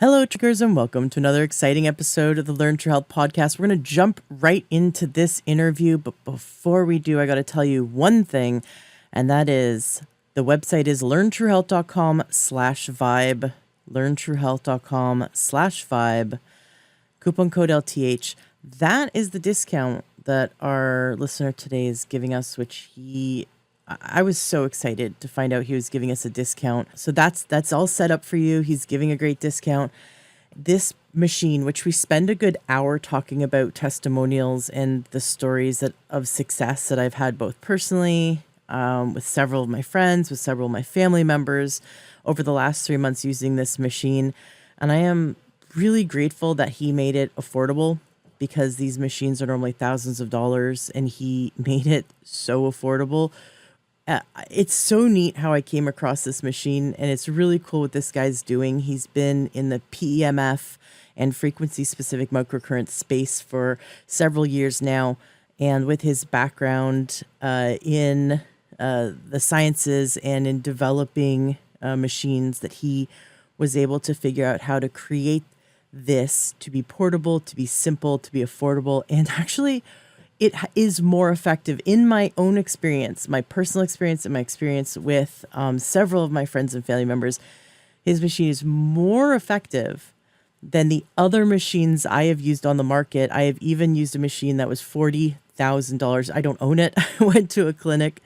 Hello, Triggers, and welcome to another exciting episode of the Learn True Health podcast. We're going to jump right into this interview, but before we do, I got to tell you one thing, and that is the website is learntruehealth.com/vibe, learntruehealth.com/vibe, coupon code LTH. That is the discount that our listener today is giving us, which I was so excited to find out he was giving us a discount. So that's all set up for you. He's giving a great discount. This machine, which we spend a good hour talking about testimonials and the stories of success that I've had both personally, with several of my friends, with several of my family members over the last 3 months using this machine. And I am really grateful that he made it affordable, because these machines are normally thousands of dollars and he made it so affordable. It's so neat how I came across this machine, and it's really cool what this guy's doing. He's been in the PEMF and frequency-specific microcurrent space for several years now, and with his background in the sciences and in developing machines, that he was able to figure out how to create this to be portable, to be simple, to be affordable, and actually it is more effective in my own experience, my personal experience, and my experience with several of my friends and family members. His machine is more effective than the other machines I have used on the market. I have even used a machine that was $40,000. I don't own it. I went to a clinic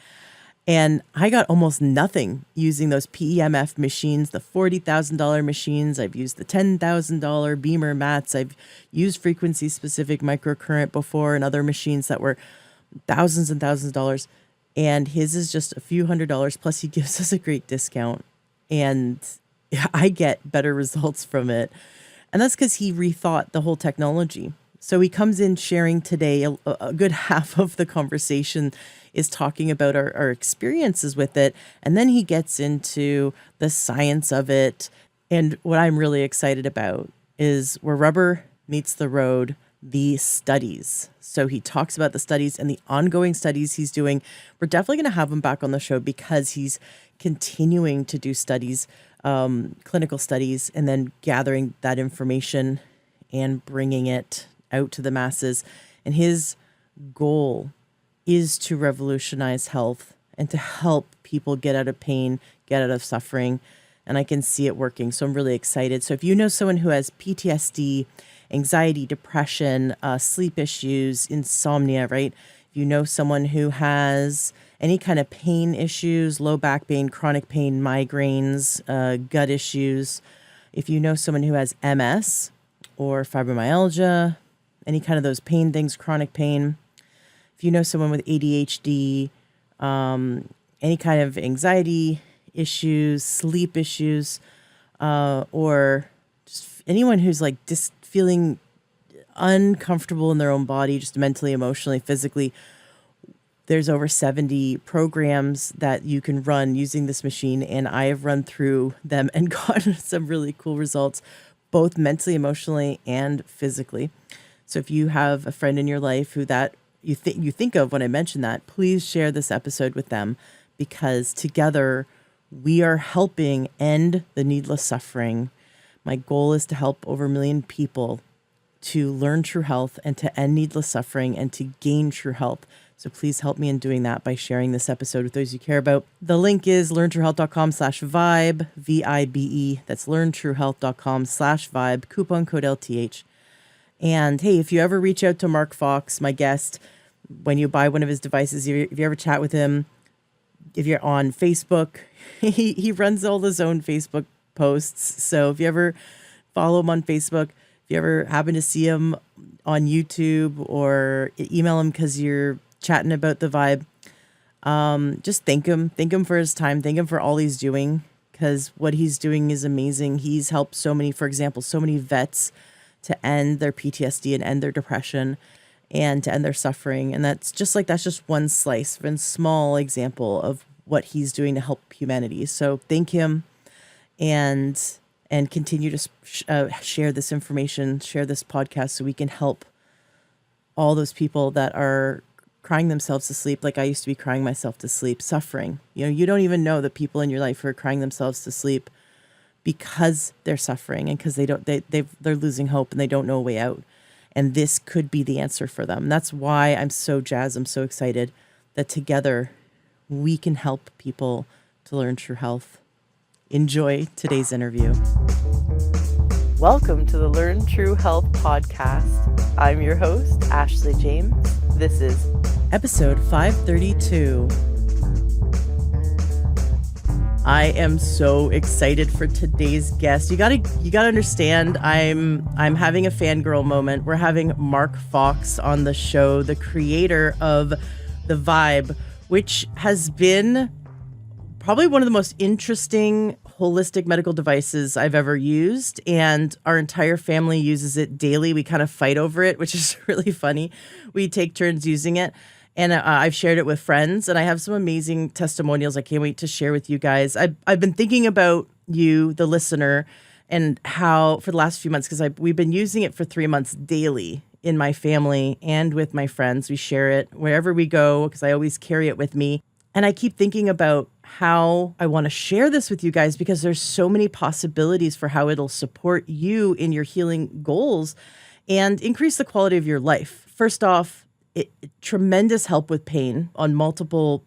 and I got almost nothing using those PEMF machines, the $40,000 machines. I've used the $10,000 Beamer mats. I've used frequency-specific microcurrent before and other machines that were thousands and thousands of dollars. And his is just a few $100s, plus he gives us a great discount. And I get better results from it. And that's because he rethought the whole technology. So he comes in sharing today, a good half of the conversation is talking about our experiences with it. And then he gets into the science of it. And what I'm really excited about is where rubber meets the road, the studies. So he talks about the studies and the ongoing studies he's doing. We're definitely going to have him back on the show because he's continuing to do studies, clinical studies, and then gathering that information and bringing it out to the masses. And his goal is to revolutionize health and to help people get out of pain, get out of suffering. And I can see it working. So I'm really excited. So if you know someone who has PTSD, anxiety, depression, sleep issues, insomnia, right? If you know someone who has any kind of pain issues, low back pain, chronic pain, migraines, gut issues, if you know someone who has MS or fibromyalgia, any kind of those pain things, chronic pain, if you know someone with ADHD, any kind of anxiety issues, sleep issues, or just anyone who's like just feeling uncomfortable in their own body, just mentally, emotionally, physically, there's over 70 programs that you can run using this machine. And I have run through them and gotten some really cool results, both mentally, emotionally, and physically. So if you have a friend in your life who that you think of when I mention that, please share this episode with them, because together we are helping end the needless suffering. My goal is to help over 1 million people to learn true health and to end needless suffering and to gain true health. So please help me in doing that by sharing this episode with those you care about. The link is learntruehealth.com/vibe, VIBE. That's learntruehealth.com/vibe, coupon code LTH. And hey, if you ever reach out to Mark Fox, my guest, when you buy one of his devices, if you ever chat with him, if you're on Facebook, he runs all his own Facebook posts. So if you ever follow him on Facebook, if you ever happen to see him on YouTube or email him because you're chatting about the vibe, just thank him for his time, thank him for all he's doing, because what he's doing is amazing. He's helped so many vets to end their PTSD and end their depression and to end their suffering. And that's just one slice, one small example of what he's doing to help humanity. So thank him, and continue to share this information, share this podcast, so we can help all those people that are crying themselves to sleep, like I used to be crying myself to sleep, suffering. You don't even know the people in your life who are crying themselves to sleep because they're suffering and because they're losing hope and they don't know a way out. And this could be the answer for them. And that's why I'm so jazzed. I'm so excited that together we can help people to learn true health. Enjoy today's interview. Welcome to the Learn True Health podcast. I'm your host, Ashley James. This is episode 532. I am so excited for today's guest. You gotta understand, I'm having a fangirl moment. We're having Mark Fox on the show, the creator of The Vibe, which has been probably one of the most interesting holistic medical devices I've ever used, and our entire family uses it daily. We kind of fight over it, which is really funny. We take turns using it, and I've shared it with friends, and I have some amazing testimonials I can't wait to share with you guys. I've been thinking about you, the listener, and how for the last few months, because we've been using it for 3 months daily in my family and with my friends. We share it wherever we go because I always carry it with me. And I keep thinking about how I want to share this with you guys because there's so many possibilities for how it'll support you in your healing goals and increase the quality of your life. First off, tremendous help with pain on multiple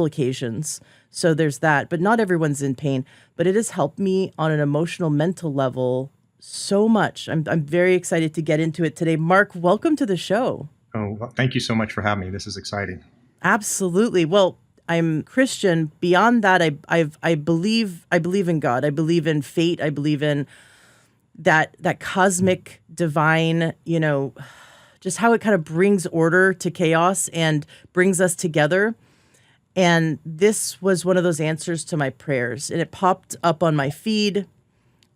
occasions. So there's that, but not everyone's in pain. But it has helped me on an emotional, mental level so much. I'm very excited to get into it today. Mark, welcome to the show. Oh, well, thank you so much for having me. This is exciting. Absolutely. Well, I'm Christian. Beyond that, I believe in God. I believe in fate. I believe in that cosmic divine, just how it kind of brings order to chaos and brings us together. And this was one of those answers to my prayers. And it popped up on my feed,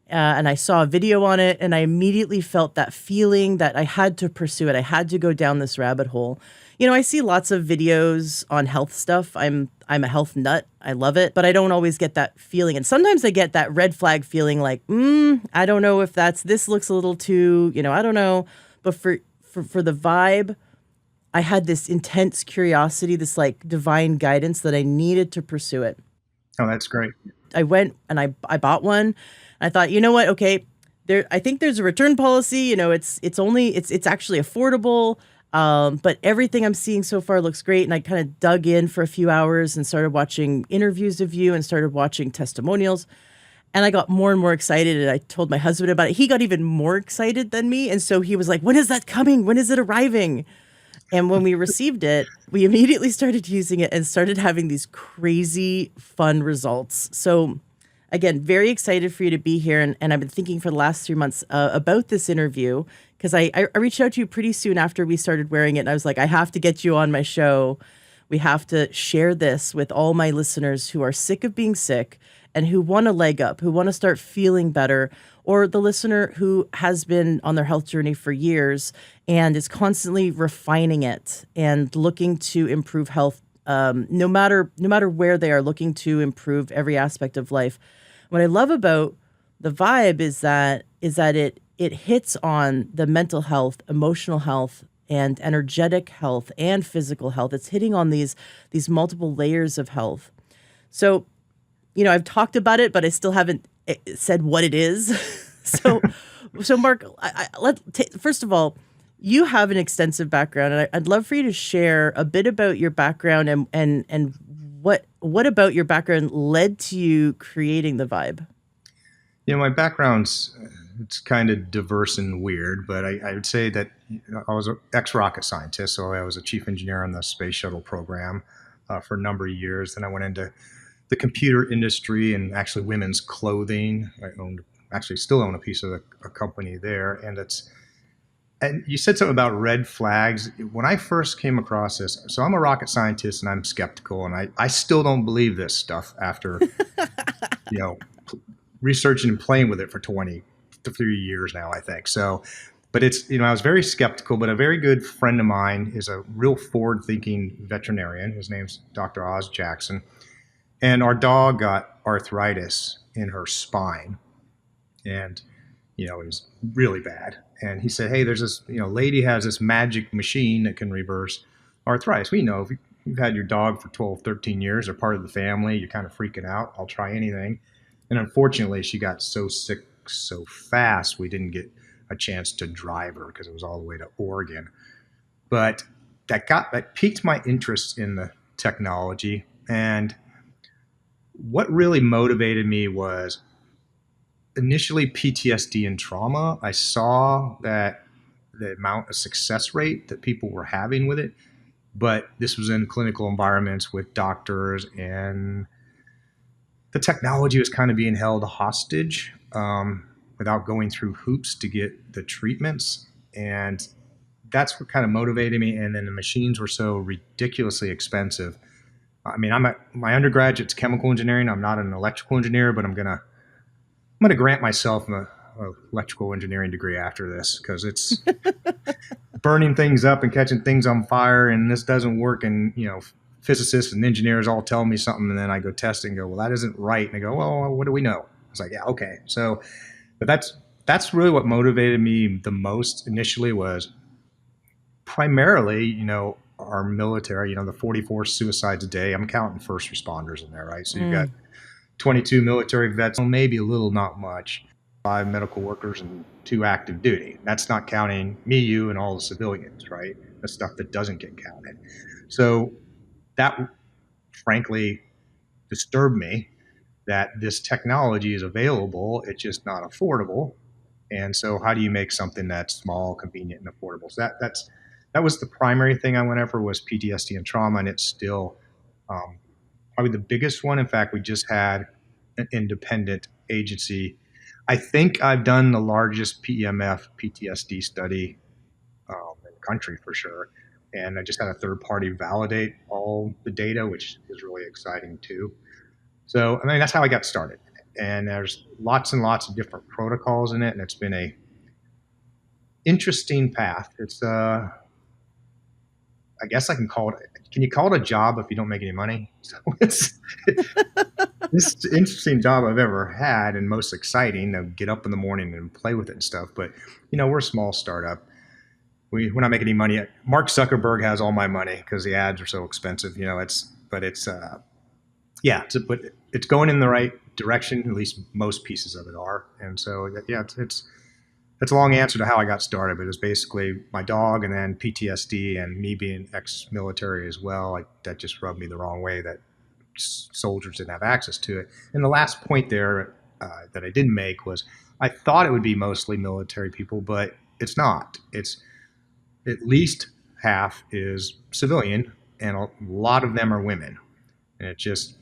and I saw a video on it, and I immediately felt that feeling that I had to pursue it. I had to go down this rabbit hole. I see lots of videos on health stuff. I'm a health nut. I love it, but I don't always get that feeling. And sometimes I get that red flag feeling like, I don't know if this looks a little too, I don't know. But for the vibe, I had this intense curiosity, this like divine guidance that I needed to pursue it. Oh, that's great. I went and I bought one. I thought, you know what? Okay, I think there's a return policy. It's actually affordable. But everything I'm seeing so far looks great. And I kind of dug in for a few hours and started watching interviews of you and started watching testimonials. And I got more and more excited. And I told my husband about it. He got even more excited than me. And so he was like, when is that coming? When is it arriving? And when we received it, we immediately started using it and started having these crazy fun results. So again, very excited for you to be here. And I've been thinking for the last 3 months about this interview because I reached out to you pretty soon after we started wearing it. And I was like, I have to get you on my show. We have to share this with all my listeners who are sick of being sick and who want a leg up, who want to start feeling better, or the listener who has been on their health journey for years and is constantly refining it and looking to improve health, no matter where they are, looking to improve every aspect of life. What I love about the vibe is that it hits on the mental health, emotional health, and energetic health and physical health. It's hitting on these multiple layers of health. So, I've talked about it, but I still haven't said what it is. So Mark, first of all, you have an extensive background, and I'd love for you to share a bit about your background and what about your background led to you creating the vibe. My background's it's kind of diverse and weird, but I would say that I was an ex-rocket scientist, so I was a chief engineer on the space shuttle program for a number of years. Then I went into the computer industry and actually women's clothing. I still own a piece of a company there, and you said something about red flags. When I first came across this, so I'm a rocket scientist and I'm skeptical, and I still don't believe this stuff after researching and playing with it for 23 years now, I think. So, but it's, I was very skeptical, but a very good friend of mine is a real forward-thinking veterinarian. His name's Dr. Oz Jackson. And our dog got arthritis in her spine. And, it was really bad. And he said, hey, there's this, lady has this magic machine that can reverse arthritis. We know if you've had your dog for 12, 13 years, they're part of the family, you're kind of freaking out. I'll try anything. And unfortunately, she got so sick so fast, we didn't get a chance to drive her because it was all the way to Oregon. But that piqued my interest in the technology. And what really motivated me was initially PTSD and trauma. I saw that the amount of success rate that people were having with it, but this was in clinical environments with doctors, and the technology was kind of being held hostage without going through hoops to get the treatments. And that's what kind of motivated me. And then the machines were so ridiculously expensive. I mean, my undergraduate's chemical engineering. I'm not an electrical engineer, but I'm gonna grant myself a electrical engineering degree after this, because it's burning things up and catching things on fire, and this doesn't work. And physicists and engineers all tell me something, and then I go test it and go, well, that isn't right. And they go, well, what do we know? It's like, yeah, okay. So, but that's really what motivated me the most initially, was primarily, our military, the 44 suicides a day. I'm counting first responders in there, right? So you've got 22 military vets, maybe a little, not much, 5 medical workers, and 2 active duty. That's not counting me, you, and all the civilians, right? The stuff that doesn't get counted. So that frankly disturbed me, that this technology is available, it's just not affordable. And so how do you make something that's small, convenient, and affordable? So that was the primary thing I went after, was PTSD and trauma, and it's still probably the biggest one. In fact, we just had an independent agency. I think I've done the largest PEMF PTSD study in the country for sure. And I just had a third party validate all the data, which is really exciting too. So, I mean, that's how I got started. And there's lots and lots of different protocols in it, and it's been a interesting path. It's I guess I can call it. Can you call it a job if you don't make any money? So it's the interesting job I've ever had, and most exciting to get up in the morning and play with it and stuff. But we're a small startup. We're not making any money. Mark Zuckerberg has all my money because the ads are so expensive. But it's going in the right direction. At least most pieces of it are. And so yeah, it's a long answer to how I got started, but it was basically my dog, and then PTSD, and me being ex-military as well. That just rubbed me the wrong way, that soldiers didn't have access to it. And the last point there that I didn't make was, I thought it would be mostly military people, but it's not. It's at least half is civilian, and a lot of them are women. And it's just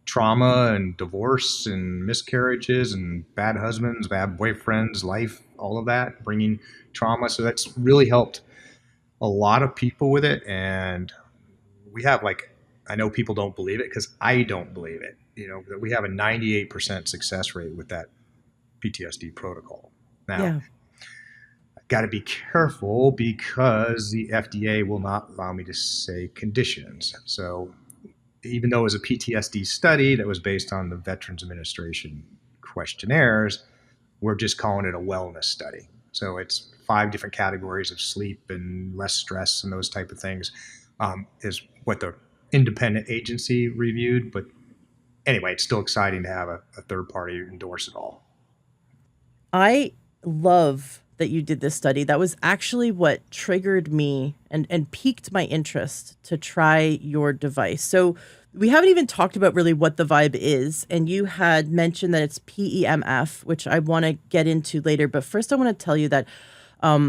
trauma and divorce and miscarriages and bad husbands, bad boyfriends, life, all of that, bringing trauma. So that's really helped a lot of people with it. And we have, I know people don't believe it, because I don't believe it, that we have a 98% success rate with that PTSD protocol. Now, Yeah. I've got to be careful, because the FDA will not allow me to say conditions. So even though it was a PTSD study that was based on the Veterans Administration questionnaires, we're just calling it a wellness study. So it's 5 different categories of sleep and less stress and those type of things, is what the independent agency reviewed. But anyway, it's still exciting to have a third party endorse it all. I love that you did this study. That was actually what triggered me and piqued my interest to try your device. So we haven't even talked about really what the Vibe is. And you had mentioned that it's PEMF, which I want to get into later. But first, I want to tell you that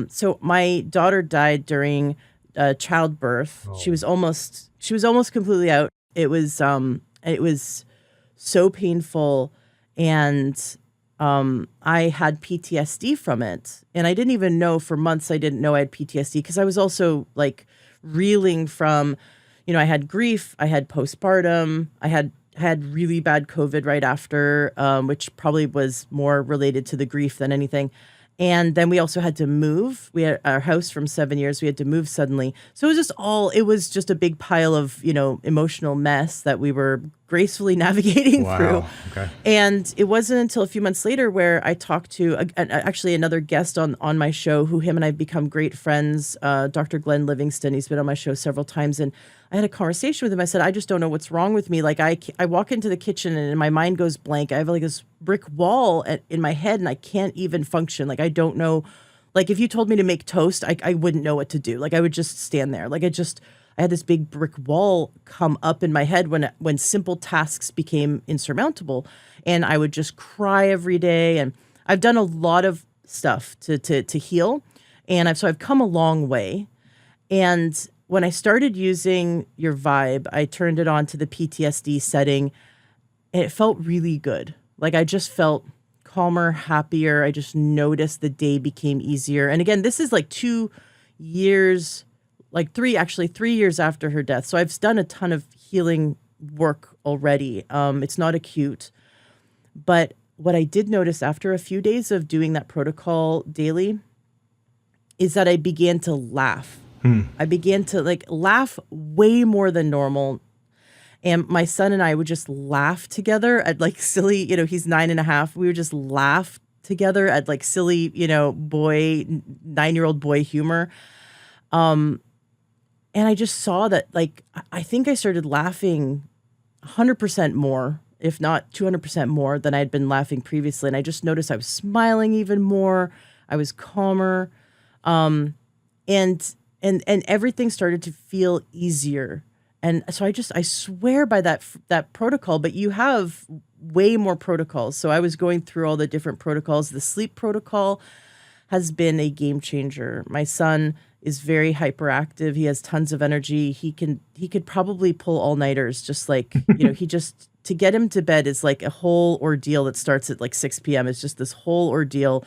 so my daughter died during childbirth. Oh. She was almost completely out. It was so painful, and I had PTSD from it. And I didn't even know for months. I didn't know I had PTSD, because I was also reeling from, I had grief, I had postpartum, I had really bad COVID right after, which probably was more related to the grief than anything. And then we also had to move. We had our house from 7 years. We had to move suddenly. So it was just a big pile of, emotional mess that we were gracefully navigating through. Wow. Okay. And it wasn't until a few months later where I talked to actually another guest on my show, who him and I have become great friends, Dr. Glenn Livingston. He's been on my show several times. And I had a conversation with him. I said, I just don't know what's wrong with me. Like I walk into the kitchen and my mind goes blank. I have like this brick wall in my head and I can't even function. Like I don't know. Like if you told me to make toast, I wouldn't know what to do. Like I would just stand there. I had this big brick wall come up in my head when simple tasks became insurmountable, and I would just cry every day. And I've done a lot of stuff to heal, and I've come a long way. And when I started using your vibe, I turned it on to the PTSD setting, and it felt really good. Like I just felt calmer, happier. I just noticed the day became easier. And again, this is like 2 years, like 3 years after her death. So I've done a ton of healing work already. It's not acute. But what I did notice after a few days of doing that protocol daily is that I began to laugh. I began to like laugh way more than normal. And my son and I would just laugh together at like silly, he's 9.5. We would just laugh together at like silly, 9-year-old boy humor. And I just saw that, like, I think I started laughing 100% more, if not 200% more than I'd been laughing previously. And I just noticed I was smiling even more. I was calmer. And everything started to feel easier. And so I swear by that protocol, but you have way more protocols. So I was going through all the different protocols. The sleep protocol has been a game changer. My son is very hyperactive. He has tons of energy. He could probably pull all-nighters, just like, to get him to bed is like a whole ordeal that starts at like 6 p.m. It's just this whole ordeal.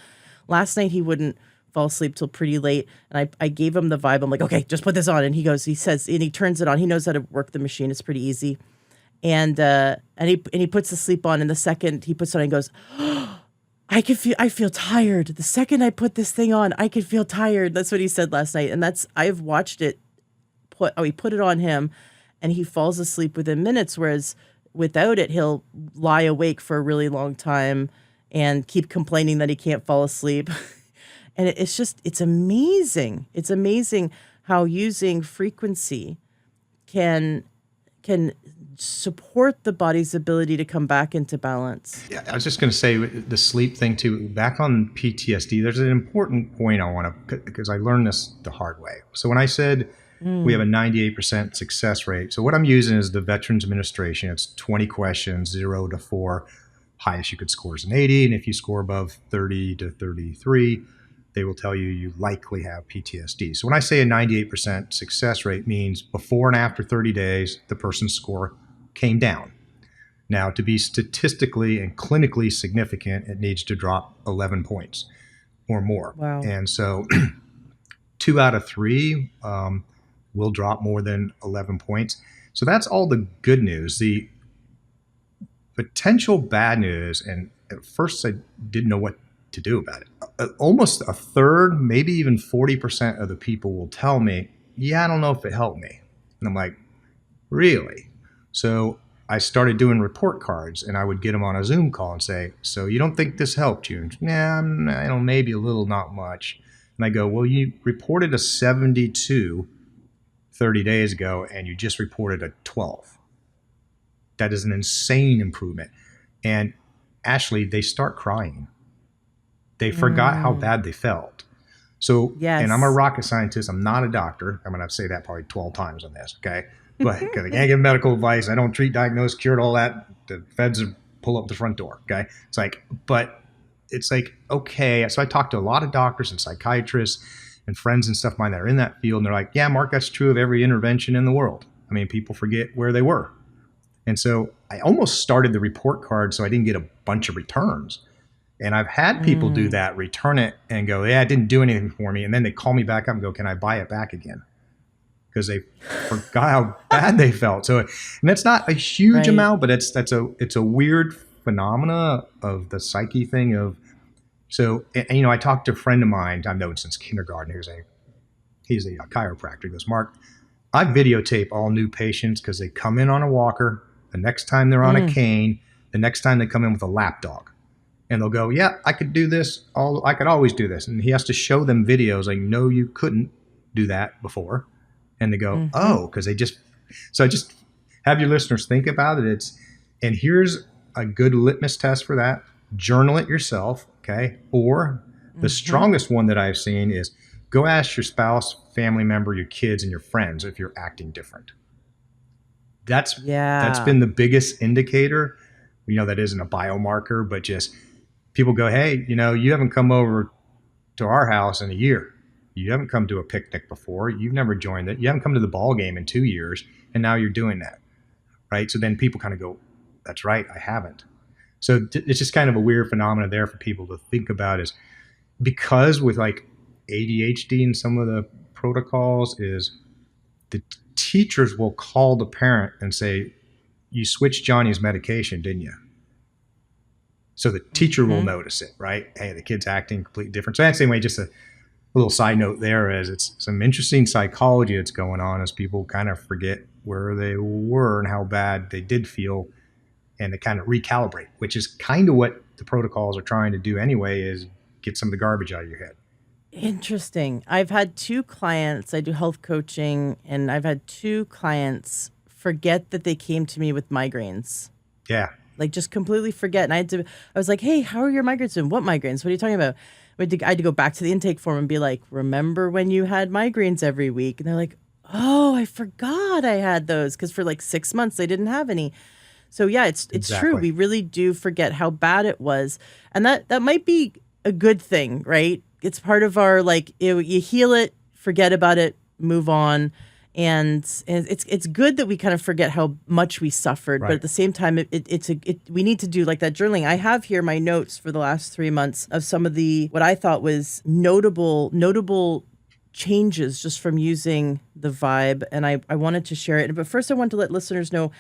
Last night he wouldn't fall asleep till pretty late, and I gave him the vibe. I'm like, okay, just put this on. And he turns it on. He knows how to work the machine. It's pretty easy. And he puts the sleep on, and the second he puts it on, he goes, I feel tired. The second I put this thing on, I could feel tired. That's what he said last night. And I've watched it we put it on him and he falls asleep within minutes. Whereas without it, he'll lie awake for a really long time and keep complaining that he can't fall asleep. And it's amazing. It's amazing how using frequency can support the body's ability to come back into balance. Yeah, I was just going to say the sleep thing too. Back on PTSD, there's an important point I want to, because I learned this the hard way. So when I said we have a 98% success rate, so what I'm using is the Veterans Administration. It's 20 questions, 0 to 4. Highest you could score is an 80, and if you score above 30 to 33, they will tell you likely have PTSD. So when I say a 98% success rate, means before and after 30 days, the person's score came down. Now, to be statistically and clinically significant, it needs to drop 11 points or more. Wow. And so 2 out of 3 will drop more than 11 points. So that's all the good news. The potential bad news, and at first I didn't know what to do about it. Almost a third, maybe even 40% of the people will tell me, yeah, I don't know if it helped me. And I'm like, really? So I started doing report cards, and I would get them on a Zoom call and say, so you don't think this helped you? And, nah, I don't, maybe a little, not much. And I go, well, you reported a 72 30 days ago, and you just reported a 12. That is an insane improvement. And Ashley, they start crying. They forgot how bad they felt. So, yes. And I'm a rocket scientist. I'm not a doctor. I'm going to say that probably 12 times on this, okay? But because I can't give medical advice, I don't treat, diagnose, cured, all that. The feds pull up the front door, okay? It's like, okay. So I talked to a lot of doctors and psychiatrists and friends and stuff of mine that are in that field, and they're like, yeah, Mark, that's true of every intervention in the world. I mean, people forget where they were. And so I almost started the report card so I didn't get a bunch of returns. And I've had people do that, return it, and go, yeah, it didn't do anything for me. And then they call me back up and go, can I buy it back again? Because they forgot how bad they felt. So, and that's not a huge amount, but it's a weird phenomena of the psyche thing of, so, and, I talked to a friend of mine I've known since kindergarten. He's a chiropractor. He goes, Mark, I videotape all new patients because they come in on a walker. the next time they're on a cane, the next time they come in with a lap dog. And they'll go, yeah, I could do this. I could always do this. And he has to show them videos like, no, you couldn't do that before. And they go, oh, because so I just have your listeners think about it. And here's a good litmus test for that. Journal it yourself, okay? Or the strongest one that I've seen is go ask your spouse, family member, your kids, and your friends if you're acting different. That's been the biggest indicator. That isn't a biomarker, but just people go, hey, you haven't come over to our house in a year. You haven't come to a picnic before. You've never joined it. You haven't come to the ball game in 2 years, and now you're doing that, right? So then people kind of go, that's right, I haven't. So it's just kind of a weird phenomenon there for people to think about, is because with like ADHD and some of the protocols is the teachers will call the parent and say, you switched Johnny's medication, didn't you? So the teacher will notice it, right? Hey, the kid's acting completely different. So that's anyway, just a little side note there is it's some interesting psychology that's going on as people kind of forget where they were and how bad they did feel, and they kind of recalibrate, which is kind of what the protocols are trying to do anyway, is get some of the garbage out of your head. Interesting. I've had 2 clients, I do health coaching, and I've had 2 clients forget that they came to me with migraines. Yeah. Like just completely forget. And I was like, hey, how are your migraines doing? What migraines? What are you talking about? I had to go back to the intake form and be like, remember when you had migraines every week? And they're like, oh, I forgot I had those. Because for like 6 months, they didn't have any. So yeah, it's true. We really do forget how bad it was. And that might be a good thing, right? It's part of our, like, you heal it, forget about it, move on. And it's good that we kind of forget how much we suffered, but at the same time, we need to do like that journaling. I have here my notes for the last 3 months of some of what I thought was notable changes just from using the Vibe, and I wanted to share it. But first, I want to let listeners know,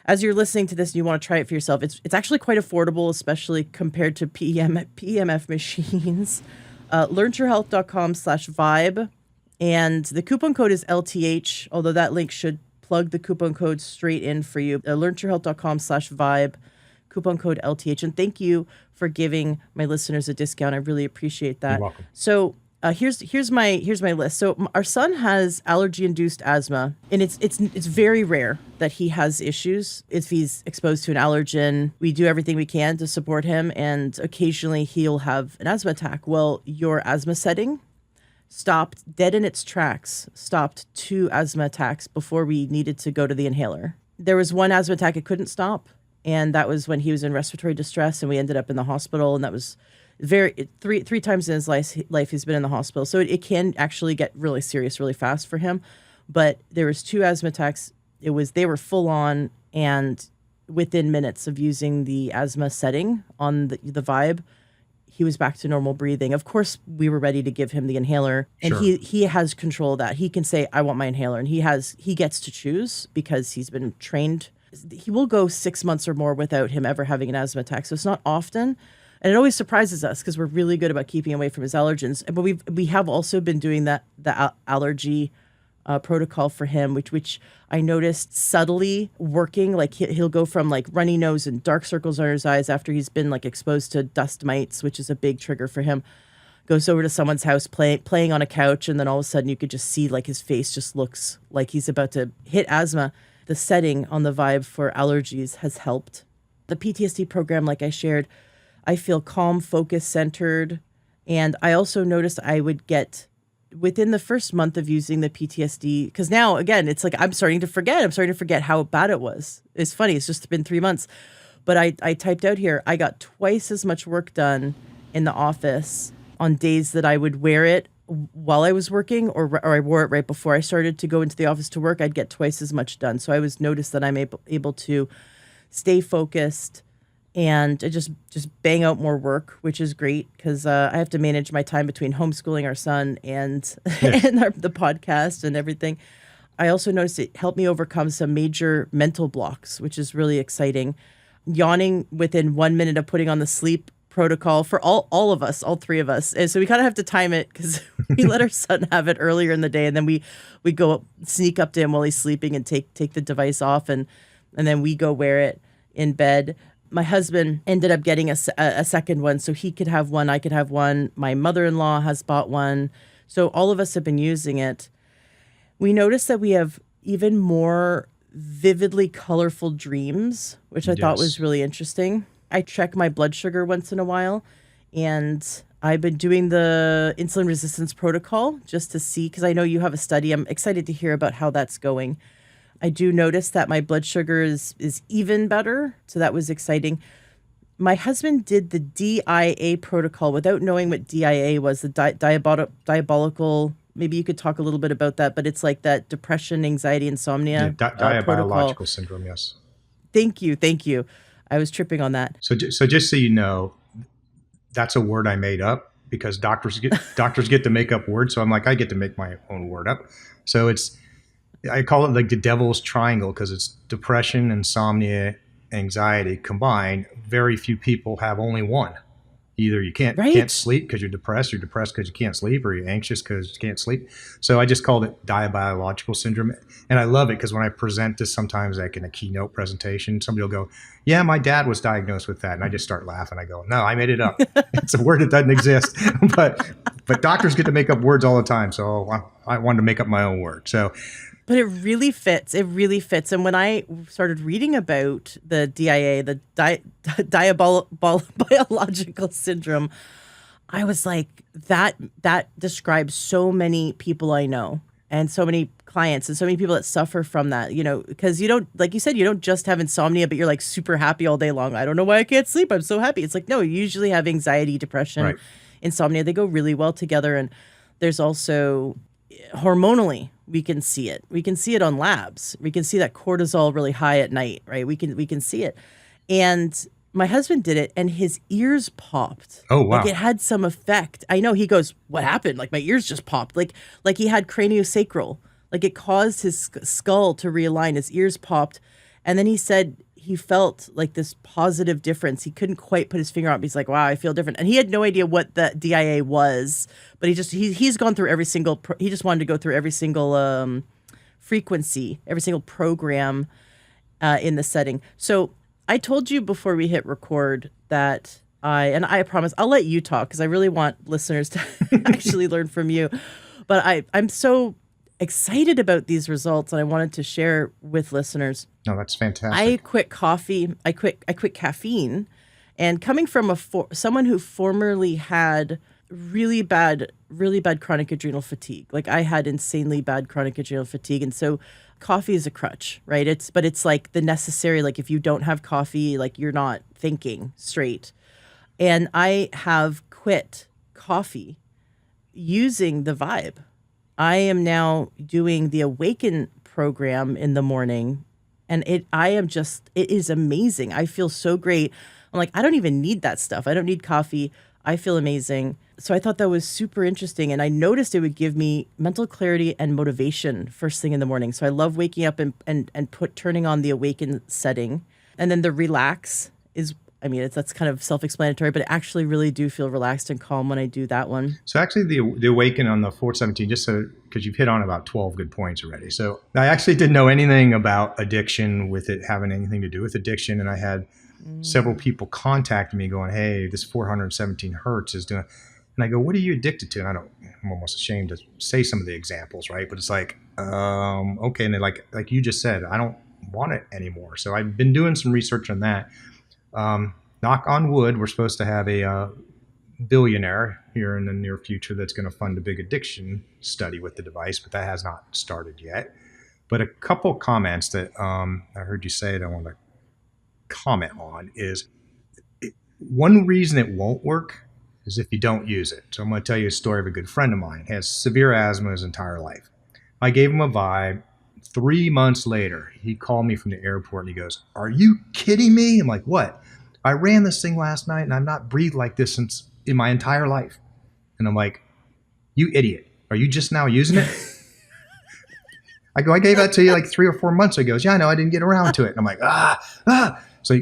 as you're listening to this and you want to try it for yourself, it's actually quite affordable, especially compared to PEMF machines. LearnTrueHealth.com/Vibe. And the coupon code is LTH, although that link should plug the coupon code straight in for you. LearnTrueHealth.com/Vibe, coupon code LTH. And thank you for giving my listeners a discount. I really appreciate that. You're welcome. So here's my list. So our son has allergy-induced asthma, and it's very rare that he has issues. If he's exposed to an allergen, we do everything we can to support him, and occasionally he'll have an asthma attack. Well, your asthma setting stopped dead in its tracks, stopped 2 asthma attacks before we needed to go to the inhaler. There was 1 asthma attack it couldn't stop, and that was when he was in respiratory distress, and we ended up in the hospital, and that was three times in his life he's been in the hospital. So it can actually get really serious really fast for him. But there was 2 asthma attacks. They were full on, and within minutes of using the asthma setting on the Vibe, he was back to normal breathing. Of course, we were ready to give him the inhaler, and he has control of that. He can say, I want my inhaler, and he gets to choose because he's been trained. He will go 6 months or more without him ever having an asthma attack. So it's not often. And it always surprises us because we're really good about keeping away from his allergens. But we have also been doing the allergy protocol for him, which I noticed subtly working. Like he'll go from like runny nose and dark circles under his eyes after he's been like exposed to dust mites, which is a big trigger for him. Goes over to someone's house playing on a couch, and then all of a sudden you could just see like his face just looks like he's about to hit asthma. The setting on the Vibe for allergies has helped. The PTSD program, like I shared, I feel calm, focused, centered. And I also noticed I would get, within the first month of using the PTSD, because now, again, it's like I'm starting to forget how bad it was. It's funny, it's just been 3 months. But I typed out here, I got twice as much work done in the office on days that I would wear it while I was working, or I wore it right before I started to go into the office to work. I'd get twice as much done. So I was noticed that I'm able to stay focused and just bang out more work, which is great because I have to manage my time between homeschooling our son and the podcast and everything. I also noticed it helped me overcome some major mental blocks, which is really exciting. Yawning within 1 minute of putting on the sleep protocol for all of us, all 3 of us. And so we kind of have to time it because we let our son have it earlier in the day, and then we go sneak up to him while he's sleeping and take the device off. And and then we go wear it in bed. My husband ended up getting a second one so he could have one, I could have one. My mother-in-law has bought one. So all of us have been using it. We noticed that we have even more vividly colorful dreams, which I thought was Yes. really interesting. I check my blood sugar once in a while, and I've been doing the insulin resistance protocol just to see, because I know you have a study. I'm excited to hear about how that's going. I do notice that my blood sugar is even better, so that was exciting. My husband did the DIA protocol without knowing what DIA was, the diabolical. Maybe you could talk a little bit about that, but it's like that depression, anxiety, Yeah, insomnia protocol. diabiological syndrome, yes. Thank you, thank you. I was tripping on that. So just so you know, that's a word I made up because doctors get to make up words. So I'm like, I get to make my own word up. So I call it like the devil's triangle because it's depression, insomnia, anxiety combined. Very few people have only one. Either you can't Right? sleep because you're depressed because you can't sleep, or you're anxious because you can't sleep. So I just called it diabiological syndrome, and I love it because when I present this, sometimes like in a keynote presentation, somebody will go, "Yeah, my dad was diagnosed with that," and I just start laughing. I go, "No, I made it up. It's a word that doesn't exist." but doctors get to make up words all the time, so I wanted to make up my own word. So But it really fits. It really fits. And when I started reading about the DIA, the biological syndrome, I was like, that describes so many people I know and so many clients and so many people that suffer from that, because you don't, like you said, you don't just have insomnia, but you're like super happy all day long. I don't know why I can't sleep. I'm so happy. It's like, no, you usually have anxiety, depression, right. insomnia. They go really well together. And there's also hormonally, we can see it. We can see it on labs. We can see that cortisol really high at night, right? We can see it. And my husband did it and his ears popped. Oh, wow. Like it had some effect. I know. He goes, "What happened?" Like my ears just popped. Like he had craniosacral. Like it caused his skull to realign. His ears popped. And then he said he felt like this positive difference. He couldn't quite put his finger on it. But he's like, "Wow, I feel different." And he had no idea what the DIA was, but he's gone through every single, he just wanted to go through every single frequency, every single program in the setting. So I told you before we hit record that I promise I'll let you talk because I really want listeners to actually learn from you. But I'm so excited about these results and I wanted to share with listeners. No, that's fantastic. I quit coffee. I quit caffeine, and coming from someone who formerly had really bad chronic adrenal fatigue. Like I had insanely bad chronic adrenal fatigue, and so coffee is a crutch, right? It's like the necessary. Like if you don't have coffee, like you're not thinking straight. And I have quit coffee using the Vibe. I am now doing the Awaken program in the morning. And it is amazing. I feel so great. I'm like, I don't even need that stuff. I don't need coffee. I feel amazing. So I thought that was super interesting. And I noticed it would give me mental clarity and motivation first thing in the morning. So I love waking up and turning on the Awaken setting. And then the relax is, that's kind of self-explanatory, but I actually really do feel relaxed and calm when I do that one. So actually the Awaken on the 417, just so, because you've hit on about 12 good points already. So I actually didn't know anything about addiction with it having anything to do with addiction. And I had several people contact me going, "Hey, this 417 hertz is doing," and I go, "What are you addicted to?" And I'm almost ashamed to say some of the examples, right? But it's like, okay. And they're like you just said, I don't want it anymore. So I've been doing some research on that. Knock on wood, we're supposed to have a billionaire here in the near future that's going to fund a big addiction study with the device, but that has not started yet. But a couple comments that I heard you say that I want to comment on is one reason it won't work is if you don't use it. So I'm going to tell you a story of a good friend of mine. He has severe asthma his entire life. I gave him a Vibe. 3 months later, he called me from the airport and he goes, "Are you kidding me?" I'm like, "What?" "I ran this thing last night and I've not breathed like this since in my entire life." And I'm like, "You idiot. Are you just now using it?" I go, "I gave that to you like 3 or 4 months ago." He goes, "Yeah, I know, I didn't get around to it." And I'm like, So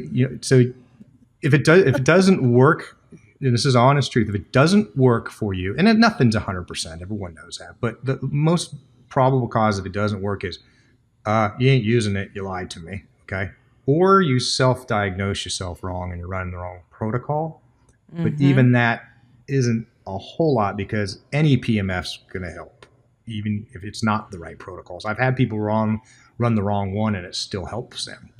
if it doesn't work, and this is honest truth, if it doesn't work for you, and nothing's 100%, everyone knows that, but the most probable cause if it doesn't work is you ain't using it, you lied to me. Okay. or you self-diagnose yourself wrong and you're running the wrong protocol. But Mm-hmm. even that isn't a whole lot because any PMF's going to help, even if it's not the right protocols. I've had people run the wrong one and it still helps them.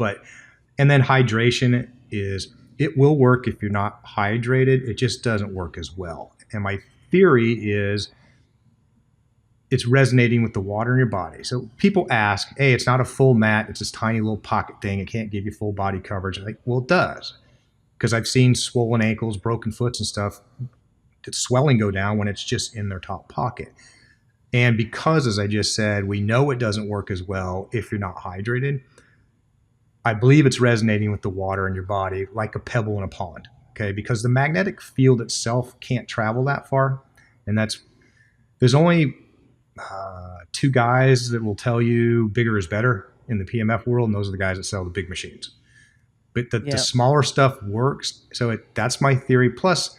And then hydration it will work if you're not hydrated. It just doesn't work as well. And my theory is it's resonating with the water in your body. So people ask, hey, it's not a full mat. It's this tiny little pocket thing. It can't give you full body coverage. I'm like, well, it does. Because I've seen swollen ankles, broken foots and stuff, swelling go down when it's just in their top pocket. And because, as I just said, we know it doesn't work as well if you're not hydrated, I believe it's resonating with the water in your body like a pebble in a pond. Okay, because the magnetic field itself can't travel that far. And there's only two guys that will tell you bigger is better in the PMF world, and those are the guys that sell the big machines. But the Yep. smaller stuff works. So that's my theory. Plus,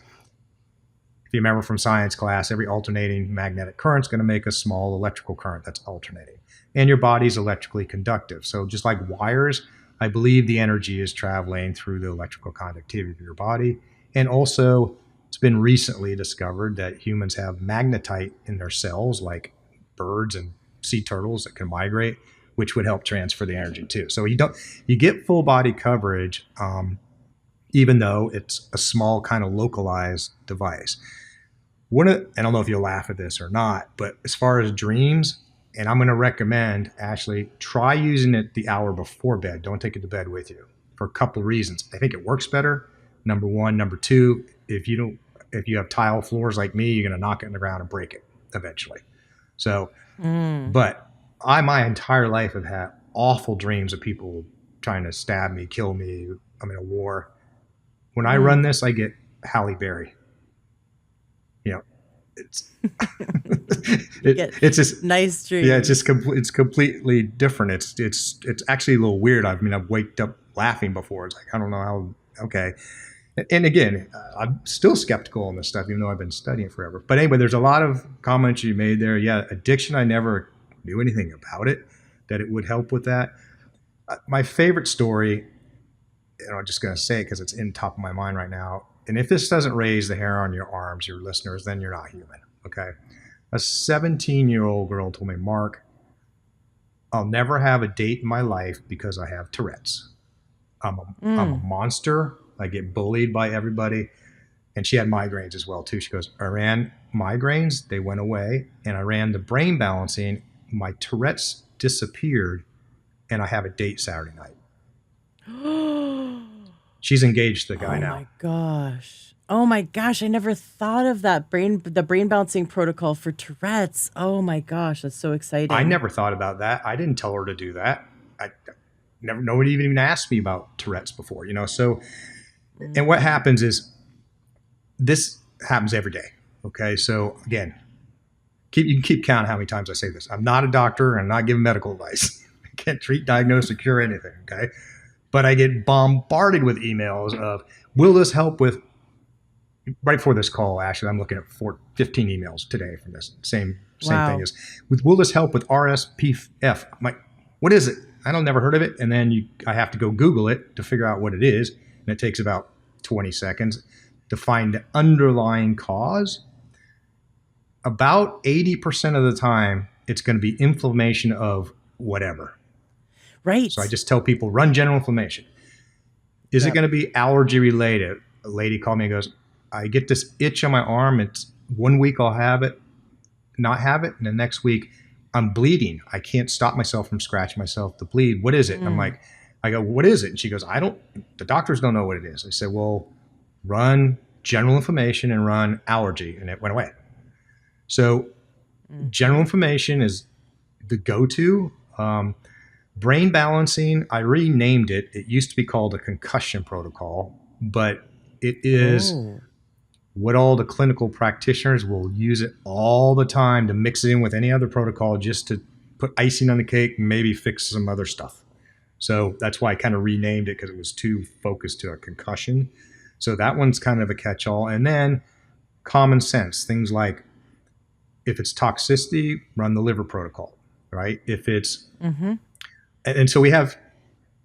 if you remember from science class, every alternating magnetic current is going to make a small electrical current that's alternating. And your body's electrically conductive. So just like wires, I believe the energy is traveling through the electrical conductivity of your body. And also, it's been recently discovered that humans have magnetite in their cells, like birds and sea turtles that can migrate, which would help transfer the energy too. So you get full body coverage, even though it's a small kind of localized device. I don't know if you'll laugh at this or not, but as far as dreams, and I'm going to recommend, Ashley, try using it the hour before bed. Don't take it to bed with you for a couple of reasons. I think it works better. Number one. Number two, if you have tile floors like me, you're going to knock it in the ground and break it eventually. So, Mm. but my entire life have had awful dreams of people trying to stab me, kill me. I'm in a war. When I run Mm. this, I get Halle Berry. You know, it's You get it's just nice yeah, it's dreams. just it's completely different. It's actually a little weird. I mean, I've waked up laughing before. It's like I don't know how. Okay, and again, I'm still skeptical on this stuff, even though I've been studying forever. But anyway, there's a lot of comments you made there. Yeah, addiction. I never knew anything about it, that it would help with that. My favorite story, and I'm just going to say it because it's in top of my mind right now. And if this doesn't raise the hair on your arms, your listeners, then you're not human. Okay. A 17-year-old girl told me, Mark, I'll never have a date in my life because I have Tourette's. I'm a Mm. monster. I get bullied by everybody. And she had migraines as well, too. She goes, I ran migraines. They went away. And I ran the brain balancing. My Tourette's disappeared. And I have a date Saturday night. She's engaged to the guy Oh now. my gosh. Oh my gosh. I never thought of the brain bouncing protocol for Tourette's. Oh my gosh. That's so I exciting. never thought about that. I didn't tell her to do that. Nobody even asked me about Tourette's before, So, and what Mm. happens is this happens every day. Okay. So again, you can keep count how many times I say this. I'm not a doctor. I'm not giving medical advice. I can't treat, diagnose, or cure anything. Okay. But I get bombarded with emails of, will this help with, right before this call, Ashley, I'm looking at 15 emails today from this same thing Wow. as, will this help with RSPF? I'm like, what is it? I don't never heard of it. And then I have to go Google it to figure out what it is. And it takes about 20 seconds to find the underlying cause. About 80% of the time, it's going to be inflammation of whatever. So I Right. just tell people, run general inflammation. Is it Yep. going to be allergy related? A lady called me and goes, I get this itch on my arm. It's 1 week I'll have it, not have it. And the next week I'm bleeding. I can't stop myself from scratching myself to bleed. What is it? And Mm. I go, what is it? And she goes, the doctors don't know what it is. I said, well, run general inflammation and run allergy. And it went away. So general Mm-hmm. inflammation is the go-to. Brain balancing, I renamed it. It used to be called a concussion protocol, but it is Oh. what all the clinical practitioners will use it all the time to mix it in with any other protocol just to put icing on the cake and maybe fix some other stuff. So that's why I kind of renamed it, because it was too focused to a concussion. So that one's kind of a catch-all. And then common sense, things like if it's toxicity, run the liver protocol, right? If it's Mm-hmm. and so we have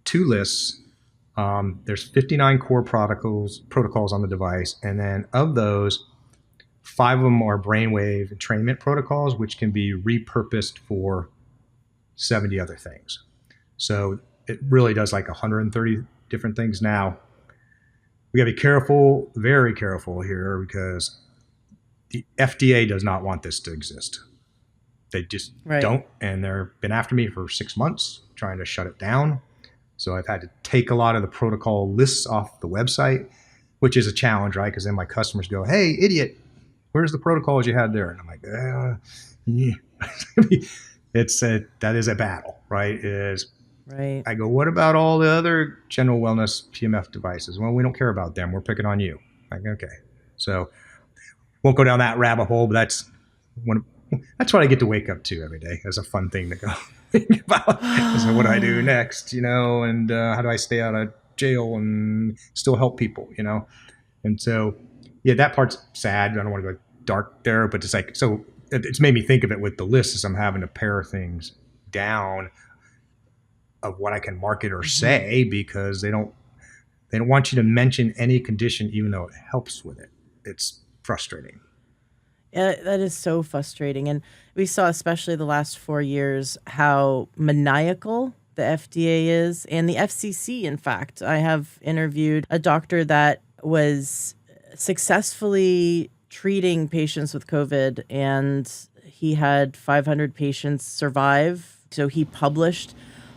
two lists. There's 59 core protocols on the device, and then of those, 5 of them are brainwave entrainment protocols, which can be repurposed for 70 other things. So it really does like 130 different things. Now, we got to be careful, very careful here, because the FDA does not want this to exist. They just don't, and they've been after me for 6 months trying to shut it down. So I've had to take a lot of the protocol lists off the website, which is a challenge, right? Because then my customers go, "Hey, idiot, where's the protocols you had there?" And I'm like, yeah. That is a battle, right? I go, "What about all the other general wellness PEMF devices?" "Well, we don't care about them. We're picking on you." Like, okay. So won't go down that rabbit hole, but that's what I get to wake up to every day as a fun thing to go think about. So what do I do next, and how do I stay out of jail and still help people, And so, yeah, that part's sad. I don't want to go dark there, but it's like, so it's made me think of it with the list as I'm having to pare things down of what I can market or say, because they don't want you to mention any condition, even though it helps with it. It's frustrating. Yeah, that is so frustrating. And we saw, especially the last 4 years, how maniacal the FDA is, and the FCC, in fact. I have interviewed a doctor that was successfully treating patients with COVID, and he had 500 patients survive. So he published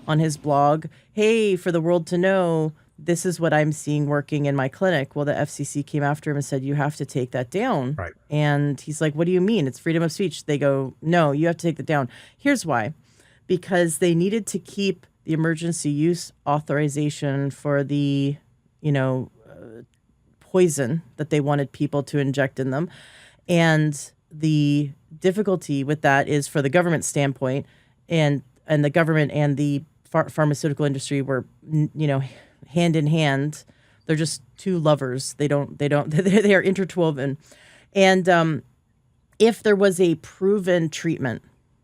on his blog, "Hey, for the world to know, this is what I'm seeing working in my clinic." Well, the FCC came after him and said, "You have to take that down." Right. And he's like, "What do you mean? It's freedom of speech." They go, "No, you have to take that down." Here's why. Because they needed to keep the emergency use authorization for the, poison that they wanted people to inject in them. And the difficulty with that is, for the government standpoint, and the government and the pharmaceutical industry were, hand in hand. They're just two lovers. They are interwoven. And if there was a proven treatment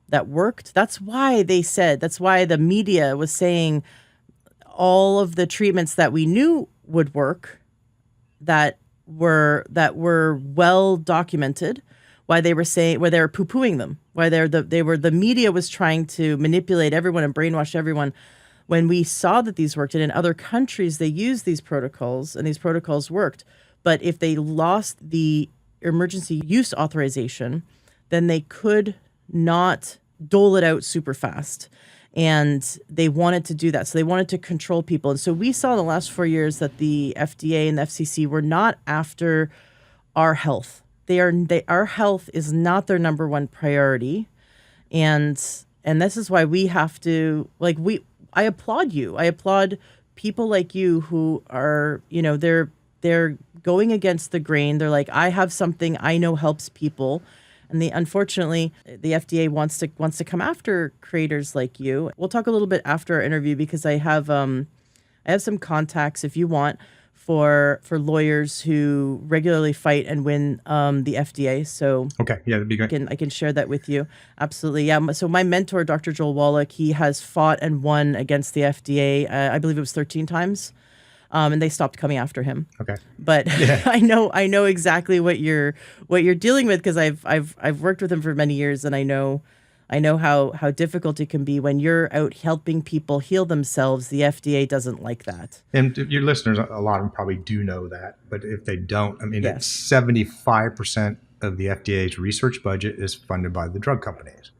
that worked, that's why the media was saying all of the treatments that we knew would work, that were well documented, why they were poo-pooing them, why the media was trying to manipulate everyone and brainwash everyone. When we saw that these worked, and in other countries they used these protocols, and these protocols worked, but if they lost the emergency use authorization, then they could not dole it out super fast. And they wanted to do that. So they wanted to control people. And so we saw in the last 4 years that the FDA and the FCC were not after our health. Our health is not their number one priority. And this is why we have to, I applaud you. I applaud people like you who are, they're going against the grain. They're like, I have something I know helps people. And unfortunately, the FDA wants to come after creators like you. We'll talk a little bit after our interview, because I have some contacts, if you want, for lawyers who regularly fight and win the FDA. So okay, yeah, that'd be great. I can share that with you. Absolutely, yeah. So my mentor, Dr. Joel Wallach, he has fought and won against the FDA. I believe it was 13 times. And they stopped coming after him. Okay. But yeah. I know exactly what you're dealing with, because I've worked with him for many years, and I know how difficult it can be when you're out helping people heal themselves. The FDA doesn't like that. And your listeners, a lot of them probably do know that, but if they don't, Yes. It's 75% of the FDA's research budget is funded by the drug companies.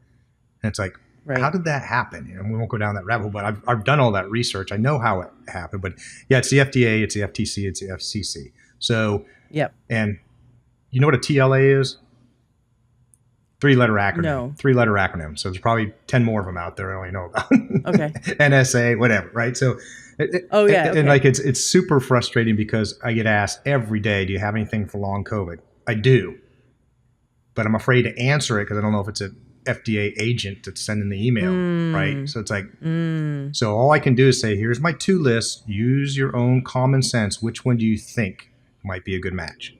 And it's like, right. How did that happen? We won't go down that rabbit hole, but I've done all that research. I know how it happened, but yeah, it's the FDA, it's the FTC, it's the FCC. So, yep. And you know what a TLA is? 3-letter acronym. No. 3-letter acronym. So there's probably 10 more of them out there I only know about. Okay. NSA, whatever, right? So, okay. And it's super frustrating, because I get asked every day, do you have anything for long COVID? I do, but I'm afraid to answer it because I don't know if it's a FDA agent that's sending the email, right? So it's like, so all I can do is say, here's my 2 lists. Use your own common sense. Which one do you think might be a good match?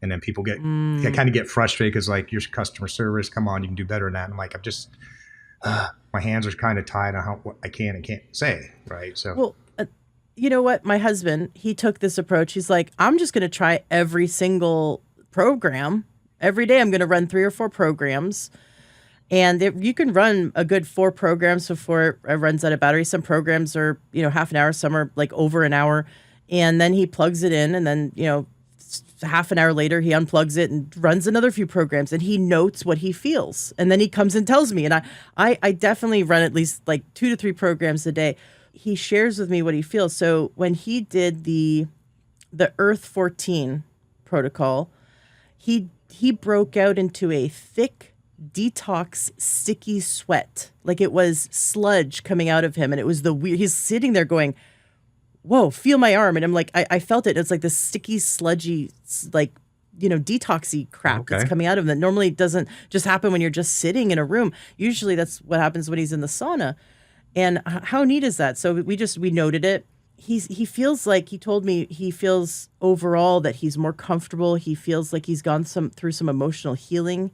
And then people kind of get frustrated, because like, your customer service, come on, you can do better than that. And I'm like, I'm just, my hands are kind of tied on what I can and can't say, right? So, well, you know what? My husband, he took this approach. He's like, I'm just going to try every single program. Every day I'm going to run 3 or 4 programs. And you can run a good 4 programs before it runs out of battery. Some programs are, half an hour, some are like over an hour. And then he plugs it in, and then, half an hour later, he unplugs it and runs another few programs, and he notes what he feels. And then he comes and tells me. And I definitely run at least like 2 to 3 programs a day. He shares with me what he feels. So when he did the Earth 14 protocol, he broke out into a thick detox sticky sweat, like it was sludge coming out of him. And it was he's sitting there going, whoa, feel my arm. And I'm like, I felt it. It's like this sticky, sludgy, like, detoxy crap that's coming out of him that normally doesn't just happen when you're just sitting in a room. Usually that's what happens when he's in the sauna. And how neat is that? So we noted it. He feels like, he told me he feels overall that he's more comfortable. He feels like he's gone through some emotional healing.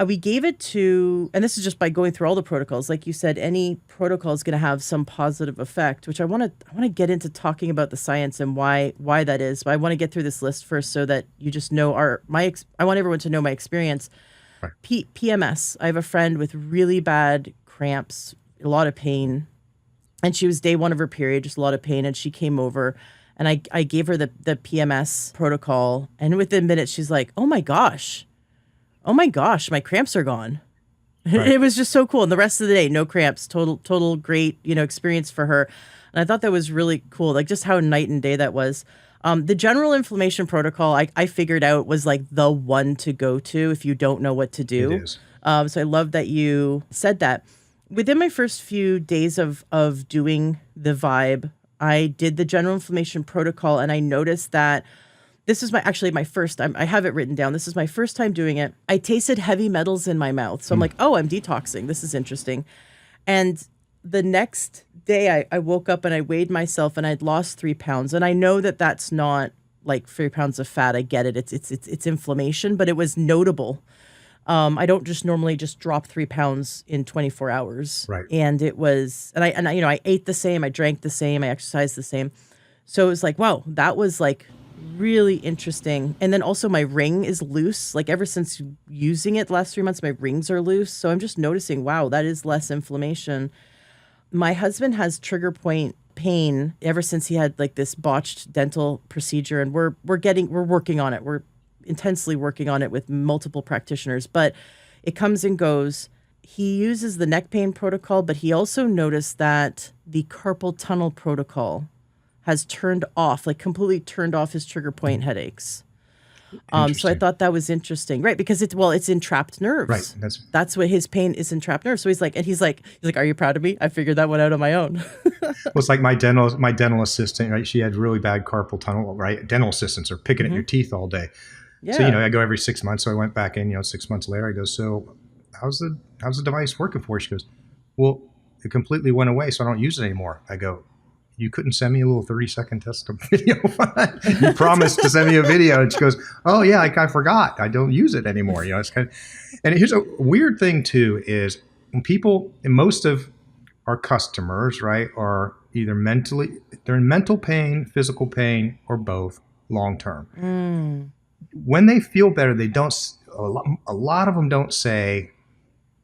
We gave it to, and this is just by going through all the protocols. Like you said, any protocol is going to have some positive effect, which I want to get into talking about the science and why that is. But I want to get through this list first so that you just know I want everyone to know my experience. Right. PMS. I have a friend with really bad cramps, a lot of pain, and she was day 1 of her period, just a lot of pain, and she came over. And I gave her the PMS protocol, and within minutes she's like, oh my gosh, my cramps are gone. Right. It was just so cool. And the rest of the day, no cramps, total great, experience for her. And I thought that was really cool, like just how night and day that was. The general inflammation protocol, I figured out was like the one to go to if you don't know what to do. It is. So I love that you said that. Within my first few days of doing the vibe, I did the general inflammation protocol, and I noticed that this is my first time. I have it written down. This is my first time doing it. I tasted heavy metals in my mouth. So I'm like, oh, I'm detoxing. This is interesting. And the next day I woke up and I weighed myself, and I'd lost 3 pounds. And I know that that's not like 3 pounds of fat. I get it. It's inflammation, but it was notable. I don't just normally just drop 3 pounds in 24 hours. Right. And it was, and I ate the same, I drank the same, I exercised the same. So it was like, wow, that was like really interesting. And then also my ring is loose. Like ever since using it the last 3 months, my rings are loose. So I'm just noticing, wow, that is less inflammation. My husband has trigger point pain ever since he had like this botched dental procedure, and we're working on it. We're intensely working on it with multiple practitioners, but it comes and goes. He uses the neck pain protocol, but he also noticed that the carpal tunnel protocol has completely turned off his trigger point headaches. So I thought that was interesting, right? Because it's entrapped nerves. Right. That's what his pain is, entrapped nerves. So he's like, are you proud of me? I figured that one out on my own. Well, it's like my dental assistant, right? She had really bad carpal tunnel, right? Dental assistants are picking at your teeth all day. Yeah. So, I go every 6 months. So I went back in, 6 months later, I go, so how's the device working for you? She goes, well, it completely went away, so I don't use it anymore. I go, you couldn't send me a little 30-second test video? You promised to send me a video. And she goes, oh yeah, I forgot. I don't use it anymore. It's kind of, and here's a weird thing too, is when people, and most of our customers, right, are either they're in mental pain, physical pain, or both long-term. When they feel better, they don't, a lot of them don't say,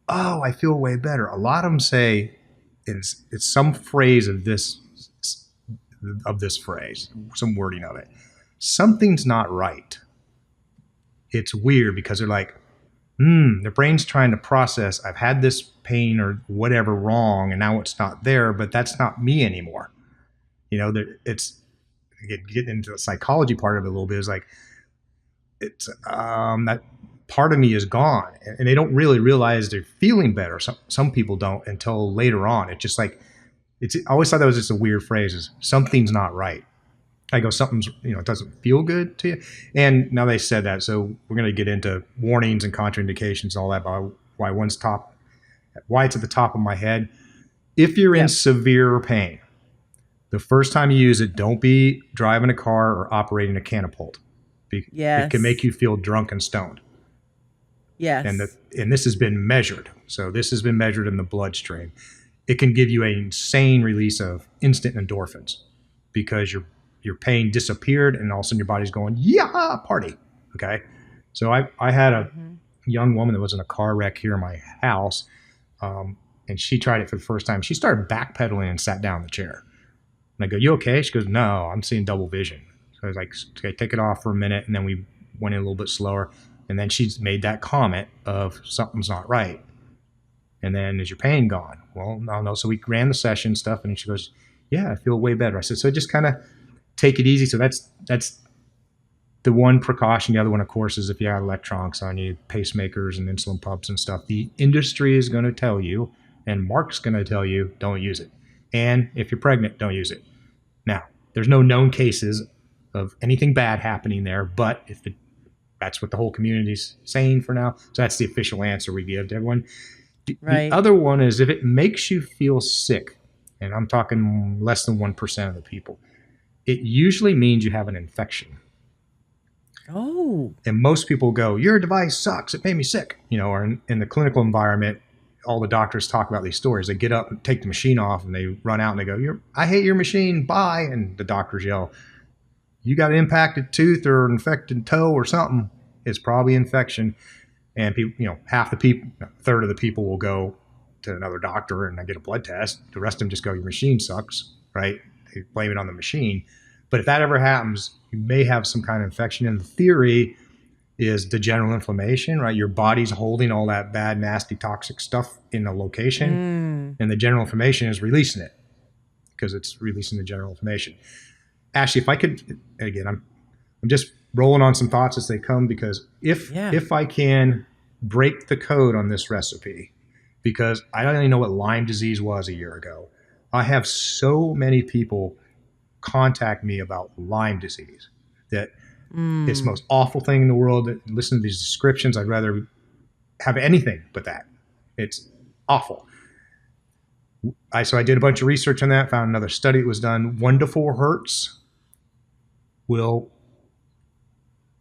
oh, I feel way better. A lot of them say, it's some phrase of this phrase, some wording of it. Something's not right. It's weird because they're like, their brain's trying to process, I've had this pain or whatever wrong, and now it's not there, but that's not me anymore. It's getting into the psychology part of it a little bit. Is like, it's that part of me is gone, and they don't really realize they're feeling better. Some people don't until later on. It's just like, I always thought that was just a weird phrase, is something's not right. I go, something's, it doesn't feel good to you. And now they said that, so we're going to get into warnings and contraindications and all that, about why it's at the top of my head. If you're in severe pain, the first time you use it, don't be driving a car or operating a catapult. It can make you feel drunk and stoned. Yes. And this has been measured. So this has been measured in the bloodstream. It can give you an insane release of instant endorphins. because your pain disappeared, and all of a sudden your body's going, yeah, party. Okay. So I had a young woman that was in a car wreck here in my house, and she tried it for the first time. She started backpedaling and sat down in the chair. And I go, you okay? She goes, no, I'm seeing double vision. So I was like, okay, take it off for a minute. And then we went in a little bit slower. And then she's made that comment of something's not right. And then, is your pain gone? Well, no. So we ran the session stuff, and she goes, yeah, I feel way better. I said, so just kind of take it easy. So that's the one precaution. The other one, of course, is if you have electronics on you, pacemakers and insulin pumps and stuff, the industry is going to tell you, and Mark's going to tell you, don't use it. And if you're pregnant, don't use it. Now, there's no known cases of anything bad happening there, but that's what the whole community's saying for now. So that's the official answer we give to everyone. Right. The other one is if it makes you feel sick, and I'm talking less than 1% of the people, it usually means you have an infection. Oh. And most people go, your device sucks, it made me sick. Or in the clinical environment, all the doctors talk about these stories. They get up and take the machine off, and they run out and they go, I hate your machine, bye. And the doctors yell, you got an impacted tooth or an infected toe or something. It's probably infection. And people, half the people, a third of the people will go to another doctor and get a blood test. The rest of them just go, your machine sucks, right? They blame it on the machine. But if that ever happens, you may have some kind of infection. And the theory is the general inflammation, right? Your body's holding all that bad, nasty, toxic stuff in a location, and the general inflammation is releasing it because it's releasing the general inflammation. Ashley, if I could, again, I'm just rolling on some thoughts as they come, because if I can break the code on this recipe, because I don't even know what Lyme disease was a year ago. I have so many people contact me about Lyme disease that it's the most awful thing in the world. Listen to these descriptions. I'd rather have anything but that. It's awful. So I did a bunch of research on that, found another study that was done. 1 to 4 hertz will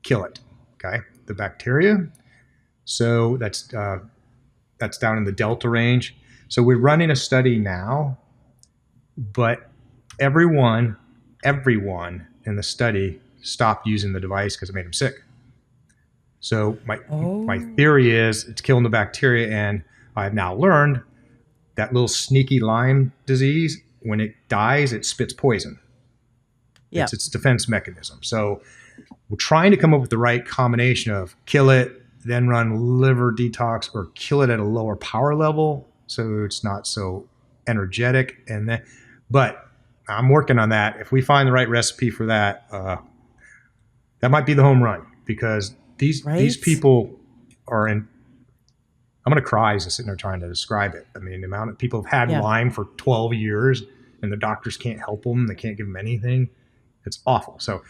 kill it. Okay. The bacteria. So that's down in the Delta range. So we're running a study now, but everyone in the study stopped using the device because it made them sick. So my theory is it's killing the bacteria, and I've now learned that little sneaky Lyme disease, when it dies, it spits poison. Yeah. It's its defense mechanism. So we're trying to come up with the right combination of kill it, then run liver detox, or kill it at a lower power level so it's not so energetic. But I'm working on that. If we find the right recipe for that, that might be the home run, because these people are in. I'm going to cry as I'm sitting there trying to describe it. I mean, the amount of people have had Lyme for 12 years, and the doctors can't help them. They can't give them anything. It's awful. So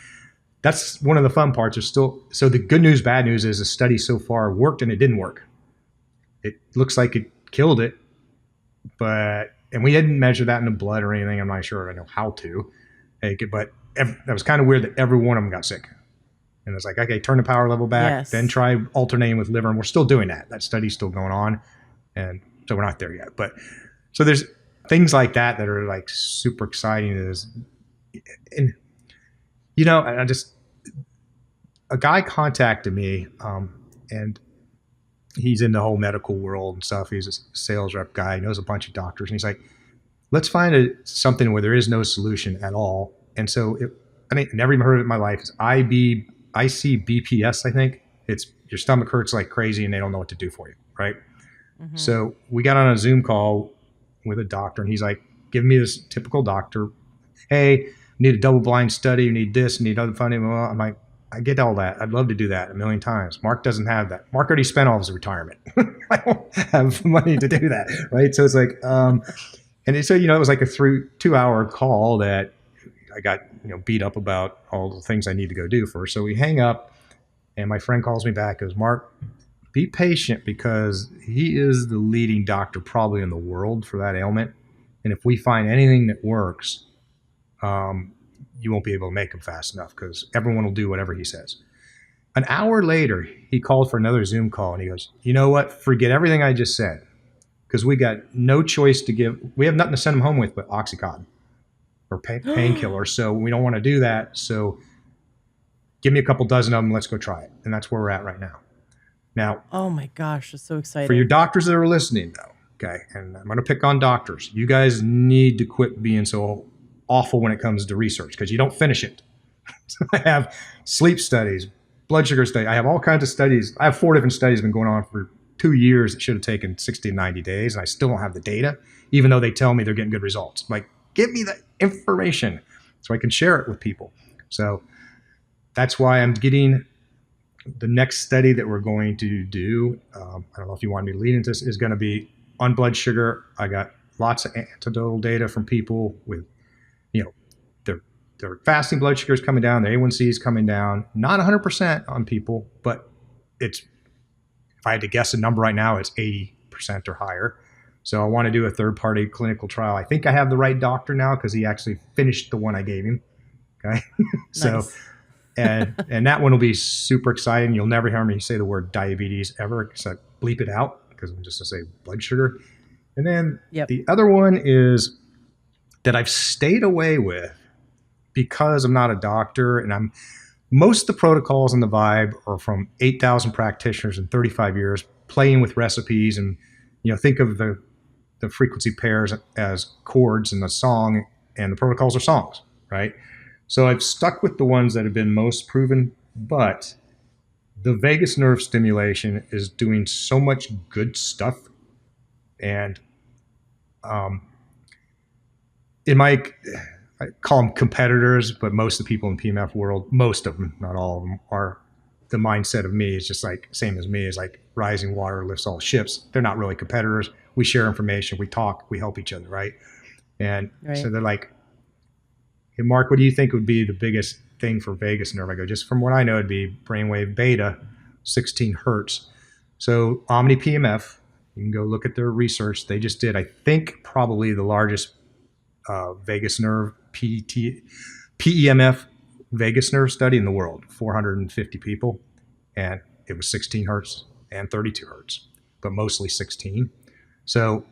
that's one of the fun parts. So the good news, bad news is the study so far worked, and it didn't work. It looks like it killed it, and we didn't measure that in the blood or anything. I'm not sure I know how to. But that was kind of weird that every one of them got sick. And it's like, okay, turn the power level back, then try alternating with liver. And we're still doing that. That study's still going on. And so we're not there yet. But so there's things like that are like super exciting. And, a guy contacted me, and he's in the whole medical world and stuff. He's a sales rep guy. He knows a bunch of doctors. And he's like, let's find something where there is no solution at all. And so I never even heard of it in my life. It's ICBPS, I think. It's your stomach hurts like crazy and they don't know what to do for you, right? Mm-hmm. So we got on a Zoom call with a doctor, and he's like, give me this typical doctor. Hey, we need a double-blind study. We need this, we need other funding. Well, I'm like, I get all that. I'd love to do that a million times. Mark doesn't have that. Mark already spent all his retirement. I don't have money to do that, right? So it's like, and so, it was like a 2-hour call that I got, beat up about all the things I need to go do first. So we hang up, and my friend calls me back, goes, Mark, be patient, because he is the leading doctor probably in the world for that ailment. And if we find anything that works, you won't be able to make him fast enough, because everyone will do whatever he says. An hour later, he called for another Zoom call, and he goes, you know what? Forget everything I just said, because we got no choice to give. We have nothing to send him home with but Oxycontin. or painkillers. So we don't want to do that. So give me a couple dozen of them. Let's go try it. And that's where we're at right now. Now, Oh my gosh, that's so for your exciting. doctors that are listening, though, okay, and I'm going to pick on doctors. You guys need to quit being so awful when it comes to research because you don't finish it. I have sleep studies, blood sugar studies. I have all kinds of studies. I have 4 different studies been going on for 2 years that should have taken 60 to 90 days, and I still don't have the data, even though they tell me they're getting good results. I'm like, give me the information so I can share it with people. So that's why I'm getting the next study that we're going to do. I don't know if you want me to lead into this, is going to be on blood sugar. I got lots of anecdotal data from people with, you know, their fasting blood sugar is coming down, their A1C is coming down, not 100% on people, but it's, if I had to guess a number right now, it's 80% or higher. So I want to do a third-party clinical trial. I think I have the right doctor now because he actually finished the one I gave him. Okay, so. Nice. And that one will be super exciting. You'll never hear me say the word diabetes ever, except bleep it out because I'm just going to say blood sugar. And then Yep. the other one is that I've stayed away with because I'm not a doctor, and most of the protocols in the Vibe are from 8,000 practitioners in 35 years playing with recipes, and think of the frequency pairs as chords in the song, and the protocols are songs, right? So I've stuck with the ones that have been most proven, but the vagus nerve stimulation is doing so much good stuff. And I call them competitors, but most of the people in the PEMF world, most of them, not all of them, are the mindset of me is just like, same as me, is like rising water lifts all ships. They're not really competitors. We share information, we talk, we help each other, right? And so they're like, hey, Mark, what do you think would be the biggest thing for vagus nerve? I go, just from what I know, it'd be brainwave beta, 16 hertz. So Omni PMF, you can go look at their research. They just did, I think, probably the largest vagus nerve PEMF vagus nerve study in the world, 450 people. And it was 16 hertz and 32 hertz, but mostly 16. So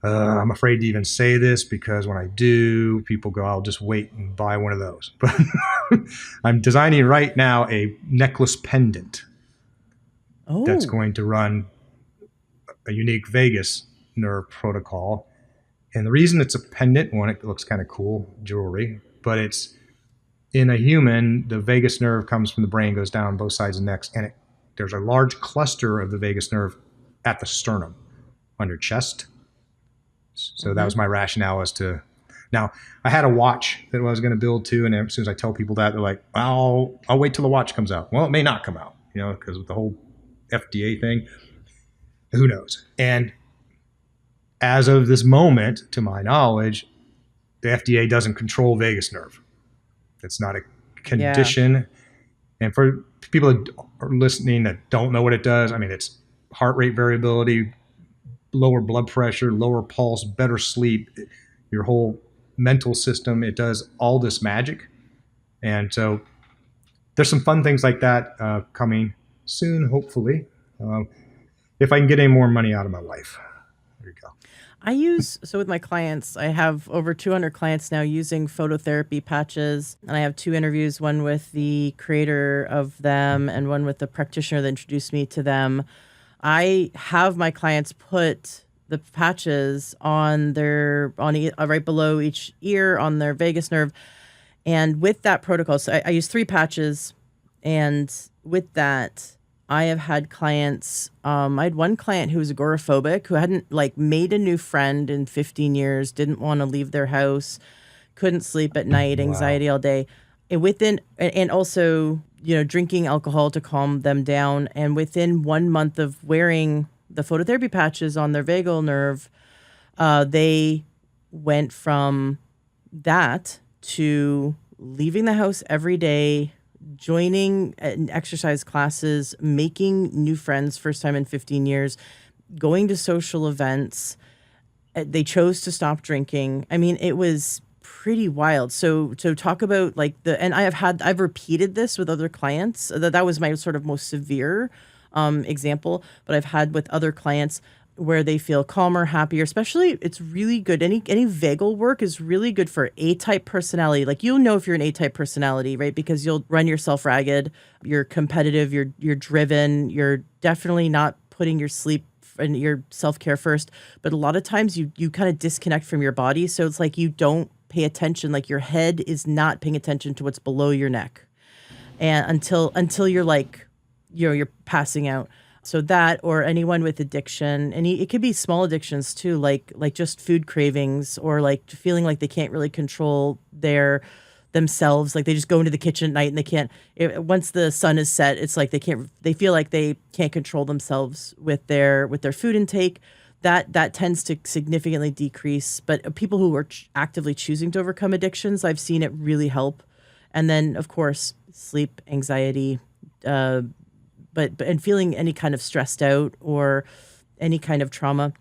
I'm afraid to even say this because when I do, people go, I'll just wait and buy one of those. But I'm designing right now a necklace pendant that's going to run a unique vagus nerve protocol. And the reason it's a pendant, one, it looks kind of cool, jewelry, but it's in a human, the vagus nerve comes from the brain, goes down both sides of the neck, and there's a large cluster of the vagus nerve at the sternum on your chest. So that was my rationale as to, now I had a watch that I was going to build too. And as soon as I tell people that, they're like, I'll wait till the watch comes out. Well, it may not come out, because with the whole FDA thing, who knows? And as of this moment, to my knowledge, the FDA doesn't control vagus nerve. It's not a condition. Yeah. And for people that are listening that don't know what it does, I mean, it's heart rate variability, lower blood pressure, lower pulse, better sleep, your whole mental system. It does all this magic. And so there's some fun things like that coming soon, hopefully, if I can get any more money out of my life. There you go. So with my clients, I have over 200 clients now using phototherapy patches. And I have 2 interviews, one with the creator of them and one with the practitioner that introduced me to them. I have my clients put the patches on right below each ear on their vagus nerve. And with that protocol, so I use 3 patches. And with that, I have had clients, I had one client who was agoraphobic, who hadn't made a new friend in 15 years, didn't want to leave their house, couldn't sleep at night, anxiety all day. And also, drinking alcohol to calm them down. And within 1 month of wearing the phototherapy patches on their vagal nerve, they went from that to leaving the house every day, joining exercise classes, making new friends, first time in 15 years, going to social events. They chose to stop drinking. I mean, it was pretty wild. So to talk about and I've repeated this with other clients. That was my sort of most severe example, but I've had with other clients where they feel calmer, happier. Especially, it's really good. Any vagal work is really good for A-type personality. Like, you'll know if you're an A-type personality, right? Because you'll run yourself ragged. You're competitive. You're driven. You're definitely not putting your sleep and your self-care first. But a lot of times you kind of disconnect from your body, so it's like you don't pay attention. Like, your head is not paying attention to what's below your neck, and until you're like, you're passing out. So that, or anyone with addiction, and it could be small addictions too, like just food cravings, or like feeling like they can't really control themselves. Like, they just go into the kitchen at night and they can't. Once the sun is set, it's like they feel like they can't control themselves with their food intake. That tends to significantly decrease. But people who are actively choosing to overcome addictions, I've seen it really help. And then, of course, sleep, anxiety, but and feeling any kind of stressed out or any kind of trauma,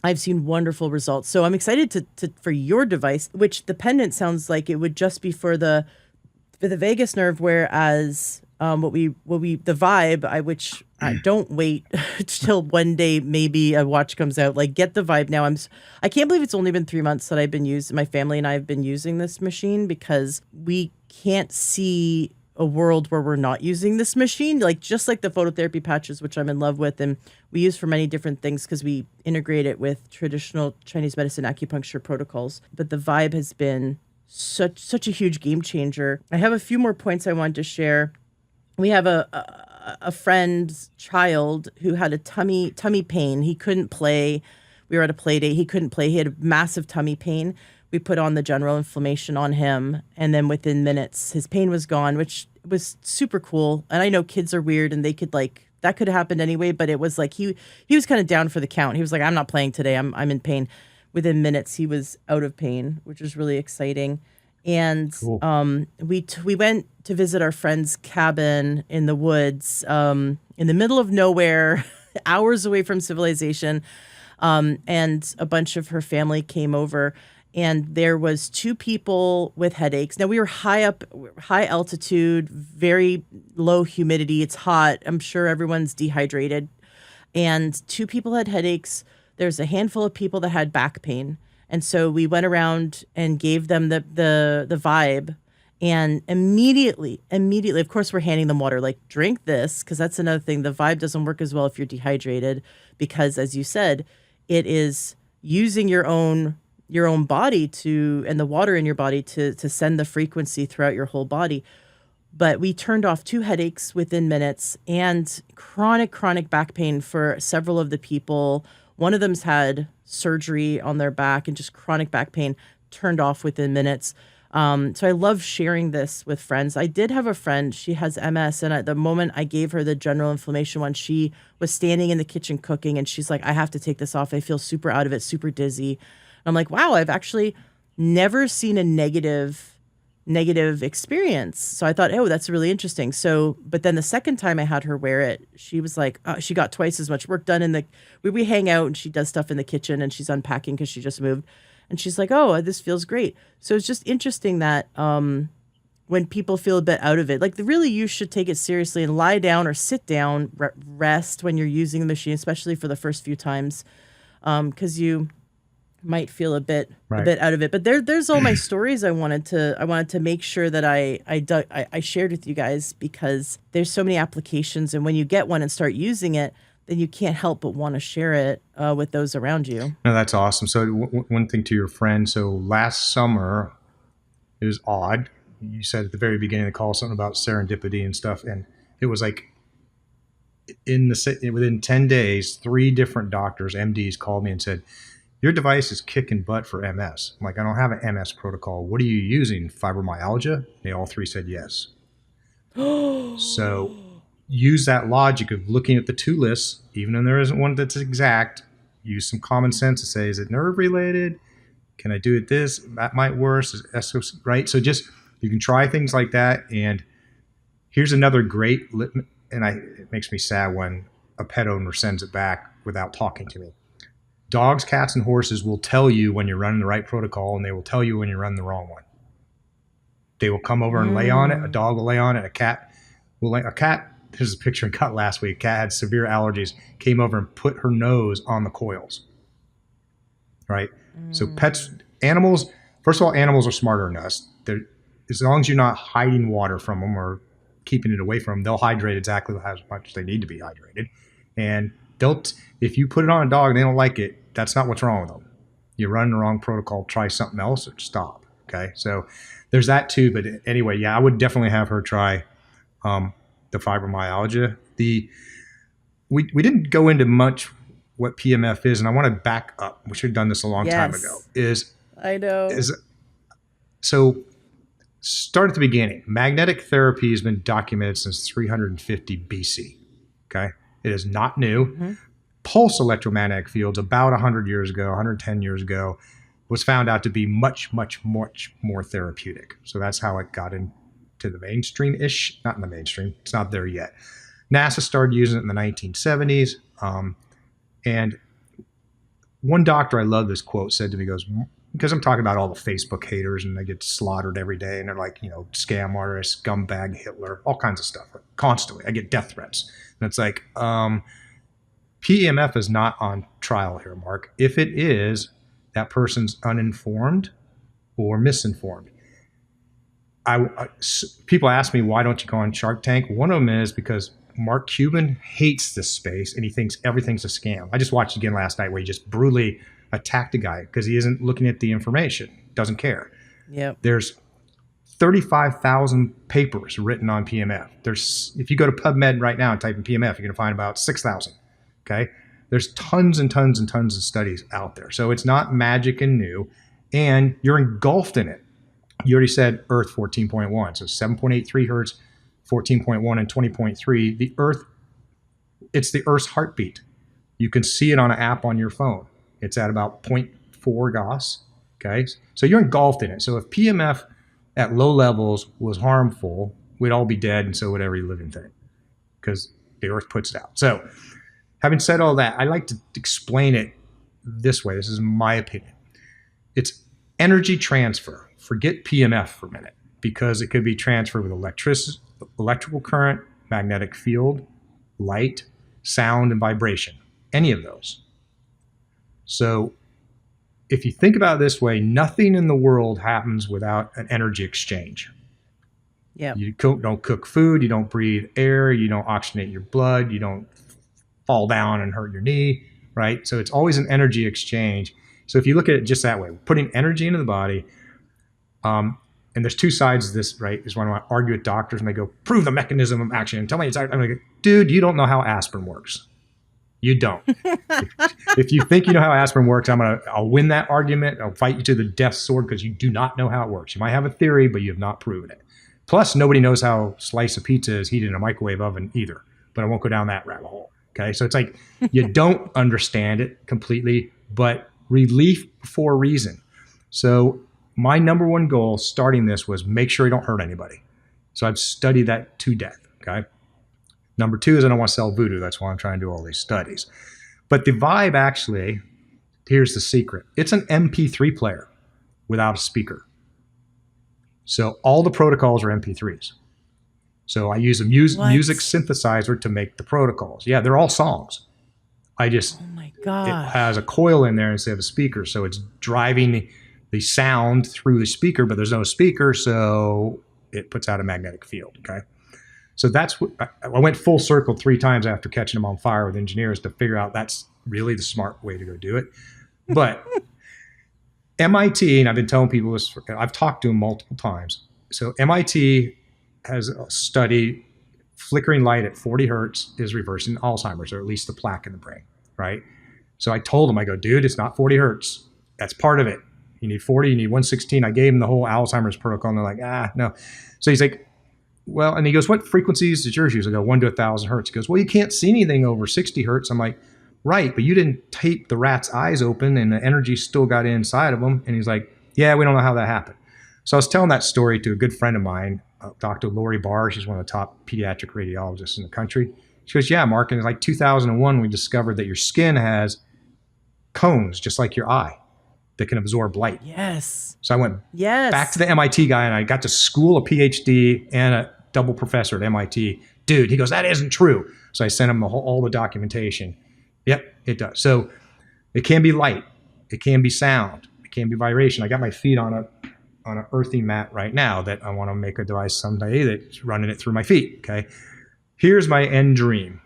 I've seen wonderful results. So I'm excited to for your device, which the pendant sounds like it would just be for the vagus nerve, whereas what we the vibe, which I don't wait till one day maybe a watch comes out. Like, get the vibe now. I can't believe it's only been 3 months that I've been using. My family and I have been using this machine, because we can't see a world where we're not using this machine. Like, just like the phototherapy patches, which I'm in love with, and we use for many different things because we integrate it with traditional Chinese medicine acupuncture protocols. But the vibe has been such a huge game changer. I have a few more points I wanted to share. We have a friend's child who had a tummy pain. He couldn't play. We were at a play date. He couldn't play. He had a massive tummy pain. We put on the general inflammation on him, and then within minutes, his pain was gone, which was super cool. And I know kids are weird, and they could, like, that could have happened anyway, but it was like he was kind of down for the count. He was like, I'm not playing today. I'm in pain. Within minutes, he was out of pain, which was really exciting. And Cool. we went to visit our friend's cabin in the woods, in the middle of nowhere, hours away from civilization. And a bunch of her family came over, and there was 2 people with headaches. Now, we were high altitude, very low humidity. It's hot. I'm sure everyone's dehydrated. And 2 people had headaches. There's a handful of people that had back pain. And so we went around and gave them the vibe. And immediately, of course, we're handing them water, like, drink this, because that's another thing. The vibe doesn't work as well if you're dehydrated, because, as you said, it is using your own body and the water in your body to send the frequency throughout your whole body. But we turned off 2 headaches within minutes, and chronic back pain for several of the people. One of them's had surgery on their back, and just chronic back pain turned off within minutes. So I love sharing this with friends. I did have a friend, she has MS, and at the moment I gave her the general inflammation one, she was standing in the kitchen cooking, and she's like, I have to take this off. I feel super out of it, super dizzy. And I'm like, wow, I've actually never seen a negative experience. So I thought, oh, that's really interesting. So, but then the second time I had her wear it, she was like, she got twice as much work done we hang out, and she does stuff in the kitchen, and she's unpacking because she just moved. And she's like, oh, this feels great. So it's just interesting that when people feel a bit out of it, like, really, you should take it seriously and lie down or sit down, rest when you're using the machine, especially for the first few times, because you might feel a bit out of it. But there's all my stories I wanted to make sure that I shared with you guys, because there's so many applications, and when you get one and start using it, then you can't help but want to share it with those around you. No, that's awesome. So one thing to your friend. So last summer, it was odd. You said at the very beginning of the call something about serendipity and stuff, and it was like within 10 days, 3 different doctors, MDs, called me and said, your device is kicking butt for MS. I'm like, I don't have an MS protocol. What are you using? Fibromyalgia? They all 3 said yes. So use that logic of looking at the 2 lists, even though there isn't one that's exact. Use some common sense to say, is it nerve related? Can I do it this? That might work, right? So just, you can try things like that. And here's another great, it makes me sad when a pet owner sends it back without talking to me. Dogs, cats, and horses will tell you when you're running the right protocol, and they will tell you when you're running the wrong one. They will come over and lay on it. A dog will lay on it. A cat there's a picture I got last week. Cat had severe allergies, came over and put her nose on the coils. Right? So pets, animals, first of all, animals are smarter than us. They're, as long as you're not hiding water from them or keeping it away from them, they'll hydrate exactly as much as they need to be hydrated. And if you put it on a dog and they don't like it, that's not what's wrong with them. You run the wrong protocol, try something else, or stop. Okay, so there's that too. But anyway, yeah, I would definitely have her try the fibromyalgia. We didn't go into much what PMF is, and I want to back up. We should have done this a long time ago. I know. So start at the beginning. Magnetic therapy has been documented since 350 BC. Okay, it is not new. Mm-hmm. Pulse electromagnetic fields about 100 years ago, 110 years ago, was found out to be much, much, much more therapeutic. So that's how it got into the mainstream-ish. Not in the mainstream. It's not there yet. NASA started using it in the 1970s. And one doctor, I love this quote, said to me, goes, because I'm talking about all the Facebook haters and they get slaughtered every day and they're like, scam artists, scumbag Hitler, all kinds of stuff. Constantly. I get death threats. And it's like, PEMF is not on trial here, Mark. If it is, that person's uninformed or misinformed. People ask me, why don't you go on Shark Tank? One of them is because Mark Cuban hates this space and he thinks everything's a scam. I just watched again last night where he just brutally attacked a guy because he isn't looking at the information, doesn't care. Yep. There's 35,000 papers written on PMF. If you go to PubMed right now and type in PMF, you're going to find about 6,000. Okay. There's tons and tons and tons of studies out there. So it's not magic and new, and you're engulfed in it. You already said Earth 14.1. So 7.83 hertz, 14.1 and 20.3. The Earth, it's the Earth's heartbeat. You can see it on an app on your phone. It's at about 0.4 Gauss. Okay. So you're engulfed in it. So if PMF at low levels was harmful, we'd all be dead, and so would every living thing, because the Earth puts it out. So having said all that, I like to explain it this way. This is my opinion. It's energy transfer. Forget PMF for a minute, because it could be transferred with electrical current, magnetic field, light, sound, and vibration. Any of those. So if you think about it this way, nothing in the world happens without an energy exchange. Yeah. You don't cook food, you don't breathe air, you don't oxygenate your blood, you don't fall down and hurt your knee, right? So it's always an energy exchange. So if you look at it just that way, putting energy into the body, and there's two sides of this, right? Is when I argue with doctors and they go, prove the mechanism of action and tell me I'm like, dude, you don't know how aspirin works. You don't. If you think you know how aspirin works, I'll win that argument. I'll fight you to the death sword because you do not know how it works. You might have a theory, but you have not proven it. Plus, nobody knows how a slice of pizza is heated in a microwave oven either, but I won't go down that rabbit hole. Okay. So it's like, you don't understand it completely, but relief before reason. So my number one goal starting this was make sure you don't hurt anybody. So I've studied that to death. Okay. Number two is I don't want to sell voodoo. That's why I'm trying to do all these studies. But the Vibe actually, here's the secret. It's an MP3 player without a speaker. So all the protocols are MP3s. So I use a music synthesizer to make the protocols. Yeah, they're all songs. Oh my God. It has a coil in there instead of a speaker. So it's driving the sound through the speaker, but there's no speaker. So it puts out a magnetic field. Okay. So that's what I went full circle 3 times after catching them on fire with engineers to figure out that's really the smart way to go do it. But MIT, and I've been telling people this, I've talked to them multiple times. So MIT has a study, flickering light at 40 hertz is reversing Alzheimer's, or at least the plaque in the brain, right? So I told him, I go, dude, it's not 40 hertz. That's part of it. You need 40, you need 116. I gave him the whole Alzheimer's protocol, and they're like, no. So he's like, well, and he goes, what frequencies does yours use? I go, 1 to 1,000 hertz. He goes, well, you can't see anything over 60 hertz. I'm like, right, but you didn't tape the rat's eyes open and the energy still got inside of them. And he's like, yeah, we don't know how that happened. So I was telling that story to a good friend of mine, Dr. Lori Barr. She's one of the top pediatric radiologists in the country. She goes, yeah, Mark, and it's like 2001, we discovered that your skin has cones, just like your eye, that can absorb light. Yes. So I went back to the MIT guy, and I got to school a PhD and a double professor at MIT dude, he goes, that isn't true. So I sent him all the documentation. Yep, it does. So it can be light. It can be sound. It can be vibration. I got my feet on an earthy mat right now that I want to make a device someday that's running it through my feet. Okay. Here's my end dream.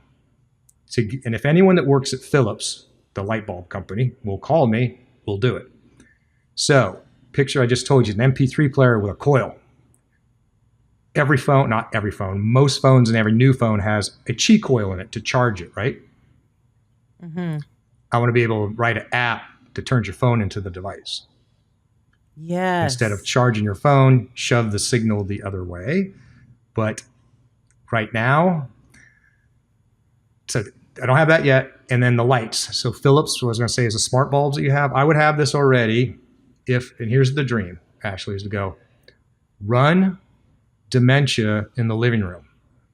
And if anyone that works at Philips, the light bulb company, will call me, we'll do it. So picture I just told you, an MP3 player with a coil. Every phone, not every phone, most phones and every new phone has a Qi coil in it to charge it, right? Mm-hmm. I want to be able to write an app that turns your phone into the device. Yes. Instead of charging your phone, shove the signal the other way. But right now, so I don't have that yet. And then the lights. So Philips, what I was going to say, is the smart bulbs that you have. I would have this already if, and here's the dream, Ashley, is to go run dementia in the living room.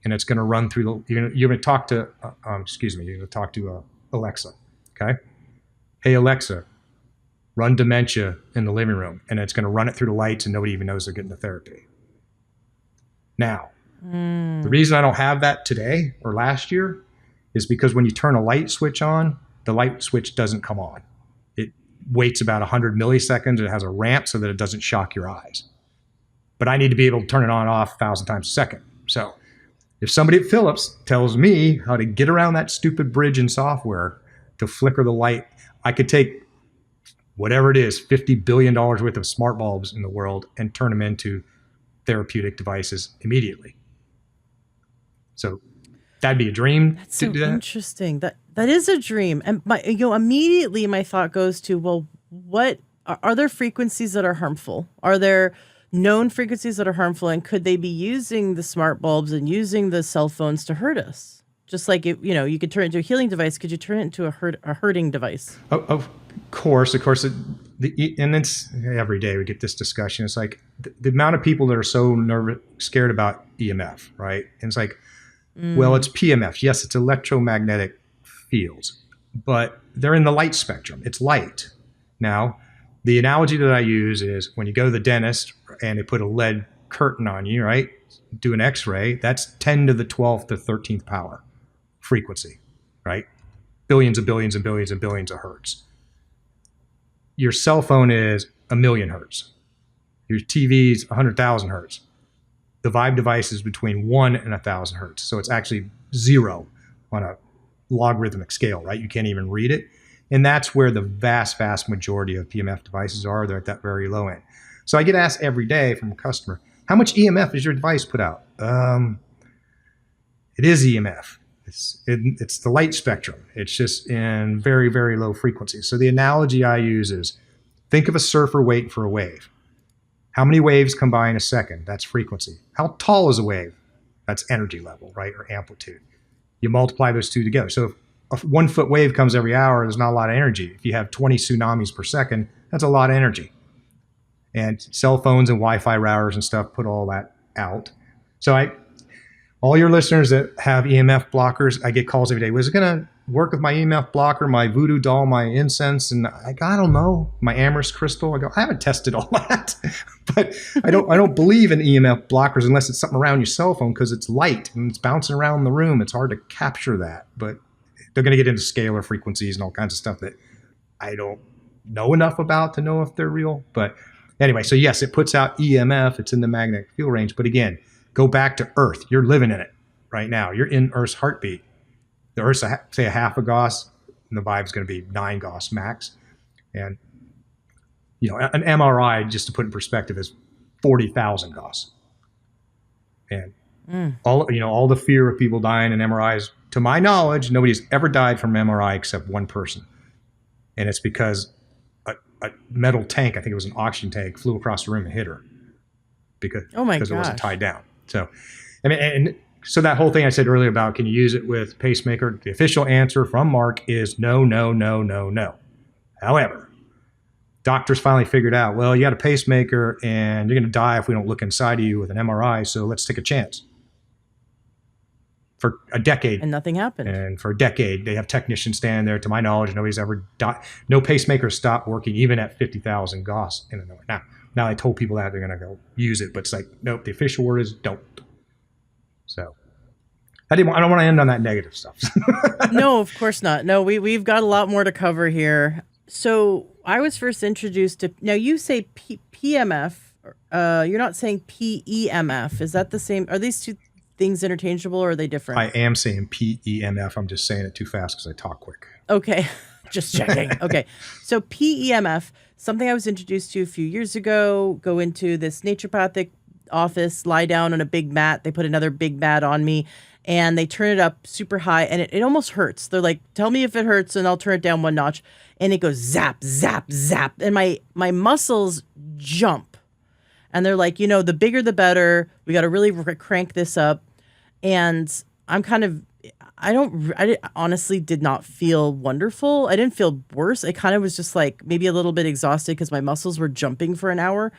And it's going to run through you're going to talk to, you're going to talk to Alexa. Okay. Hey, Alexa, run dementia in the living room. And it's going to run it through the lights and nobody even knows they're getting the therapy. Now, the reason I don't have that today or last year is because when you turn a light switch on, the light switch doesn't come on. It waits about 100 milliseconds. It has a ramp so that it doesn't shock your eyes. But I need to be able to turn it on and off 1,000 times a second. So if somebody at Philips tells me how to get around that stupid bridge in software to flicker the light, I could take whatever it is, $50 billion worth of smart bulbs in the world and turn them into therapeutic devices immediately. So that'd be a dream. That's so interesting. That is a dream. And immediately my thought goes to, well, what are there frequencies that are harmful? Are there known frequencies that are harmful, and could they be using the smart bulbs and using the cell phones to hurt us? Just like you could turn it into a healing device. Could you turn it into a hurting device? Of course. And it's every day we get this discussion. It's like the amount of people that are so scared about EMF, right? And it's like, well, it's PEMF. Yes, it's electromagnetic fields, but they're in the light spectrum. It's light. Now, the analogy that I use is when you go to the dentist and they put a lead curtain on you, right? Do an x-ray, that's 10 to the 12th to 13th power frequency, right? Billions and billions and billions and billions of hertz. Your cell phone is 1,000,000 hertz. Your TV is 100,000 hertz. The Vibe device is between 1 and 1,000 hertz. So it's actually 0 on a logarithmic scale, right? You can't even read it. And that's where the vast, vast majority of PMF devices are. They're at that very low end. So I get asked every day from a customer, how much EMF does your device put out? It is EMF. It's the light spectrum. It's just in very, very low frequencies. So the analogy I use is, think of a surfer waiting for a wave. How many waves come by in a second? That's frequency. How tall is a wave? That's energy level, right? Or amplitude. You multiply those two together. So if a 1 foot wave comes every hour, there's not a lot of energy. If you have 20 tsunamis per second, that's a lot of energy. And cell phones and Wi-Fi routers and stuff put all that out. So all your listeners that have EMF blockers, I get calls every day. Was it going to work with my EMF blocker, my voodoo doll, my incense? And I don't know, my amorous crystal. I go, I haven't tested all that. But I don't believe in EMF blockers unless it's something around your cell phone, because it's light and it's bouncing around the room. It's hard to capture that. But they're going to get into scalar frequencies and all kinds of stuff that I don't know enough about to know if they're real. But anyway, so yes, it puts out EMF. It's in the magnetic field range. But again, go back to Earth. You're living in it right now. You're in Earth's heartbeat. The Earth's, say, a half a Gauss, and the Vibe's going to be 9 Gauss max. And, an MRI, just to put in perspective, is 40,000 Gauss. And all the fear of people dying in MRIs, to my knowledge, nobody's ever died from MRI except one person. And it's because a metal tank, I think it was an oxygen tank, flew across the room and hit her because it wasn't tied down. So, and so that whole thing I said earlier about, can you use it with pacemaker? The official answer from Mark is no, no, no, no, no. However, doctors finally figured out, well, you got a pacemaker and you're going to die if we don't look inside of you with an MRI. So let's take a chance. For a decade. And nothing happened. And for a decade, they have technicians standing there. To my knowledge, nobody's ever died. No pacemaker stopped working, even at 50,000 Gauss. Now I told people that they're going to go use it, but it's like, nope, the official word is don't. So I don't want to end on that negative stuff. No, of course not. No, we've got a lot more to cover here. So I was first introduced to, now you say PMF. You're not saying PEMF. Is that the same? Are these two things interchangeable, or are they different? I am saying PEMF. I'm just saying it too fast because I talk quick. Okay, just checking. Okay, so PEMF, something I was introduced to a few years ago. Go into this naturopathic office, lie down on a big mat. They put another big mat on me, and they turn it up super high, and it almost hurts. They're like, "Tell me if it hurts, and I'll turn it down one notch." And it goes zap, zap, zap, and my muscles jump. And they're like, the bigger the better. We got to really crank this up. And I'm kind of, honestly did not feel wonderful. I didn't feel worse. I kind of was just like maybe a little bit exhausted because my muscles were jumping for an hour.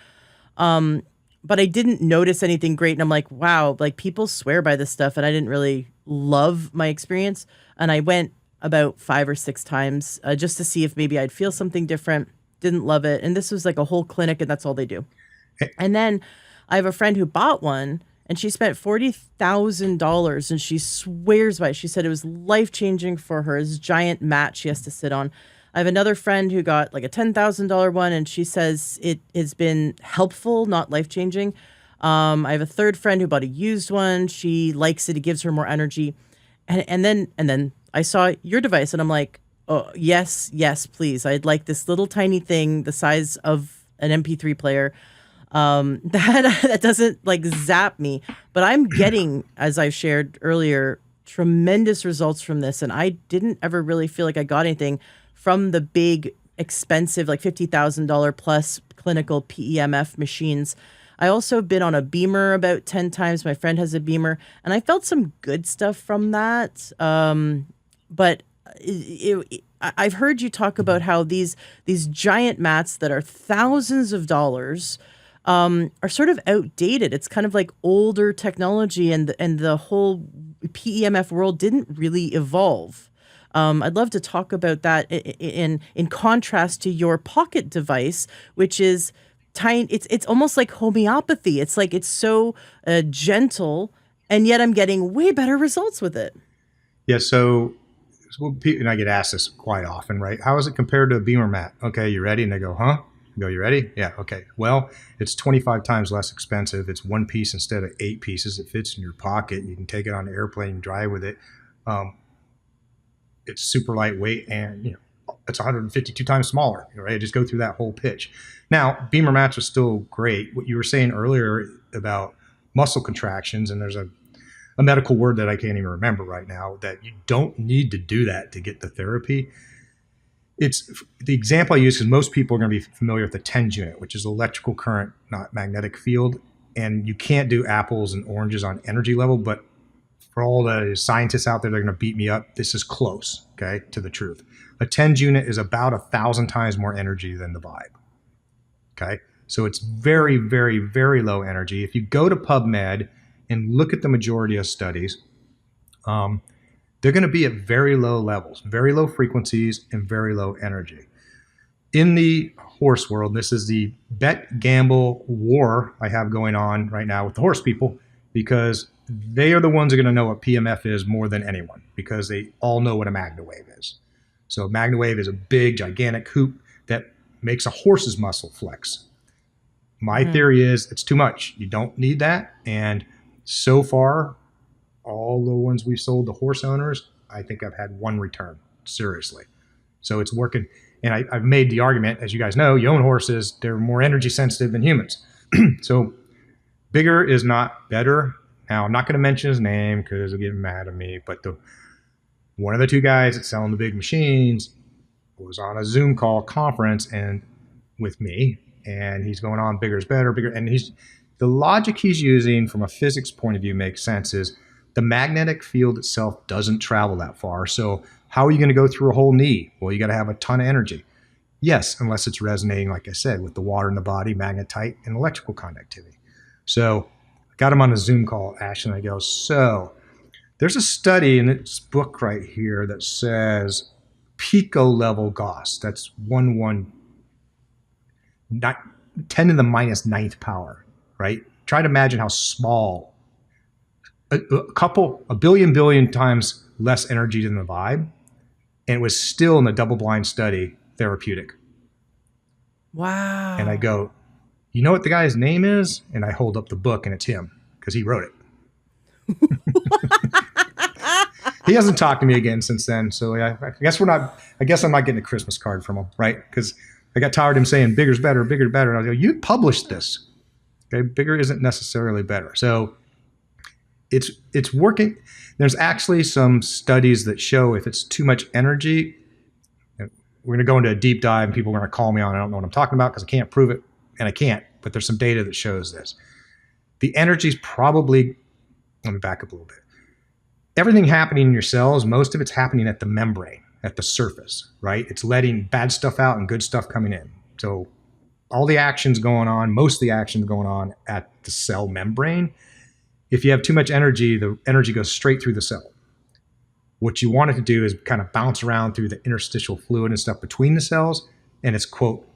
But I didn't notice anything great. And I'm like, wow, like people swear by this stuff. And I didn't really love my experience. And I went about 5 or 6 times just to see if maybe I'd feel something different. Didn't love it. And this was like a whole clinic, and that's all they do. And then I have a friend who bought one, and she spent $40,000, and she swears by it. She said it was life-changing for her. This giant mat she has to sit on. I have another friend who got like a $10,000 one, and she says it has been helpful, not life-changing. I have a third friend who bought a used one. She likes it. It gives her more energy. And then I saw your device, and I'm like, oh, yes, please. I'd like this little tiny thing the size of an MP3 player. That doesn't like zap me, but I'm getting, as I've shared earlier, tremendous results from this. And I didn't ever really feel like I got anything from the big, expensive, like $50,000 plus clinical PEMF machines. I also been on a Beamer about 10 times. My friend has a Beamer, and I felt some good stuff from that. But I've heard you talk about how these giant mats that are thousands of dollars are sort of outdated. It's kind of like older technology, and the whole PEMF world didn't really evolve. I'd love to talk about that in contrast to your pocket device, which is tiny. It's almost like homeopathy. It's like it's so gentle, and yet I'm getting way better results with it. Yeah, so and I get asked this quite often, right? How is it compared to a Beamer mat? Okay, you ready? And they go, huh? I go, you ready? Yeah, okay. Well, it's 25 times less expensive. It's one piece instead of 8 pieces. It fits in your pocket. You can take it on an airplane and drive with it. It's super lightweight, and it's 152 times smaller. Right? Just go through that whole pitch. Now, Beamer mats are still great. What you were saying earlier about muscle contractions, and there's a medical word that I can't even remember right now, that you don't need to do that to get the therapy. It's the example I use because most people are going to be familiar with the TENS unit, which is electrical current, not magnetic field. And you can't do apples and oranges on energy level, but for all the scientists out there, they're going to beat me up. This is close, okay, to the truth. A TENS unit is about 1,000 times more energy than the Vibe. Okay, so it's very, very, very low energy. If you go to PubMed and look at the majority of studies, they're going to be at very low levels, very low frequencies, and very low energy. In the horse world, this is the bet gamble war I have going on right now with the horse people, because they are the ones who are going to know what PMF is more than anyone, because they all know what a MagnaWave is. So a MagnaWave is a big, gigantic hoop that makes a horse's muscle flex. My theory is it's too much. You don't need that. And so far, all the ones we've sold to horse owners, I think I've had one return, seriously. So it's working. And I've made the argument, as you guys know, you own horses, they're more energy sensitive than humans. So bigger is not better. Now, I'm not going to mention his name because he'll get mad at me, but one of the two guys that's selling the big machines was on a Zoom call conference and with me, and he's going on bigger is better, bigger. And the logic he's using from a physics point of view makes sense. Is the magnetic field itself doesn't travel that far. So how are you going to go through a whole knee? Well, you got to have a ton of energy. Yes, unless it's resonating, like I said, with the water in the body, magnetite, and electrical conductivity. So I got him on a Zoom call, Ash, and I go, so there's a study in this book right here that says pico level Gauss. That's 10 to the minus ninth power, right? Try to imagine how small a billion times less energy than the vibe, and it was still in the double-blind study therapeutic. Wow. And I go, you know what the guy's name is? And I hold up the book, and it's him because he wrote it. He hasn't talked to me again since then. So I guess I'm not getting a Christmas card from him, right? Because I got tired of him saying bigger's better, bigger's better. And I go, you published this. Okay, bigger isn't necessarily better. So it's working. There's actually some studies that show if it's too much energy, we're going to go into a deep dive and people are going to call me on. I don't know what I'm talking about because I can't prove it, and I can't. But there's some data that shows this. The energy is probably, let me back up a little bit. Everything happening in your cells, most of it's happening at the membrane, at the surface, right? It's letting bad stuff out and good stuff coming in. So all the action's going on, most of the action's going on at the cell membrane. If you have too much energy, the energy goes straight through the cell. What you want it to do is kind of bounce around through the interstitial fluid and stuff between the cells, and it's, quote,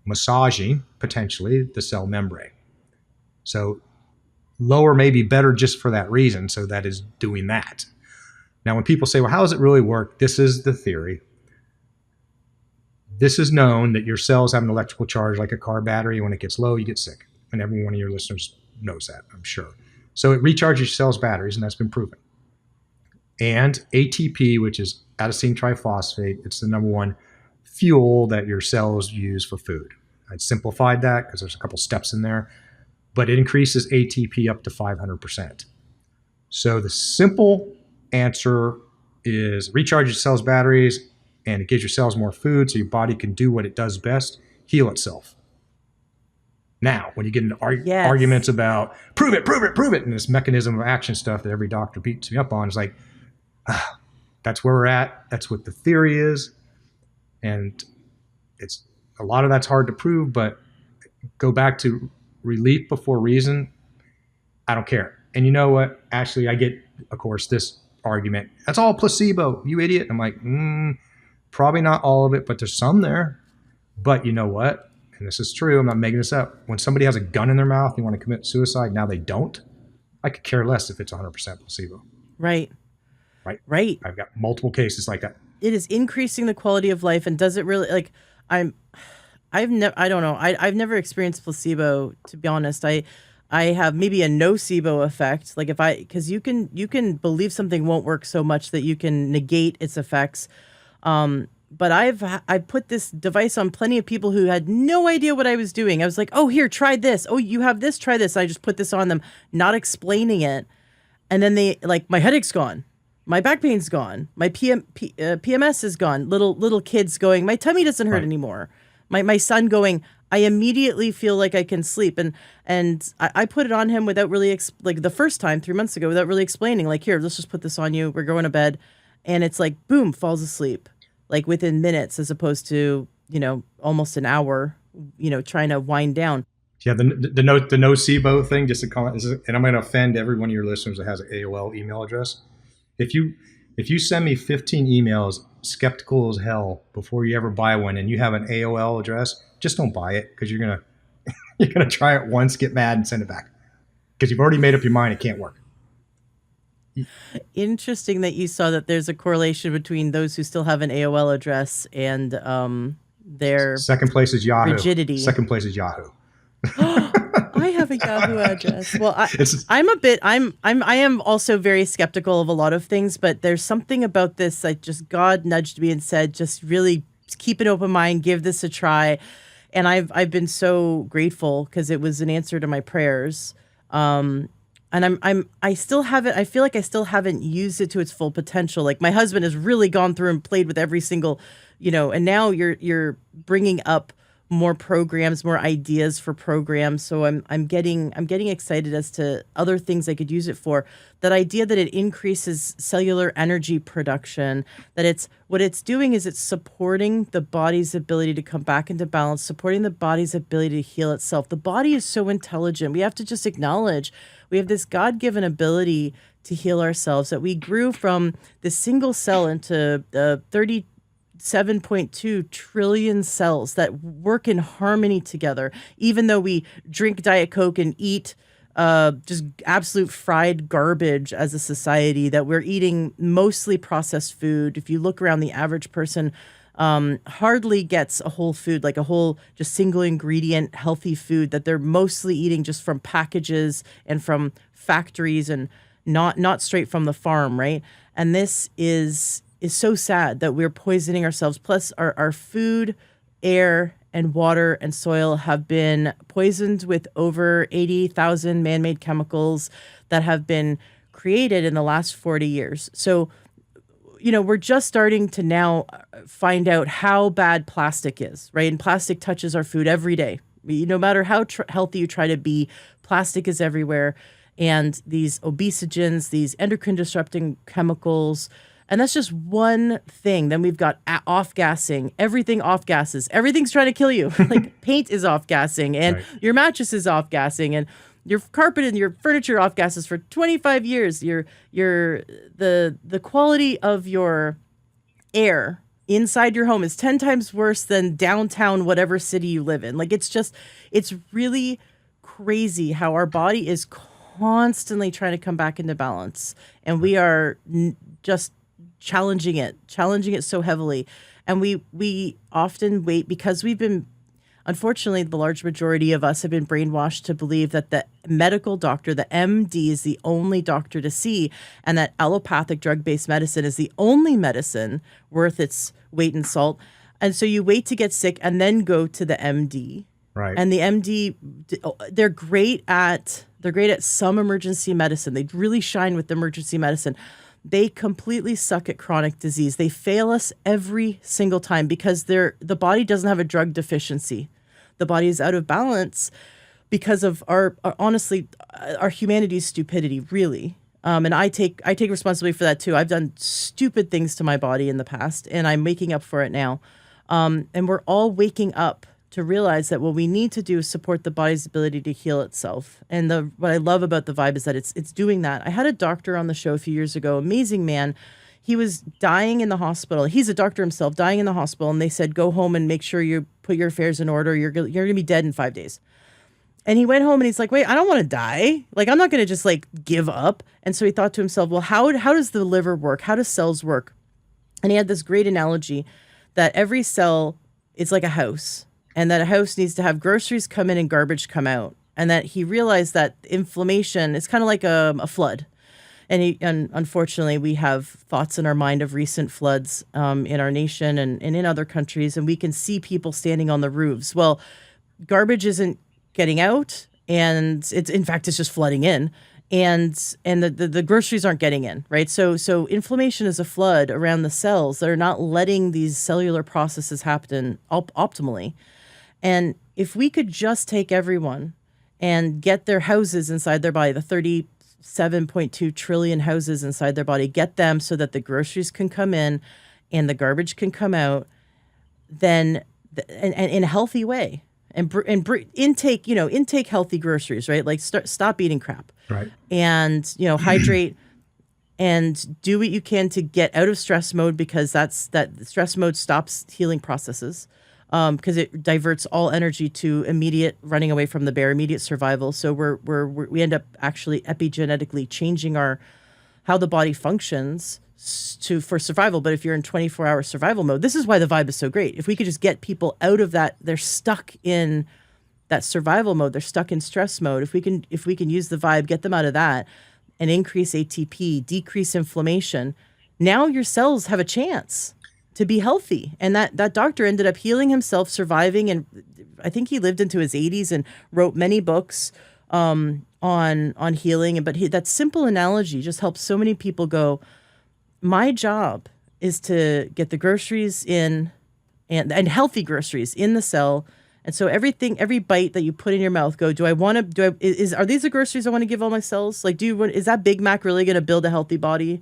massaging, potentially, the cell membrane. So lower may be better just for that reason, so that is doing that. Now, when people say, well, how does it really work? This is the theory. This is known that your cells have an electrical charge like a car battery. When it gets low, you get sick. And every one of your listeners knows that, I'm sure. So it recharges your cells' batteries, and that's been proven. And ATP, which is adenosine triphosphate, it's the number one fuel that your cells use for food. I simplified that because there's a couple steps in there, but it increases ATP up to 500%. So the simple answer is recharge your cells' batteries, and it gives your cells more food so your body can do what it does best, heal itself. Now, when you get into arguments about prove it, and this mechanism of action stuff that every doctor beats me up on, is like, that's where we're at. That's what the theory is. And it's a lot of that's hard to prove, but go back to relief before reason. I don't care. And you know what? Actually, I get, of course, this argument. That's all placebo, you idiot. I'm like, probably not all of it, but there's some there. But you know what? And this is true. I'm not making this up. When somebody has a gun in their mouth, they want to commit suicide. Now they don't. I could care less if it's 100% placebo. Right. I've got multiple cases like that. It is increasing the quality of life, and does it really, like, I don't know. I've never experienced placebo, to be honest. I have maybe a nocebo effect. Like because you can believe something won't work so much that you can negate its effects. But I put this device on plenty of people who had no idea what I was doing. I was like, oh, here, try this. Oh, you have this, try this. I just put this on them, not explaining it. And then they, like, my headache's gone. My back pain's gone. My PMS is gone. Little kids going, my tummy doesn't hurt anymore. My son going, I immediately feel like I can sleep. And I put it on him without really, like the first time 3 months ago, without really explaining, like, here, let's just put this on you. We're going to bed. And it's like, boom, falls asleep, like within minutes, as opposed to, almost an hour, trying to wind down. Yeah, the nocebo thing, just to comment, and I'm going to offend every one of your listeners that has an AOL email address. If you send me 15 emails skeptical as hell before you ever buy one, and you have an AOL address, just don't buy it, because you're gonna try it once, get mad, and send it back, because you've already made up your mind it can't work. Interesting that you saw that there's a correlation between those who still have an AOL address and their second place is Yahoo. Rigidity. Second place is Yahoo. I have a Yahoo address. Well, I am also very skeptical of a lot of things, but there's something about this. Like, just God nudged me and said, just really keep an open mind, give this a try. And I've been so grateful, because it was an answer to my prayers. And I still haven't, I feel like I still haven't used it to its full potential. Like, my husband has really gone through and played with every single, and now you're bringing up more programs, more ideas for programs. So I'm getting excited as to other things I could use it for. That idea that it increases cellular energy production, that what it's doing is it's supporting the body's ability to come back into balance, supporting the body's ability to heal itself. The body is so intelligent. We have to just acknowledge we have this God-given ability to heal ourselves, that we grew from this single cell into 37.2 trillion cells that work in harmony together. Even though we drink Diet Coke and eat just absolute fried garbage as a society, that we're eating mostly processed food. If you look around, the average person hardly gets a whole food, like a whole just single ingredient healthy food, that they're mostly eating just from packages and from factories, and not straight from the farm, right? And this is so sad that we're poisoning ourselves. Plus our food, air, and water and soil have been poisoned with over 80,000 man-made chemicals that have been created in the last 40 years. So, we're just starting to now find out how bad plastic is, right? And plastic touches our food every day. No matter how healthy you try to be, plastic is everywhere. And these obesogens, these endocrine disrupting chemicals, and that's just one thing. Then we've got off-gassing. Everything off-gasses. Everything's trying to kill you. Like paint is off-gassing, and Right. your mattress is off-gassing, and your carpet and your furniture off-gasses for 25 years. The quality of your air inside your home is 10 times worse than downtown whatever city you live in. Like it's really crazy how our body is constantly trying to come back into balance, and we are just challenging it so heavily. And we often wait, because we've been, unfortunately, the large majority of us have been brainwashed to believe that the medical doctor, the MD, is the only doctor to see, and that allopathic drug-based medicine is the only medicine worth its weight in salt. And so you wait to get sick and then go to the MD. Right. And the MD, they're great at some emergency medicine. They really shine with emergency medicine. They completely suck at chronic disease. They fail us every single time, because the body doesn't have a drug deficiency. The body is out of balance because of our humanity's stupidity, really. And I take responsibility for that too. I've done stupid things to my body in the past, and I'm making up for it now. And we're all waking up to realize that what we need to do is support the body's ability to heal itself. And what I love about the Vibe is that it's doing that. I had a doctor on the show a few years ago, amazing man. He was dying in the hospital. He's a doctor himself, dying in the hospital. And they said, go home and make sure you put your affairs in order. You're going to be dead in 5 days. And he went home and he's like, wait, I don't want to die. Like, I'm not going to just like give up. And so he thought to himself, well, how does the liver work? How do cells work? And he had this great analogy that every cell is like a house, and that a house needs to have groceries come in and garbage come out. And that he realized that inflammation is kind of like a flood. And unfortunately, we have thoughts in our mind of recent floods in our nation and in other countries, and we can see people standing on the roofs. Well, garbage isn't getting out, and it's just flooding in, and the groceries aren't getting in, right? So inflammation is a flood around the cells that are not letting these cellular processes happen optimally. And if we could just take everyone and get their houses inside their body, the 37.2 trillion houses inside their body, get them so that the groceries can come in and the garbage can come out, then and in a healthy way, and intake healthy groceries, right? Like stop eating crap, Right. and hydrate and do what you can to get out of stress mode, because that stress mode stops healing processes. Because it diverts all energy to immediate running away from the bear, immediate survival. So we end up actually epigenetically changing how the body functions for survival. But if you're in 24-hour survival mode, this is why the Vibe is so great. If we could just get people out of that, they're stuck in that survival mode. They're stuck in stress mode. If we can use the Vibe, get them out of that, and increase ATP, decrease inflammation, now your cells have a chance to be healthy. And that doctor ended up healing himself, surviving, and I think he lived into his 80s and wrote many books on healing. But that simple analogy just helps so many people go, my job is to get the groceries in, and healthy groceries in the cell. And so every bite that you put in your mouth, are these the groceries I want to give all my cells? Like, is that Big Mac really going to build a healthy body?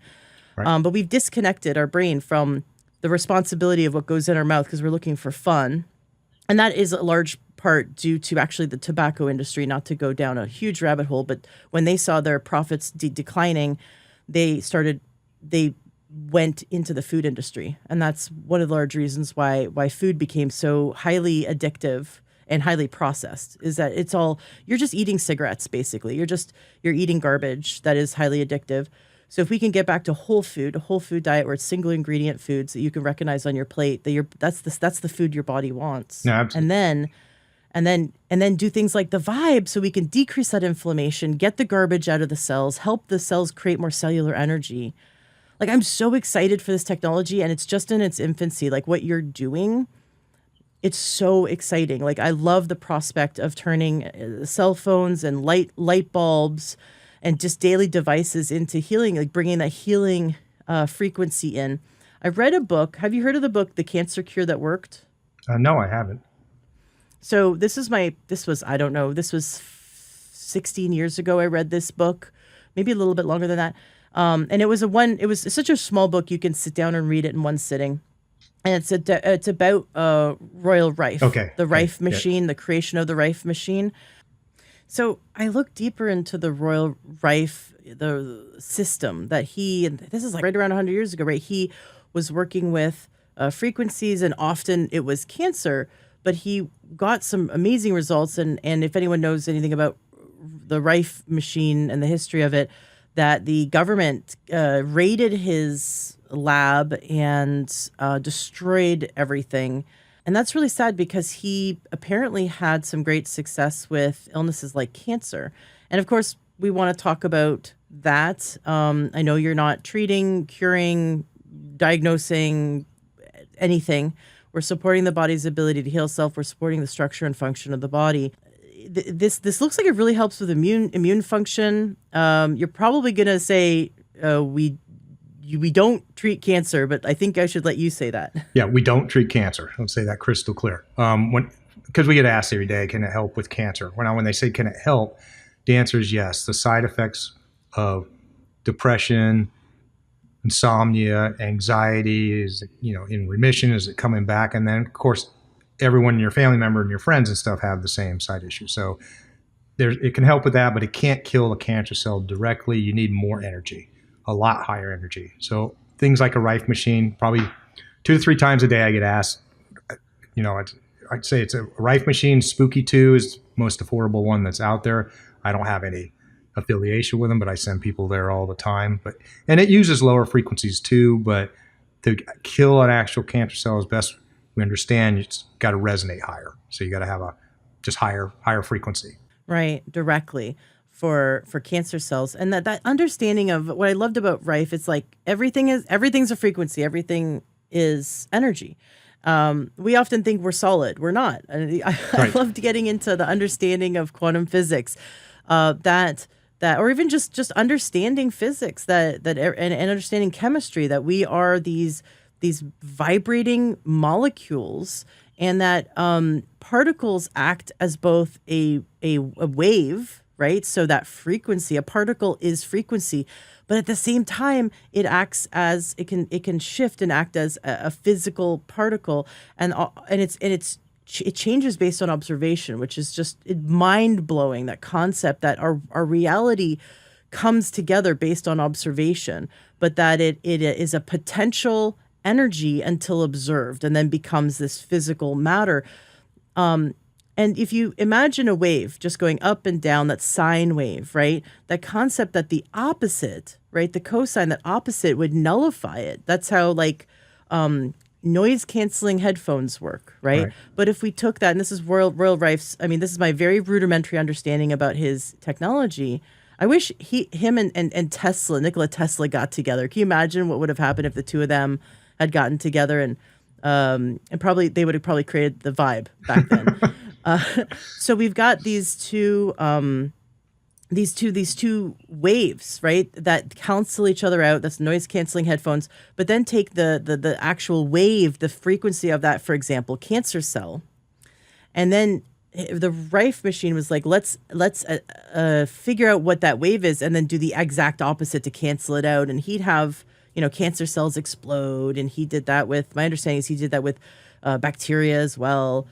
Right. But we've disconnected our brain from the responsibility of what goes in our mouth, because we're looking for fun. And that is a large part due to actually the tobacco industry, not to go down a huge rabbit hole. But when they saw their profits declining, they went into the food industry. And that's one of the large reasons why food became so highly addictive and highly processed is that it's all, you're just eating cigarettes basically. You're eating garbage that is highly addictive. So if we can get back to a whole food diet where it's single ingredient foods that you can recognize on your plate, that's the food your body wants. No, absolutely. And then do things like the vibe so we can decrease that inflammation, get the garbage out of the cells, help the cells create more cellular energy. Like, I'm so excited for this technology, and it's just in its infancy. Like, what you're doing, it's so exciting. Like, I love the prospect of turning cell phones and light bulbs and just daily devices into healing, like bringing that healing frequency in. I read a book. Have you heard of the book, The Cancer Cure That Worked? No, I haven't. So this was 16 years ago. I read this book, maybe a little bit longer than that. And it was such a small book. You can sit down and read it in one sitting. And it's about Royal Rife, the Rife machine, the creation of the Rife machine. So I looked deeper into the Royal Rife, the system that and this is like right around 100 years ago, right? He was working with frequencies, and often it was cancer, but he got some amazing results. And if anyone knows anything about the Rife machine and the history of it, that the government raided his lab and destroyed everything. And that's really sad because he apparently had some great success with illnesses like cancer. And of course, we want to talk about that. I know you're not treating, curing, diagnosing anything. We're supporting the body's ability to heal self. We're supporting the structure and function of the body. This looks like it really helps with immune function. You're probably going to say we don't treat cancer, but I think I should let you say that. Yeah, we don't treat cancer. Let's say that crystal clear. Because we get asked every day, can it help with cancer? When they say, can it help? The answer is yes. The side effects of depression, insomnia, anxiety is, in remission. Is it coming back? And then, of course, everyone in your family member and your friends and stuff have the same side issue. So it can help with that, but it can't kill the cancer cell directly. You need more energy, a lot higher energy. So things like a Rife machine, probably 2 to 3 times a day I get asked, I'd say it's a Rife machine. Spooky 2 is the most affordable one that's out there. I don't have any affiliation with them, but I send people there all the time. And it uses lower frequencies too, but to kill an actual cancer cell as best we understand, it's got to resonate higher. So you got to have a just higher frequency. Right, directly for cancer cells. And that understanding of what I loved about Rife, it's like everything's a frequency, everything is energy. We often think we're solid. We're not. I loved getting into the understanding of quantum physics, that or even just understanding physics and understanding chemistry, that we are these vibrating molecules, and that particles act as both a wave, right? So that frequency, a particle is frequency, but at the same time, it acts as it can shift and act as a physical particle, and it changes based on observation, which is just mind blowing. That concept that our reality comes together based on observation, but that it is a potential energy until observed, and then becomes this physical matter. And if you imagine a wave just going up and down, that sine wave, right? That concept that the opposite, right? The cosine, that opposite would nullify it. That's how noise canceling headphones work, right? But if we took that, and this is Royal Rife's, this is my very rudimentary understanding about his technology. I wish him and Tesla, Nikola Tesla, got together. Can you imagine what would have happened if the two of them had gotten together, and probably they would have probably created the vibe back then. So we've got these two waves, right, that cancel each other out. That's noise canceling headphones. But then take the actual wave, the frequency of that, for example, cancer cell, and then the Rife machine was like, let's figure out what that wave is, and then do the exact opposite to cancel it out. And he'd have cancer cells explode, and he did that with, my understanding is he did that with bacteria as well.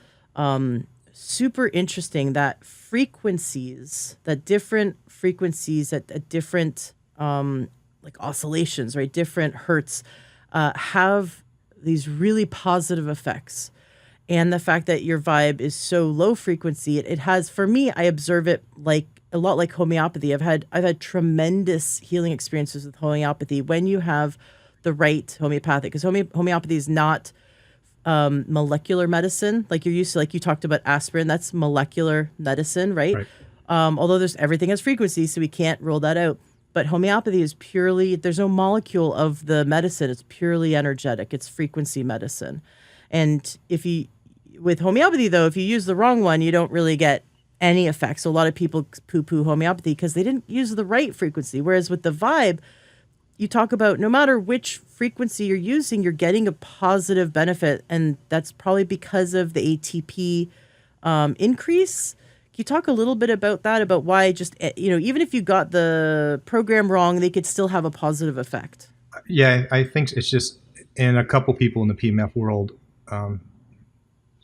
Super interesting that different frequencies at different oscillations, right? Different hertz have these really positive effects. and the fact that your vibe is so low frequency, it has, for me, I observe it like a lot like homeopathy. I've had tremendous healing experiences with homeopathy when you have the right homeopathic, because homeopathy is not molecular medicine like you're used to. Like you talked about aspirin, that's molecular medicine, right? Right. Although there's everything has frequency, so we can't rule that out. But homeopathy is purely, there's no molecule of the medicine. It's purely energetic. It's frequency medicine. And with homeopathy though, if you use the wrong one, you don't really get any effect. So a lot of people poo-poo homeopathy because they didn't use the right frequency. Whereas with the vibe, you talk about no matter which frequency you're using, you're getting a positive benefit. And that's probably because of the ATP increase. Can you talk a little bit about that, about why just, even if you got the program wrong, they could still have a positive effect? Yeah, I think it's just, and a couple people in the PEMF world,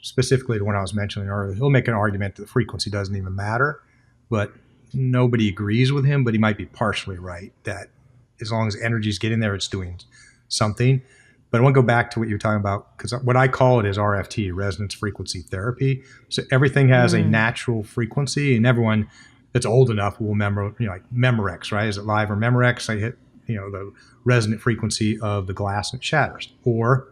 specifically the one I was mentioning earlier, he'll make an argument that the frequency doesn't even matter, but nobody agrees with him, but he might be partially right, that as long as energy is getting there, it's doing something. But I want to go back to what you're talking about, because what I call it is RFT, resonance frequency therapy. So everything has a natural frequency, and everyone that's old enough will remember, like Memorex, right? Is it live or Memorex? I hit, the resonant frequency of the glass and it shatters. Or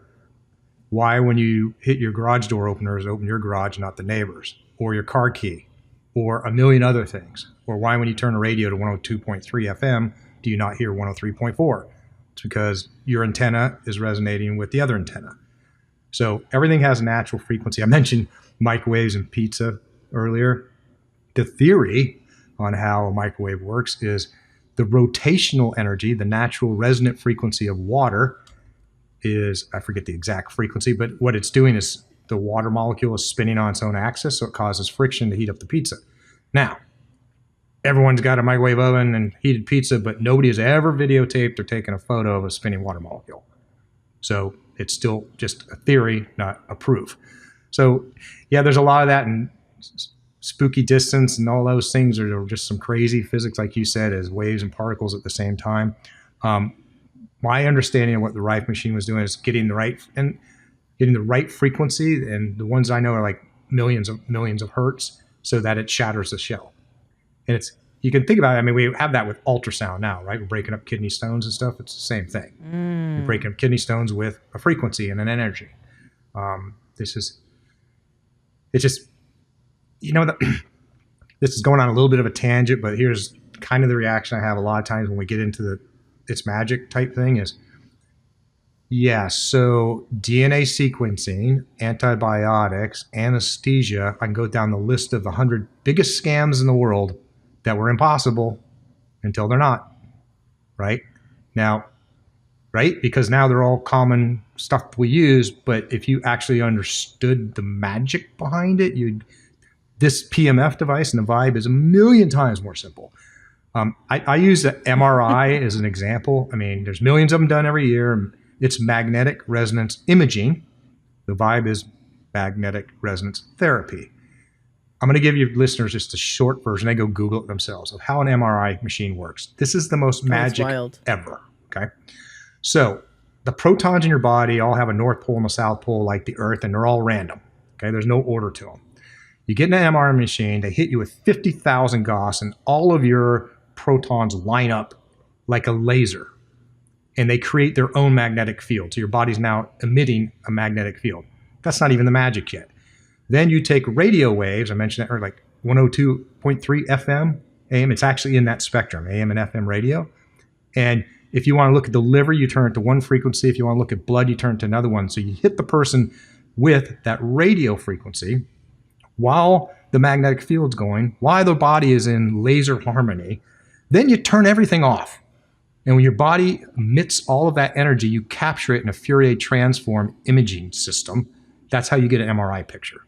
why when you hit your garage door openers, open your garage, not the neighbors, or your car key, or a million other things. Or why when you turn a radio to 102.3 FM, do you not hear 103.4? It's because your antenna is resonating with the other antenna. So everything has a natural frequency. I mentioned microwaves and pizza earlier. The theory on how a microwave works is the rotational energy, the natural resonant frequency of water is, I forget the exact frequency, but what it's doing is the water molecule is spinning on its own axis, so it causes friction to heat up the pizza. Now, everyone's got a microwave oven and heated pizza, but nobody has ever videotaped or taken a photo of a spinning water molecule. So it's still just a theory, not a proof. So yeah, there's a lot of that, and spooky distance and all those things are just some crazy physics, like you said, as waves and particles at the same time. My understanding of what the Rife machine was doing is getting the right frequency, and the ones I know are like millions of hertz, so that it shatters the shell. And you can think about it. I mean, we have that with ultrasound now, right? We're breaking up kidney stones and stuff. It's the same thing. You're breaking up kidney stones with a frequency and an energy. It's just, this is going on a little bit of a tangent, but here's kind of the reaction I have a lot of times when we get into it's magic type thing is, so DNA sequencing, antibiotics, anesthesia, I can go down the list of the 100 biggest scams in the world that were impossible until they're not, right? Now, right? Because now they're all common stuff we use, but if you actually understood the magic behind it, this PMF device and the Vibe is a million times more simple. I use the MRI as an example. I mean, there's millions of them done every year. It's magnetic resonance imaging. The Vibe is magnetic resonance therapy. I'm going to give you listeners just a short version. They go Google it themselves of how an MRI machine works. This is the most magic ever. Okay. So the protons in your body all have a North Pole and a South Pole like the Earth, and they're all random. Okay. There's no order to them. You get in an MRI machine, they hit you with 50,000 Gauss, and all of your protons line up like a laser, and they create their own magnetic field. So your body's now emitting a magnetic field. That's not even the magic yet. Then you take radio waves, I mentioned that, or like 102.3 FM, AM, it's actually in that spectrum, AM and FM radio. And if you want to look at the liver, you turn it to one frequency. If you want to look at blood, you turn it to another one. So you hit the person with that radio frequency while the magnetic field's going, while the body is in laser harmony. Then you turn everything off. And when your body emits all of that energy, you capture it in a Fourier transform imaging system. That's how you get an MRI picture.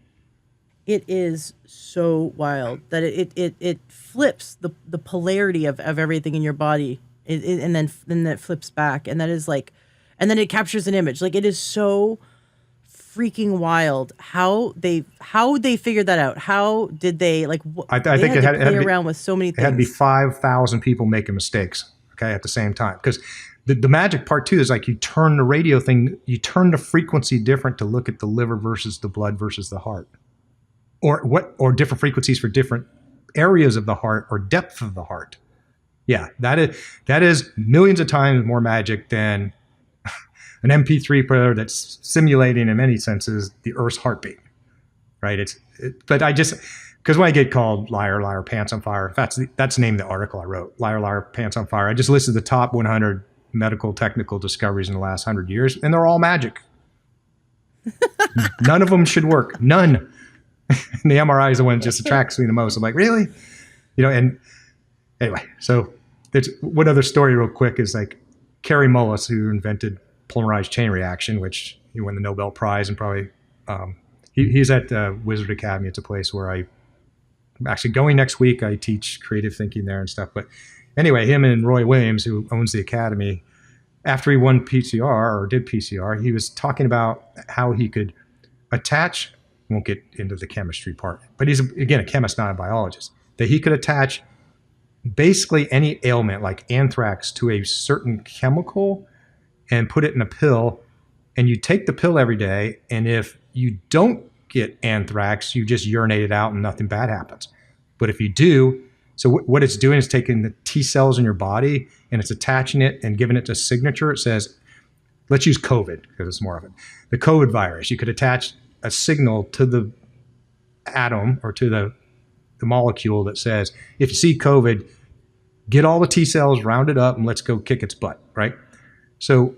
It is so wild that it flips the polarity of everything in your body, and then it flips back, and that is like, and then it captures an image. Like, it is so freaking wild how they figured that out. How did they, like? I think it had to play around with so many things. It had to be 5,000 people making mistakes. okay, at the same time. Because the magic part too is like you turn the radio thing, you turn the frequency different to look at the liver versus the blood versus the heart, or different frequencies for different areas of the heart or depth of the heart. Yeah, that is millions of times more magic than an MP3 player that's simulating in many senses the Earth's heartbeat, right? But I just, because when I get called liar, liar, pants on fire, that's the name of the article I wrote, liar, liar, pants on fire. I just listed the top 100 medical technical discoveries in the last 100 years, and they're all magic. None of them should work. None. And the MRI is the one that just attracts me the most. I'm like, really? And anyway, so there's one other story real quick is like Kary Mullis, who invented polymerized chain reaction, which he won the Nobel Prize, and probably he's at Wizard Academy. It's a place where I'm actually going next week. I teach creative thinking there and stuff. But anyway, him and Roy Williams, who owns the academy, after he won PCR or did PCR, he was talking about how he could attach, won't get into the chemistry part, but he's, again, a chemist, not a biologist, that he could attach basically any ailment like anthrax to a certain chemical and put it in a pill, and you take the pill every day, and if you don't get anthrax, you just urinate it out and nothing bad happens. But if you do, so what it's doing is taking the T cells in your body and it's attaching it and giving it a signature. It says, let's use COVID because it's more of it. The COVID virus, you could attach a signal to the atom or to the molecule that says, if you see COVID, get all the T cells, round it up, and let's go kick its butt, right? So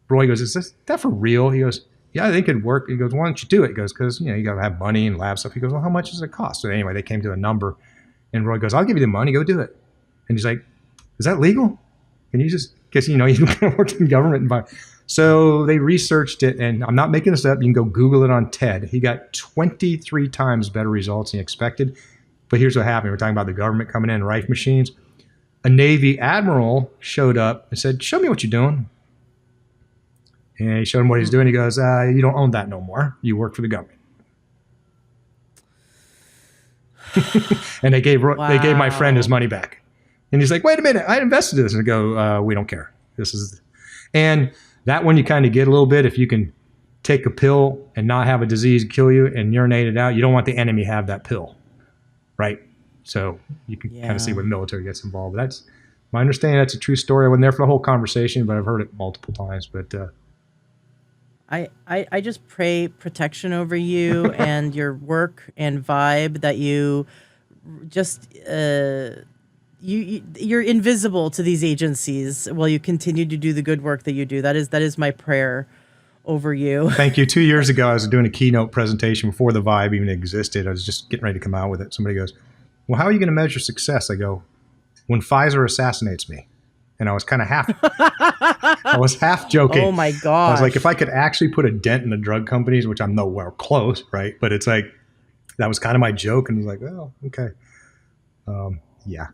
Roy goes, is that for real? He goes, yeah, I think it'd work. He goes, why don't you do it? He goes, because you got to have money and lab stuff. He goes, well, how much does it cost? So anyway, they came to a number, and Roy goes, I'll give you the money, go do it. And he's like, is that legal? Can you just, because you work in government. So they researched it, and I'm not making this up. You can go Google it on TED. He got 23 times better results than he expected. But here's what happened. We're talking about the government coming in, Reich machines. A Navy admiral showed up and said, show me what you're doing. And he showed him what he's doing. He goes, you don't own that no more. You work for the government. And they gave my friend his money back. And he's like, wait a minute, I invested in this. And I go, we don't care. And that one you kind of get a little bit. If you can take a pill and not have a disease kill you and urinate it out, you don't want the enemy have that pill, right? So you can kind of see when military gets involved. But that's my understanding. That's a true story. I wasn't there for the whole conversation, but I've heard it multiple times. But I just pray protection over you and your work and vibe, that you just you're invisible to these agencies while you continue to do the good work that you do. That is my prayer over you. Thank you. 2 years ago, I was doing a keynote presentation before the vibe even existed. I was just getting ready to come out with it. Somebody goes, well, how are you going to measure success? I go, when Pfizer assassinates me. And I was kind of half joking. Oh my God. I was like, if I could actually put a dent in the drug companies, which I'm nowhere close, right? But it's like, that was kind of my joke. And I was like, well, okay. Yeah.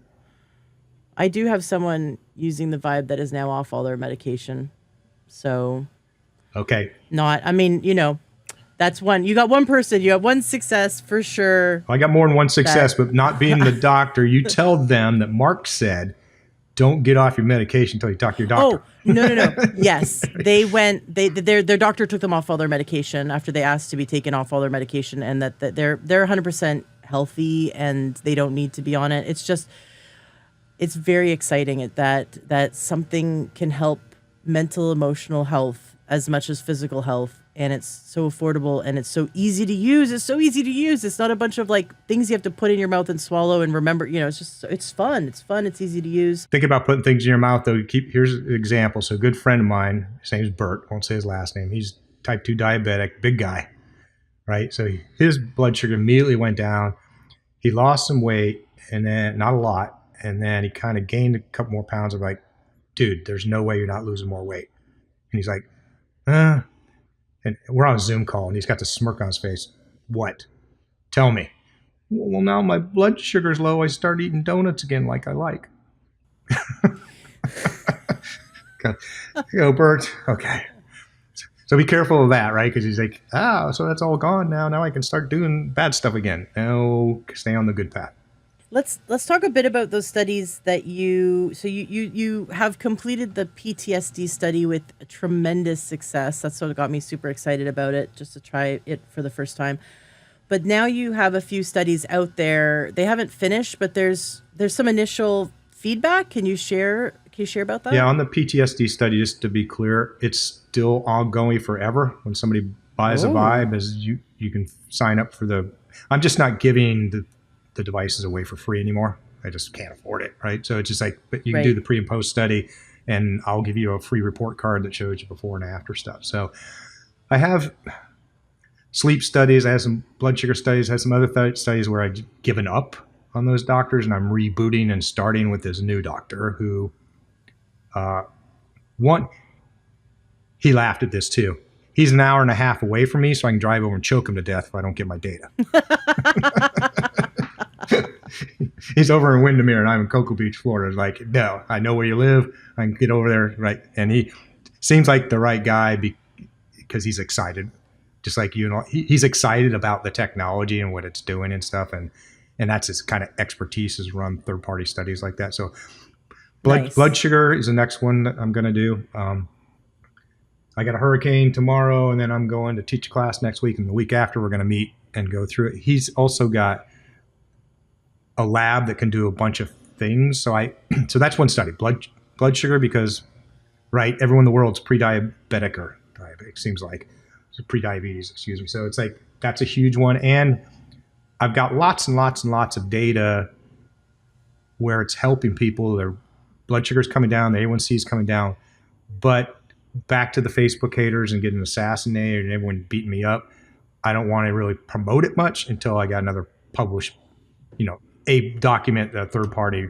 I do have someone using the vibe that is now off all their medication. So. Okay. That's one. You got one person. You got one success for sure. Well, I got more than one success, but not being the doctor, you tell them that Mark said, don't get off your medication until you talk to your doctor. Oh, no. Yes. Their doctor took them off all their medication after they asked to be taken off all their medication, and that they're 100% healthy and they don't need to be on it. It's very exciting that something can help mental, emotional health as much as physical health. And it's so affordable and it's so easy to use. It's not a bunch of things you have to put in your mouth and swallow and remember. It's fun. It's easy to use. Think about putting things in your mouth, though. Here's an example. So a good friend of mine, his name's Bert, won't say his last name. He's type 2 diabetic, big guy, right? So his blood sugar immediately went down. He lost some weight, and then not a lot. And then he kind of gained a couple more pounds. I'm like, dude, there's no way you're not losing more weight. And he's like, And we're on a Zoom call, and he's got the smirk on his face. What? Tell me. Well, now my blood sugar's low. I start eating donuts again like I like. Go, Bert. Okay. So be careful of that, right? Because he's like, so that's all gone now. Now I can start doing bad stuff again. No, stay on the good path. Let's talk a bit about those studies that you have completed the PTSD study with tremendous success. That's what got me super excited about it, just to try it for the first time. But now you have a few studies out there. They haven't finished, but there's some initial feedback. Can you share about Yeah, that? on the PTSD study, just to be clear, it's still ongoing forever. When somebody buys a Oh, Vibe, as you can sign up for the. I'm just not giving the devices away for free anymore. I just can't afford it, right? So it's just like, but you can do right. the pre and post study, and I'll give you a free report card that shows you before and after stuff. So I have sleep studies, I have some blood sugar studies, I have some other studies where I've given up on those doctors, and I'm rebooting and starting with this new doctor who uh, one he laughed at this too. He's an hour and a half away from me, so I can drive over and choke him to death if I don't get my data. He's over in Windermere, and I'm in Cocoa Beach, Florida. Like, no, I know where you live. I can get over there, right? And he seems like the right guy because he's excited, just like you know. He's excited about the technology and what it's doing and stuff, and that's his kind of expertise is run third party studies like that. So blood Nice. sugar is the next one that I'm going to do. I got a hurricane tomorrow, and then I'm going to teach a class next week, and the week after we're going to meet and go through it. He's also got a lab that can do a bunch of things. So that's one study, blood sugar, because right, everyone in the world's pre-diabetic or diabetic seems like pre-diabetes, excuse me. So it's like that's a huge one, and I've got lots and lots and lots of data where it's helping people. Their blood sugar is coming down, the A1C is coming down, but back to the Facebook haters and getting assassinated and everyone beating me up. I don't want to really promote it much until I got another published, a document that a third party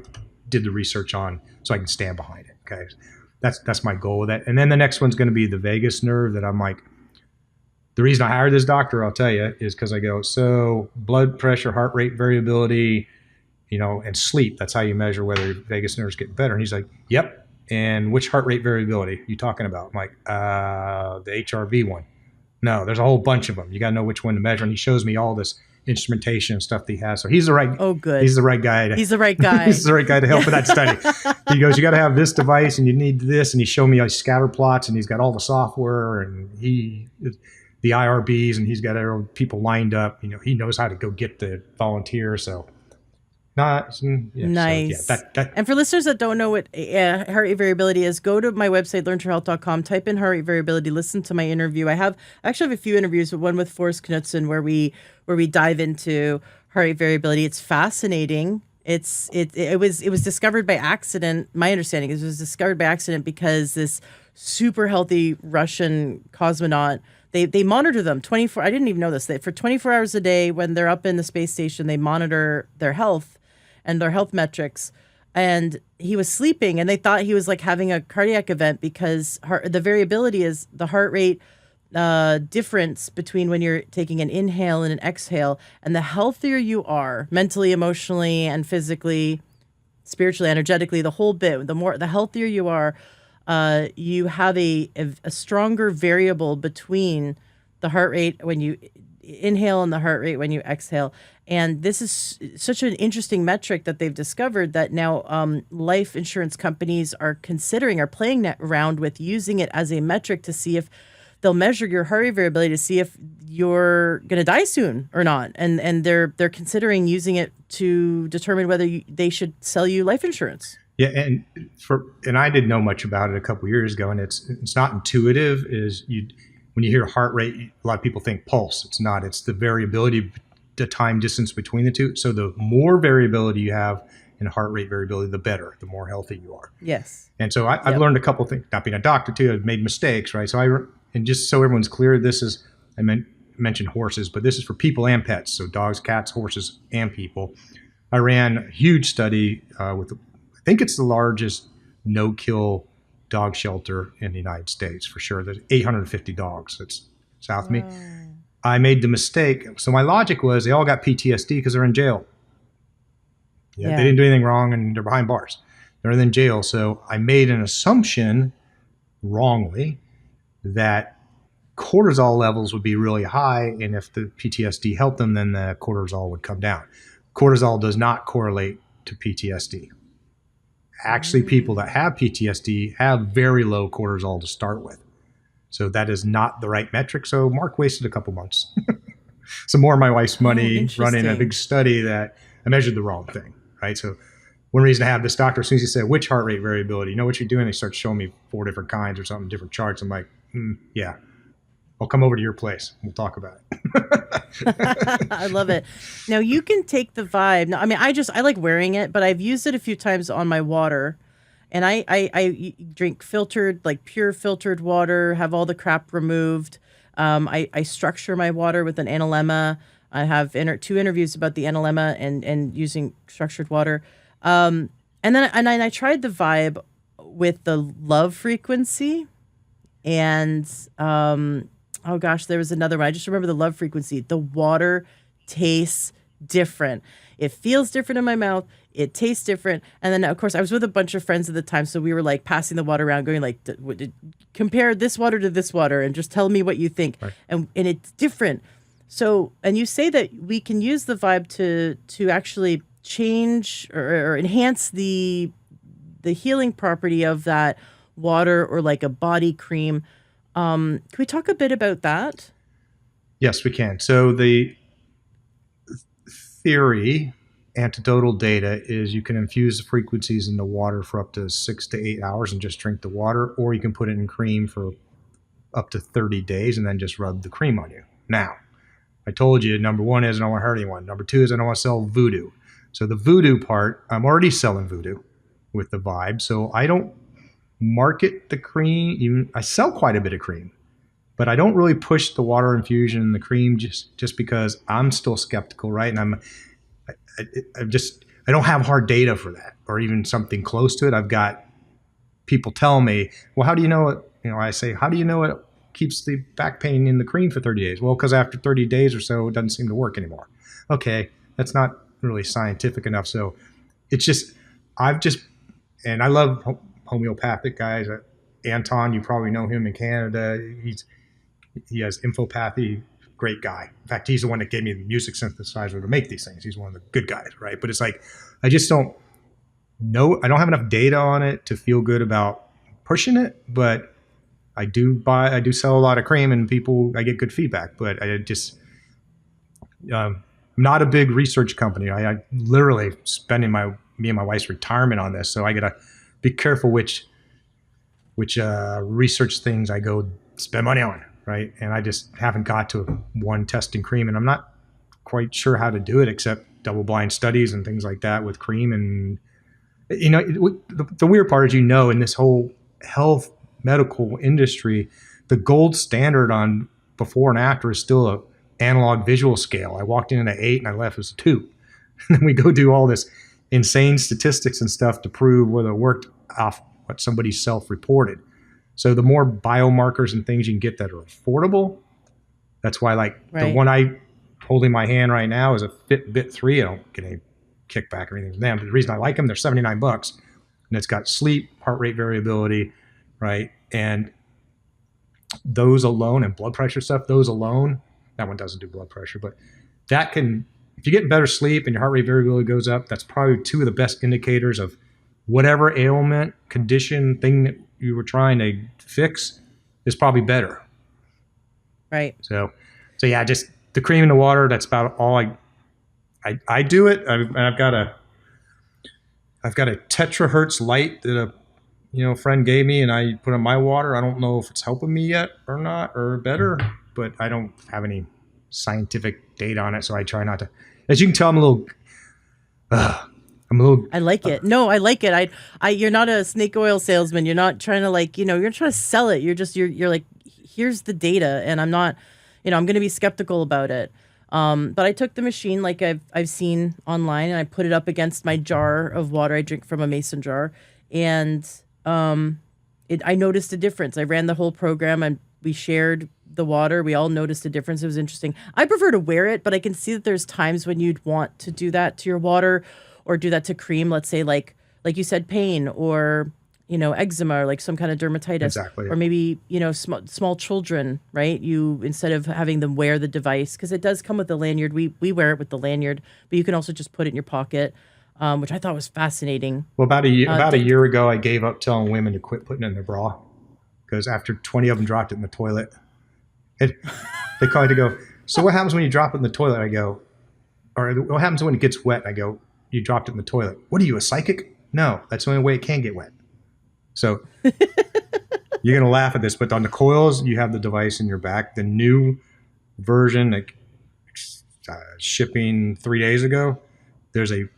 did the research on, so I can stand behind it. Okay, that's my goal with that. And then the next one's going to be the vagus nerve. That I'm like, the reason I hired this doctor, I'll tell you, is because I go, so blood pressure, heart rate variability, and sleep. That's how you measure whether your vagus nerve's getting better. And he's like, yep. And which heart rate variability are you talking about? I'm like, the HRV one. No, there's a whole bunch of them. You got to know which one to measure. And he shows me all this instrumentation and stuff that he has. So Oh, he's good. the right guy He's the right guy. he's the right guy to help with that study. He goes, you got to have this device and you need this. And he showed me all scatter plots and he's got all the software and the IRBs and he's got people lined up. He knows how to go get the volunteers. So not, yeah. So yeah, Nice. that And for listeners that don't know what heart rate variability is, go to my website, learntourhealth.com, type in heart rate variability, listen to my interview. I actually have a few interviews, but one with Forrest Knudsen where we dive into heart rate variability. It's fascinating. It was discovered by accident. My understanding is it was discovered by accident because this super healthy Russian cosmonaut, they monitor them 24. I didn't even know this. For 24 hours a day when they're up in the space station, they monitor their health and their health metrics. And he was sleeping, and they thought he was like having a cardiac event because the variability is the heart rate difference between when you're taking an inhale and an exhale. And the healthier you are mentally, emotionally, and physically, spiritually, energetically, the whole bit, the healthier you are, you have a stronger variable between the heart rate when you inhale and the heart rate when you exhale. And this is such an interesting metric that they've discovered that now life insurance companies are playing around with using it as a metric to see if they'll measure your heart rate variability to see if you're going to die soon or not. And they're considering using it to determine whether they should sell you life insurance. Yeah, and I didn't know much about it a couple of years ago, and it's not intuitive. When you hear heart rate, a lot of people think pulse. It's not. It's the variability, the time distance between the two. So the more variability you have in heart rate variability, the better, the more healthy you are. Yes. And so I've Yep. learned a couple of things. Not being a doctor too, I've made mistakes, right? And just so everyone's clear, mentioned horses, but this is for people and pets. So dogs, cats, horses, and people. I ran a huge study with, I think it's the largest no-kill dog shelter in the United States for sure. There's 850 dogs. It's south of me. Wow. I made the mistake. So my logic was they all got PTSD because they're in jail. Yeah, they Yeah. didn't do anything wrong and they're behind bars. They're in jail. So I made an assumption wrongly that cortisol levels would be really high, and if the PTSD helped them, then the cortisol would come down. cortisol does not correlate to PTSD. Actually, people that have PTSD have very low cortisol to start with. So that is not the right metric. So Mark wasted a couple months. Some more of my wife's money running a big study that I measured the wrong thing, right? So one reason I have this doctor, as soon as he said, which heart rate variability, you know what you're doing? He starts showing me 4 different kinds or something, different charts. I'm like, yeah, I'll come over to your place. We'll talk about it. I love it. Now you can take the Vibe. Now, I mean, I like wearing it, but I've used it a few times on my water. And I drink filtered, like pure filtered water, have all the crap removed. I structure my water with an analemma. I have 2 interviews about the analemma and using structured water. And then I tried the Vibe with the love frequency. And oh gosh, there was another one. I just remember the love frequency. The water tastes different. It feels different in my mouth. It tastes different. And then, of course, I was with a bunch of friends at the time. So we were like passing the water around going like, compare this water to this water and just tell me what you think. Right. And it's different. So, and you say that we can use the Vibe to actually change or enhance the healing property of that water or like a body cream. Can we talk a bit about that? Yes, we can. So the theory, anecdotal data, is you can infuse the frequencies in the water for up to 6 to 8 hours and just drink the water, or you can put it in cream for up to 30 days and then just rub the cream on you. Now, I told you, number 1 is I don't want to hurt anyone. Number 2 is I don't want to sell voodoo. So the voodoo part, I'm already selling voodoo with the Vibe. So I don't market the cream. I sell quite a bit of cream, but I don't really push the water infusion and the cream just because I'm still skeptical, right? And I don't have hard data for that or even something close to it. I've got people tell me, well, how do you know it? I say, how do you know it keeps the back pain in the cream for 30 days? Well, because after 30 days or so, it doesn't seem to work anymore. Okay, that's not really scientific enough. So it's just, and I love homeopathic guys. Anton, you probably know him in Canada. He has infopathy, great guy. In fact, he's the one that gave me the music synthesizer to make these things. He's one of the good guys, right? But it's like, I just don't know. I don't have enough data on it to feel good about pushing it, but I do sell a lot of cream and I get good feedback, but I just, I'm not a big research company. I literally spending me and my wife's retirement on this. So I got to be careful which research things I go spend money on, right? And I just haven't got to one testing cream, and I'm not quite sure how to do it except double-blind studies and things like that with cream. And the weird part is, in this whole health medical industry, the gold standard on before and after is still a analog visual scale. I walked in at 8 and I left as a 2. And then we go do all this insane statistics and stuff to prove whether it worked off what somebody self-reported. So the more biomarkers and things you can get that are affordable, that's why the one I holding my hand right now is a Fitbit 3. I don't get any kickback or anything from them. But the reason I like them, they're $79, and it's got sleep, heart rate variability, right? And those alone, and blood pressure stuff, those alone, that one doesn't do blood pressure, but that can, if you get better sleep and your heart rate variability goes up, that's probably 2 of the best indicators of whatever ailment, condition, thing that you were trying to fix is probably better. Right. So yeah, just the cream in the water, that's about all I do it. I've got a tetrahertz light that a friend gave me, and I put in my water. I don't know if it's helping me yet or not or better, but I don't have any scientific data on it, so I try not to. As you can tell, I'm a little. I like it. No, I like it. You're not a snake oil salesman. You're not trying to you're trying to sell it. You're like, here's the data, and I'm not, I'm going to be skeptical about it. But I took the machine like I've seen online, and I put it up against my jar of water I drink from a mason jar, and I noticed a difference. I ran the whole program, and we shared the water. We all noticed a difference. It was interesting. I prefer to wear it, but I can see that there's times when you'd want to do that to your water or do that to cream. Let's say like you said, pain, or eczema or like some kind of dermatitis, Exactly. or maybe, small children, right? You, instead of having them wear the device, because it does come with the lanyard, we wear it with the lanyard, but you can also just put it in your pocket, which I thought was fascinating. Well, about a The, year ago, I gave up telling women to quit putting it in their bra because after 20 of them dropped it in the toilet, they call me to go, so what happens when you drop it in the toilet? I go, or what happens when it gets wet? I go, you dropped it in the toilet. What are you, a psychic? No, that's the only way it can get wet. So you're going to laugh at this, but on the coils, you have the device in your back. The new version, like shipping 3 days ago, there's a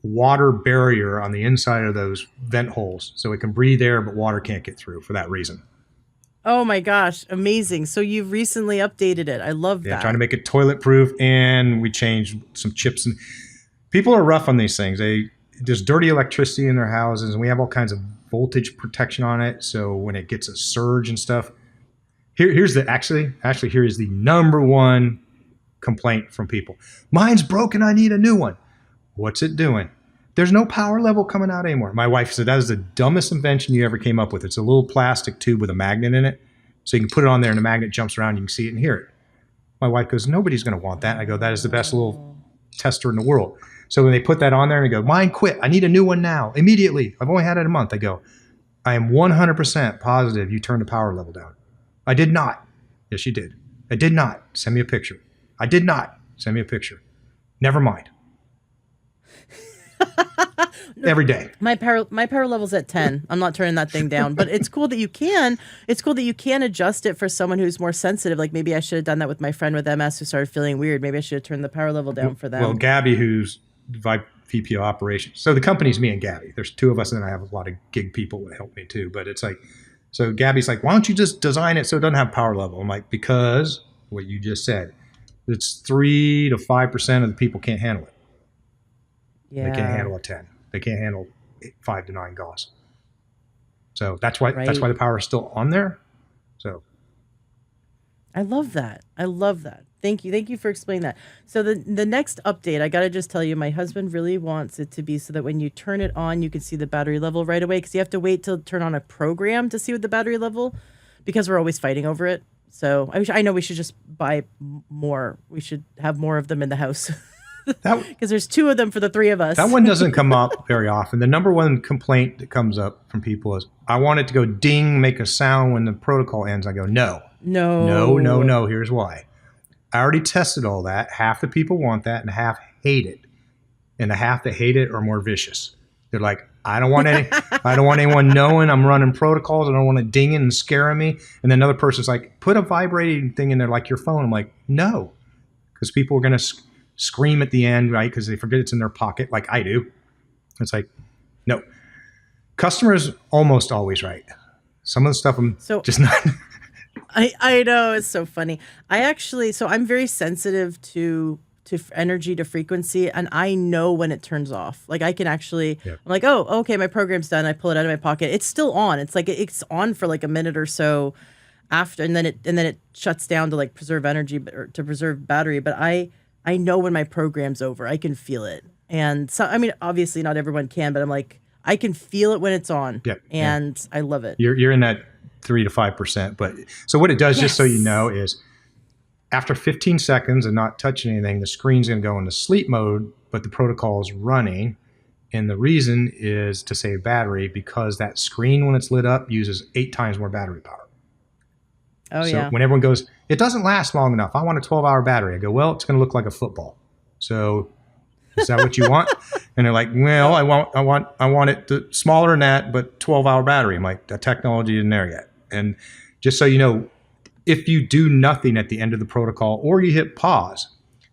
water barrier on the inside of those vent holes. So it can breathe air, but water can't get through for that reason. oh my gosh, amazing. So you've recently updated it. I love Yeah, that. trying to make it toilet proof, and we changed some chips. And people are rough on these things. There's dirty electricity in their houses, and we have all kinds of voltage protection on it. So when it gets a surge and stuff, here's the here is the number one complaint from people. Mine's broken. I need a new one. What's it doing? There's no power level coming out anymore. My wife said that is the dumbest invention you ever came up with. It's a little plastic tube with a magnet in it. So you can put it on there and the magnet jumps around. You can see it and hear it. My wife goes, nobody's going to want that. I go, that is the best little tester in the world. So when they put that on there and they go, mine quit. I need a new one now, immediately. I've only had it a month. I go, I am 100% positive you turned the power level down. I did not. Yes, you did. I did not. Send me a picture. I did not. Send me a picture. Never mind. Every day. My power level's at 10. I'm not turning that thing down, but it's cool that you can. It's cool that you can adjust it for someone who's more sensitive. Like maybe I should have done that with my friend with MS who started feeling weird. Maybe I should have turned the power level down for them. Well, Gabby, who's VP of operations. So the company's me and Gabby. There's two of us, and then I have a lot of gig people that help me too. But it's like, so Gabby's like, why don't you just design it so it doesn't have power level? I'm like, because what you just said, it's 3 to 5% of the people can't handle it. Yeah. They can't handle a 10. They can't handle 5 to 9 gauss. So that's why the power is still on there. So I love that. I love that. Thank you. Thank you for explaining that. So the next update, I got to just tell you, my husband really wants it to be so that when you turn it on, you can see the battery level right away, because you have to wait till turn on a program to see what the battery level, because we're always fighting over it. So I know we should just buy more. We should have more of them in the house. Because there's 2 of them for the 3 of us. That one doesn't come up very often. The number one complaint that comes up from people is, I want it to go ding, make a sound when the protocol ends. I go, no. Here's why. I already tested all that. Half the people want that and half hate it. And the half that hate it are more vicious. They're like, I don't want anyone knowing I'm running protocols. I don't want it dinging and scaring me. And then another person's like, put a vibrating thing in there like your phone. I'm like, no. Because people are going to scream at the end, right? Because they forget it's in their pocket, like I do. It's like, no. Customers almost always right. Some of the stuff I'm just not. I know, it's so funny. I'm very sensitive to energy, to frequency, and I know when it turns off. Like I can actually, I'm like, oh, okay, my program's done. I pull it out of my pocket. It's still on. It's like it's on for like a minute or so after, and then it shuts down to like preserve energy or to preserve battery. But I know when my program's over. I can feel it. And so, I mean, obviously not everyone can, but I'm like, I can feel it when it's on. And I love it. You're in that 3 to 5%. But so what it does, just so you know, is after 15 seconds and not touching anything, the screen's going to go into sleep mode, but the protocol is running. And the reason is to save battery, because that screen, when it's lit up, uses 8 times more battery power. Oh, so when everyone goes, it doesn't last long enough, I want a 12-hour battery. I go, well, it's going to look like a football. So is that what you want? And they're like, well, I want it smaller than that, but 12-hour battery. I'm like, the technology isn't there yet. And just so you know, if you do nothing at the end of the protocol, or you hit pause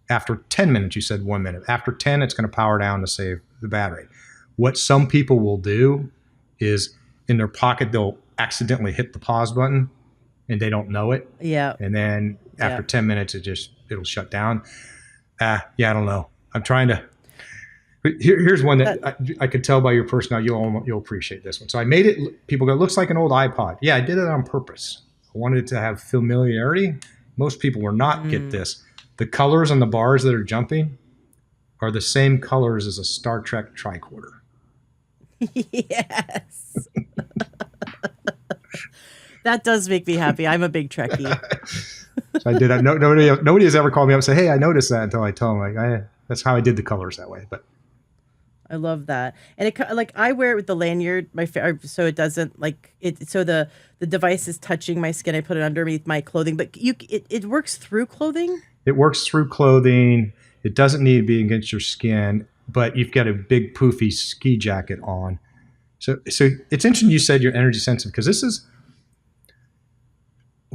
after 10 minutes, you said 1 minute. After 10, it's going to power down to save the battery. What some people will do is in their pocket, they'll accidentally hit the pause button and they don't know it. Yeah. And then after 10 minutes, it'll shut down. I don't know. I'm trying to. Here's one that I could tell by your personality. You'll appreciate this one. So I made it. People go, it looks like an old iPod. Yeah, I did it on purpose. I wanted it to have familiarity. Most people will not get this. The colors on the bars that are jumping are the same colors as a Star Trek tricorder. Yes. That does make me happy. I'm a big Trekkie. So I did that. Nobody has ever called me up and said, "Hey, I noticed that," until I tell them that's how I did the colors that way. But I love that, and like I wear it with the lanyard, so it doesn't like it. So the device is touching my skin. I put it underneath my clothing, but it works through clothing. it works through clothing. It doesn't need to be against your skin, but you've got a big poofy ski jacket on. So it's interesting you said you're energy sensitive, because this is,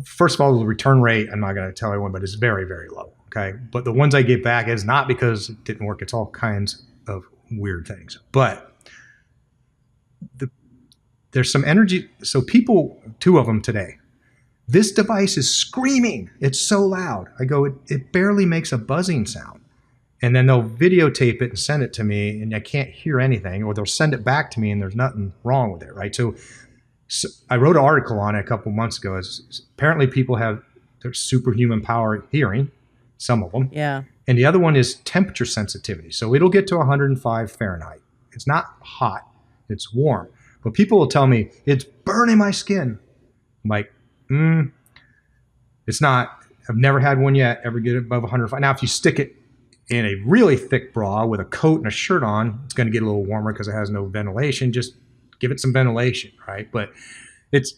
first of all, the return rate, I'm not going to tell everyone, but it's very, very low. Okay. But the ones I get back is not because it didn't work. It's all kinds of weird things. But there's some energy. So people, two of them today, this device is screaming. It's so loud. I go, it barely makes a buzzing sound. And then they'll videotape it and send it to me, and I can't hear anything, or they'll send it back to me and there's nothing wrong with it, right? So I wrote an article on it a couple months ago. Apparently people have their superhuman power hearing, some of them. Yeah. And the other one is temperature sensitivity. So it'll get to 105 Fahrenheit. It's not hot, it's warm. But people will tell me, it's burning my skin. I'm like, it's not. I've never had one yet ever get above 105. Now, if you stick it in a really thick bra with a coat and a shirt on, it's going to get a little warmer because it has no ventilation. Just give it some ventilation, right? But it's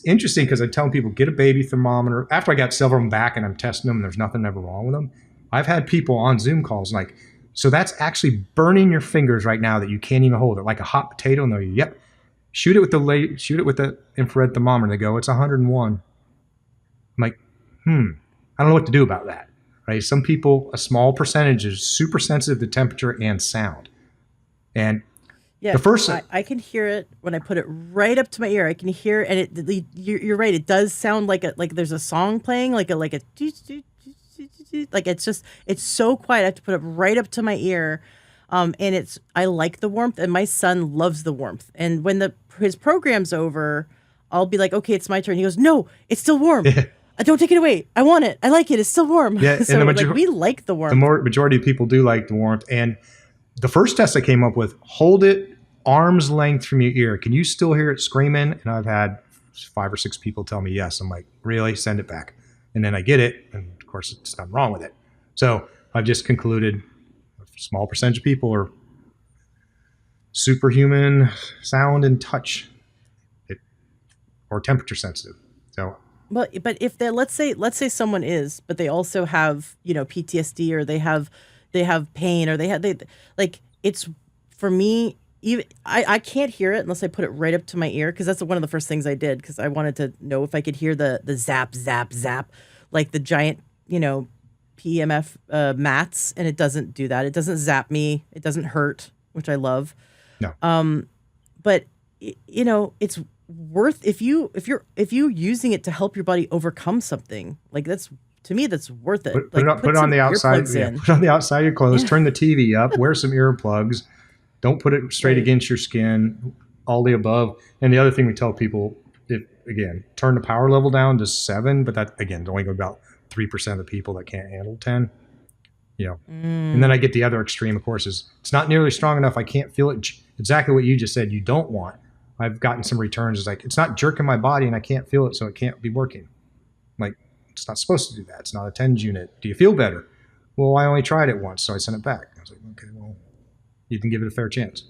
interesting because I'm telling people, get a baby thermometer. After I got several of them back and I'm testing them and there's nothing ever wrong with them, I've had people on Zoom calls like, so that's actually burning your fingers right now that you can't even hold it, like a hot potato. And they're, yep. Shoot it with the infrared thermometer. They go, it's 101. I'm like, I don't know what to do about that. Right? Some people, a small percentage, is super sensitive to temperature and sound. And yeah, the first, I can hear it when I put it right up to my ear. I can hear, and you're right. It does sound like there's a song playing, like it's so quiet. I have to put it right up to my ear. And I like the warmth, and my son loves the warmth. And when his program's over, I'll be like, okay, it's my turn. He goes, no, it's still warm. Don't take it away. I want it. I like it. It's still warm. Yeah, so we like the warmth. The majority of people do like the warmth. And the first test I came up with, hold it arm's length from your ear. Can you still hear it screaming? And I've had 5 or 6 people tell me yes. I'm like, really? Send it back. And then I get it. And of course, it's nothing wrong with it. So I've just concluded a small percentage of people are superhuman sound and touch or temperature sensitive. So. Well, but if let's say someone is, but they also have, PTSD, or they have pain, or it's, for me, even I can't hear it unless I put it right up to my ear, because that's one of the first things I did, because I wanted to know if I could hear the zap zap zap, like the giant PEMF mats, and it doesn't do that. It doesn't zap me. It doesn't hurt, which I love. No. But it's worth, if you're using it to help your body overcome something, like that's worth it. Put it on the outside. Yeah, put it on the outside of your clothes. Yeah. Turn the TV up. Wear some earplugs. Don't put it straight against your skin. All the above. And the other thing we tell people, turn the power level down to 7. But that again, only about 3% of the people that can't handle 10. And then I get the other extreme. Of course, is it's not nearly strong enough. I can't feel it. Exactly what you just said. You don't want. I've gotten some returns. It's like, it's not jerking my body and I can't feel it, so it can't be working. I'm like, it's not supposed to do that. It's not a TENS unit. Do you feel better? Well, I only tried it once, so I sent it back. I was like, okay, well, you can give it a fair chance.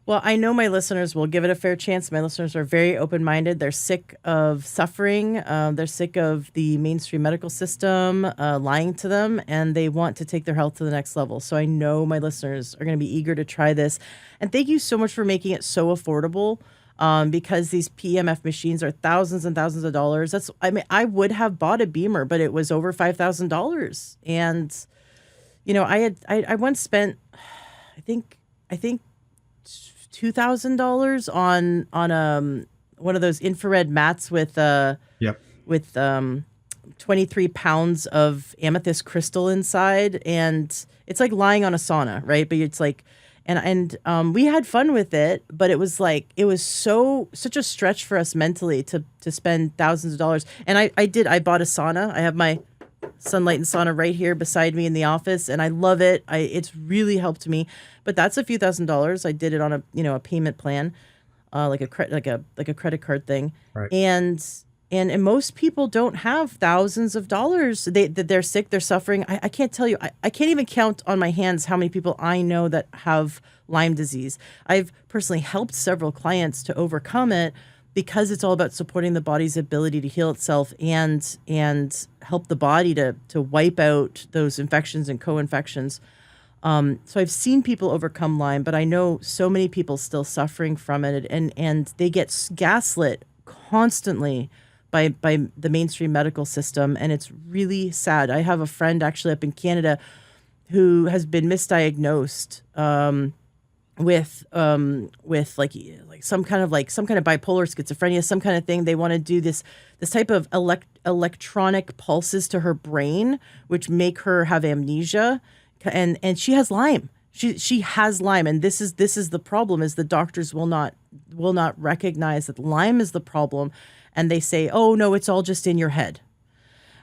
Well, I know my listeners will give it a fair chance. My listeners are very open-minded. They're sick of suffering. They're sick of the mainstream medical system lying to them, and they want to take their health to the next level. So I know my listeners are going to be eager to try this. And thank you so much for making it so affordable, because these PEMF machines are thousands and thousands of dollars. I would have bought a Beamer, but it was over $5,000. And, I once spent, I think $2,000 on one of those infrared mats with 23 pounds of amethyst crystal inside, and it's like lying on a sauna, right? But it's like, and we had fun with it, but it was such a stretch for us mentally to spend thousands of dollars. And I bought a sauna. I have my Sunlight and Sauna right here beside me in the office, and I love it. It's really helped me. But that's a few $1,000s. I did it on a payment plan, like a credit card thing, Right. and most people don't have thousands of dollars. They're sick, they're suffering. I can't tell you. I can't even count on my hands how many people I know that have Lyme disease. I've personally helped several clients to overcome it because it's all about supporting the body's ability to heal itself and help the body to wipe out those infections and co-infections. So I've seen people overcome Lyme, but I know so many people still suffering from it, and they get gaslit constantly by the mainstream medical system, and it's really sad. I have a friend actually up in Canada who has been misdiagnosed with some kind of bipolar schizophrenia, some kind of thing. They want to do this type of electronic pulses to her brain, which make her have amnesia, and she has Lyme. She has Lyme, and this is the problem: is the doctors will not recognize that Lyme is the problem, and they say, "Oh no, it's all just in your head,"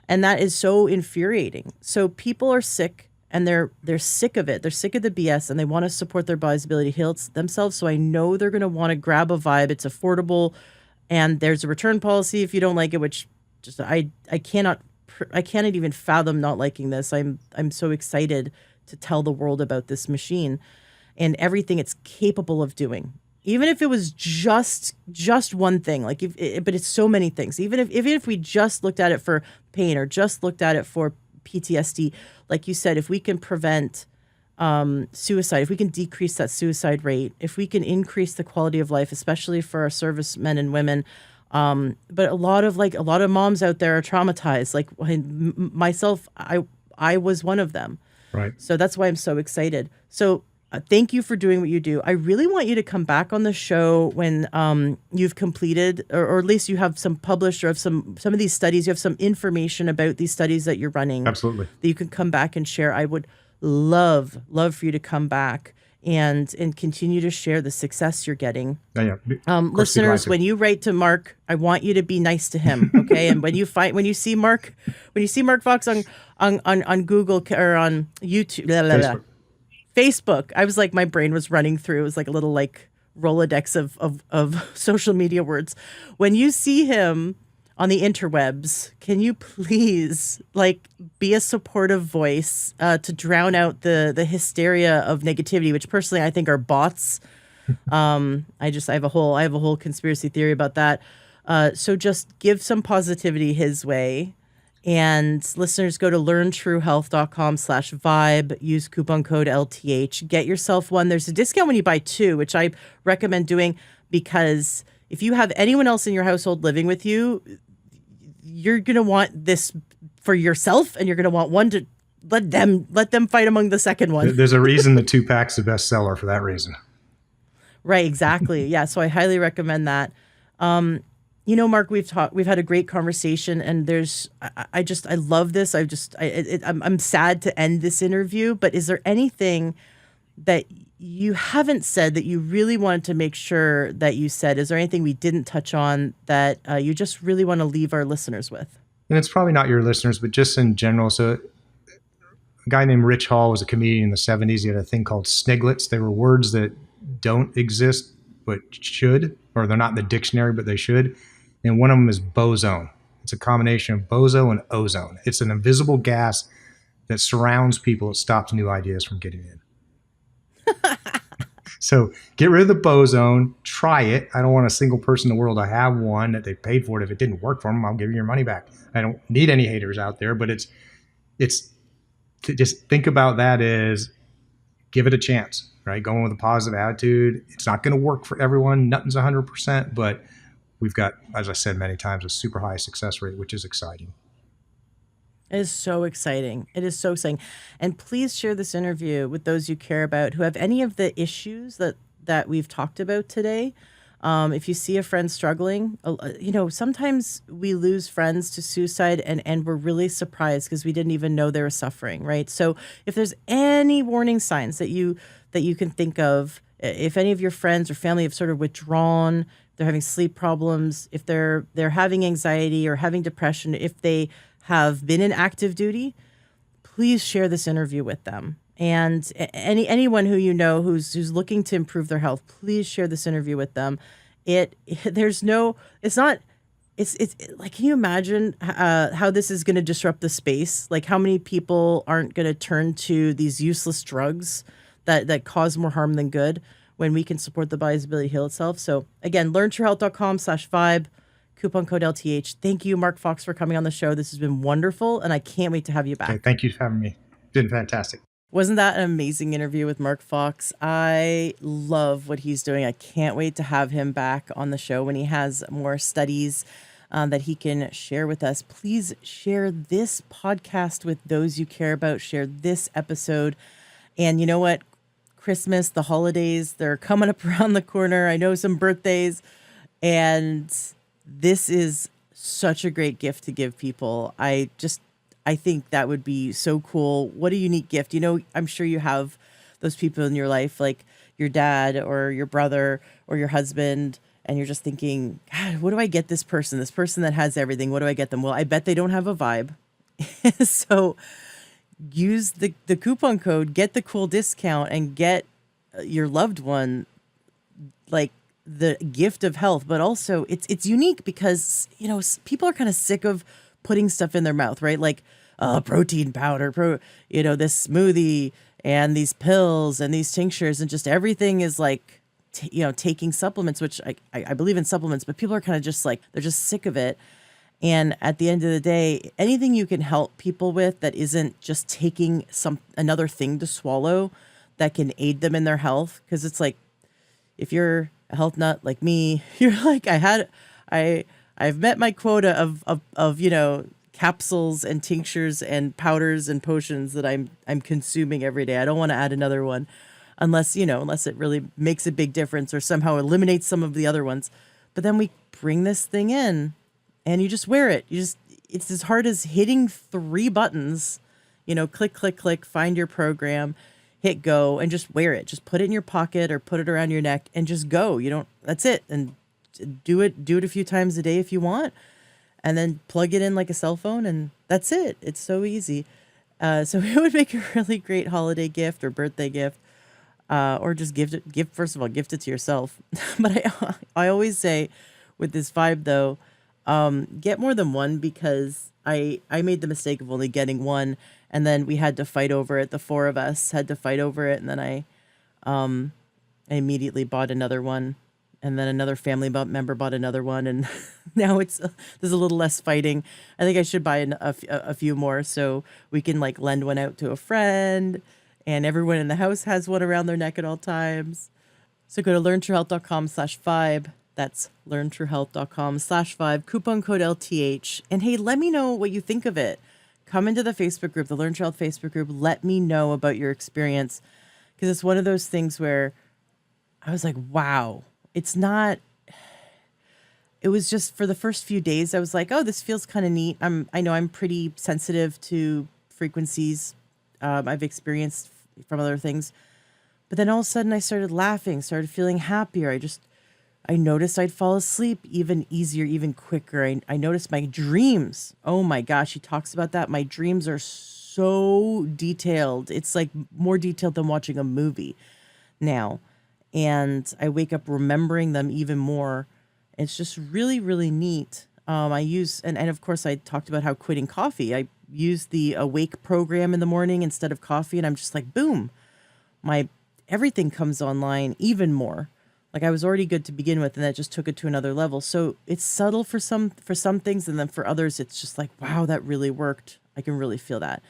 and that is so infuriating. So people are sick. And they're sick of it. They're sick of the BS, and they want to support their body's ability to heal themselves. So I know they're going to want to grab a vibe. It's affordable, and there's a return policy if you don't like it. Which just I cannot even fathom not liking this. I'm so excited to tell the world about this machine and everything it's capable of doing. Even if it was just one thing, but it's so many things. Even if we just looked at it for pain or just looked at it for PTSD, like you said, if we can prevent suicide, if we can decrease that suicide rate, if we can increase the quality of life, especially for our servicemen and women, but a lot of moms out there are traumatized. Like myself, I was one of them. Right. So that's why I'm so excited. So thank you for doing what you do. I really want you to come back on the show when you've completed, or at least you have some published, or have some of these studies. You have some information about these studies that you're running. Absolutely. That you can come back and share. I would love for you to come back and continue to share the success you're getting. Yeah. Listeners, when you write to Mark, I want you to be nice to him, okay? And when you see Mark Fox on Google or on YouTube, Facebook. I was like, my brain was running through. It was like a little Rolodex of social media words. When you see him on the interwebs, can you please be a supportive voice to drown out the hysteria of negativity, which personally I think are bots. I have a whole conspiracy theory about that. So just give some positivity his way. And listeners, go to learntruehealth.com/vibe, use coupon code LTH, get yourself one. There's a discount when you buy two, which I recommend doing, because if you have anyone else in your household living with you, you're going to want this for yourself, and you're going to want one to let them fight among the second one. There's a reason the 2-pack's the best seller for that reason. Right, exactly. Yeah, so I highly recommend that. Mark, we've had a great conversation, and I love this. I'm sad to end this interview, but is there anything that you haven't said that you really wanted to make sure that you said? Is there anything we didn't touch on that you just really want to leave our listeners with? And it's probably not your listeners, but just in general. So a guy named Rich Hall was a comedian in the 70s. He had a thing called sniglets. They were words that don't exist but should, or they're not in the dictionary, but they should. And one of them is boson. It's a combination of bozo and ozone. It's an invisible gas that surrounds people. It stops new ideas from getting in. So get rid of the boson. Try it. I don't want a single person in the world to have one that they paid for it. If it didn't work for them, I'll give you your money back. I don't need any haters out there, but it's just think about that as give it a chance, right? Going with a positive attitude. It's not going to work for everyone. Nothing's 100%, but we've got, as I said many times, a super high success rate, which is exciting. It is so exciting. It is so exciting. And please share this interview with those you care about who have any of the issues that we've talked about today. If you see a friend struggling, sometimes we lose friends to suicide and we're really surprised because we didn't even know they were suffering, right? So if there's any warning signs that you can think of, if any of your friends or family have sort of withdrawn, they're having sleep problems, if they're having anxiety or having depression, if they have been in active duty, please share this interview with them. And anyone who you know who's looking to improve their health, please share this interview with them. There's no, it's not, it's like, can you imagine how this is going to disrupt the space? Like, how many people aren't going to turn to these useless drugs that cause more harm than good when we can support the body's ability to heal itself? So again, learntruehealth.com/vibe, coupon code LTH. Thank you, Mark Fox, for coming on the show. This has been wonderful, and I can't wait to have you back. Okay, thank you for having me. Been fantastic. Wasn't that an amazing interview with Mark Fox? I love what he's doing. I can't wait to have him back on the show when he has more studies that he can share with us. Please share this podcast with those you care about. Share this episode. And you know what? Christmas, the holidays, they're coming up around the corner. I know some birthdays. And this is such a great gift to give people. I think that would be so cool. What a unique gift. You know, I'm sure you have those people in your life, like your dad or your brother or your husband, and you're just thinking, God, what do I get this person that has everything? What do I get them? Well, I bet they don't have a vibe. So use the coupon code, get the cool discount, and get your loved one like the gift of health. But also it's unique because, you know, people are kind of sick of putting stuff in their mouth, right? Like protein powder, this smoothie and these pills and these tinctures, and just everything is like, taking supplements, which I believe in supplements, but people are kind of just like, they're just sick of it. And at the end of the day, anything you can help people with that isn't just taking another thing to swallow that can aid them in their health. Because it's like, if you're a health nut like me, you're like, I've met my quota of capsules and tinctures and powders and potions that I'm consuming every day. I don't want to add another one unless it really makes a big difference or somehow eliminates some of the other ones. But then we bring this thing in and you just wear it. It's as hard as hitting 3 buttons, click, click, click, find your program, hit go, and just wear it. Just put it in your pocket or put it around your neck and just go. That's it. And do it a few times a day if you want, and then plug it in like a cell phone, and that's it. It's so easy. So it would make a really great holiday gift or birthday gift, or just gift it to yourself. But I always say with this vibe though, get more than one, because I made the mistake of only getting one, and then we had to fight over it. The 4 of us had to fight over it, and then I immediately bought another one. And then another family member bought another one, and now there's a little less fighting. I think I should buy a few more so we can like lend one out to a friend, and everyone in the house has one around their neck at all times. So go to learntruehealth.com/vibe. That's learntruehealth.com/vibe. Coupon code LTH. And hey, let me know what you think of it. Come into the Facebook group, the Learn True Health Facebook group. Let me know about your experience, because it's one of those things where I was like, wow. It was just for the first few days, I was like, oh, this feels kind of neat. I know I'm pretty sensitive to frequencies I've experienced from other things. But then all of a sudden I started laughing, started feeling happier. I noticed I'd fall asleep even easier, even quicker. I noticed my dreams. Oh my gosh, he talks about that. My dreams are so detailed. It's like more detailed than watching a movie now. And I wake up remembering them even more. It's just really, really neat. I use, and of course I talked about how quitting coffee, I use the Awake program in the morning instead of coffee. And I'm just like, boom, everything comes online even more. Like I was already good to begin with, and that just took it to another level. So it's subtle for some things. And then for others, it's just like, wow, that really worked. I can really feel that.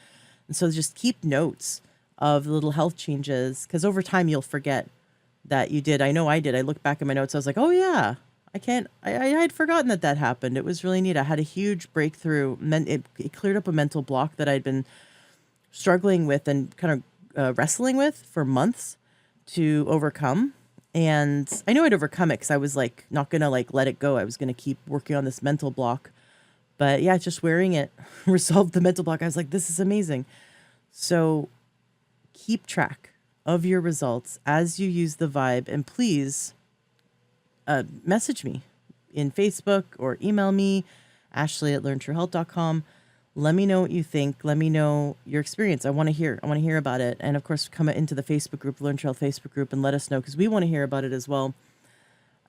And so just keep notes of the little health changes, because over time you'll forget that you did. I know I did. I looked back at my notes. I was like, oh yeah, I had forgotten that happened. It was really neat. I had a huge breakthrough. It cleared up a mental block that I'd been struggling with and kind of wrestling with for months to overcome. And I knew I'd overcome it because I was like, not going to like let it go. I was going to keep working on this mental block. But yeah, just wearing it resolved the mental block. I was like, this is amazing. So keep track of your results as you use the Vibe, and please message me in Facebook or email me, Ashley@learntruehealth.com. Let me know what you think. Let me know your experience. I want to hear. I want to hear about it. And of course, come into the Facebook group, Learn Trail Facebook group, and let us know, because we want to hear about it as well.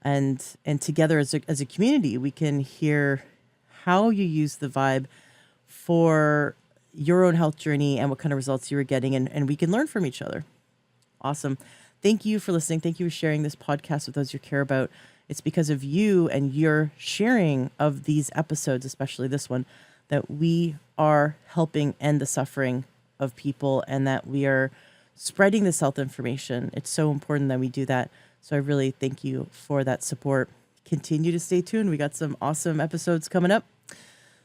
And together as a community, we can hear how you use the vibe for your own health journey and what kind of results you were getting, and we can learn from each other. Awesome. Thank you for listening. Thank you for sharing this podcast with those you care about. It's because of you and your sharing of these episodes, especially this one, that we are helping end the suffering of people and that we are spreading this health information. It's so important that we do that. So I really thank you for that support. Continue to stay tuned. We got some awesome episodes coming up.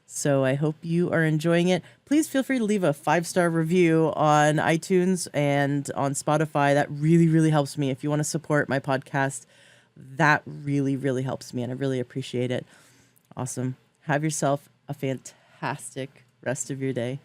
So I hope you are enjoying it. Please feel free to leave a 5-star review on iTunes and on Spotify. That really, really helps me. If you want to support my podcast, that really, really helps me, and I really appreciate it. Awesome. Have yourself a fantastic rest of your day.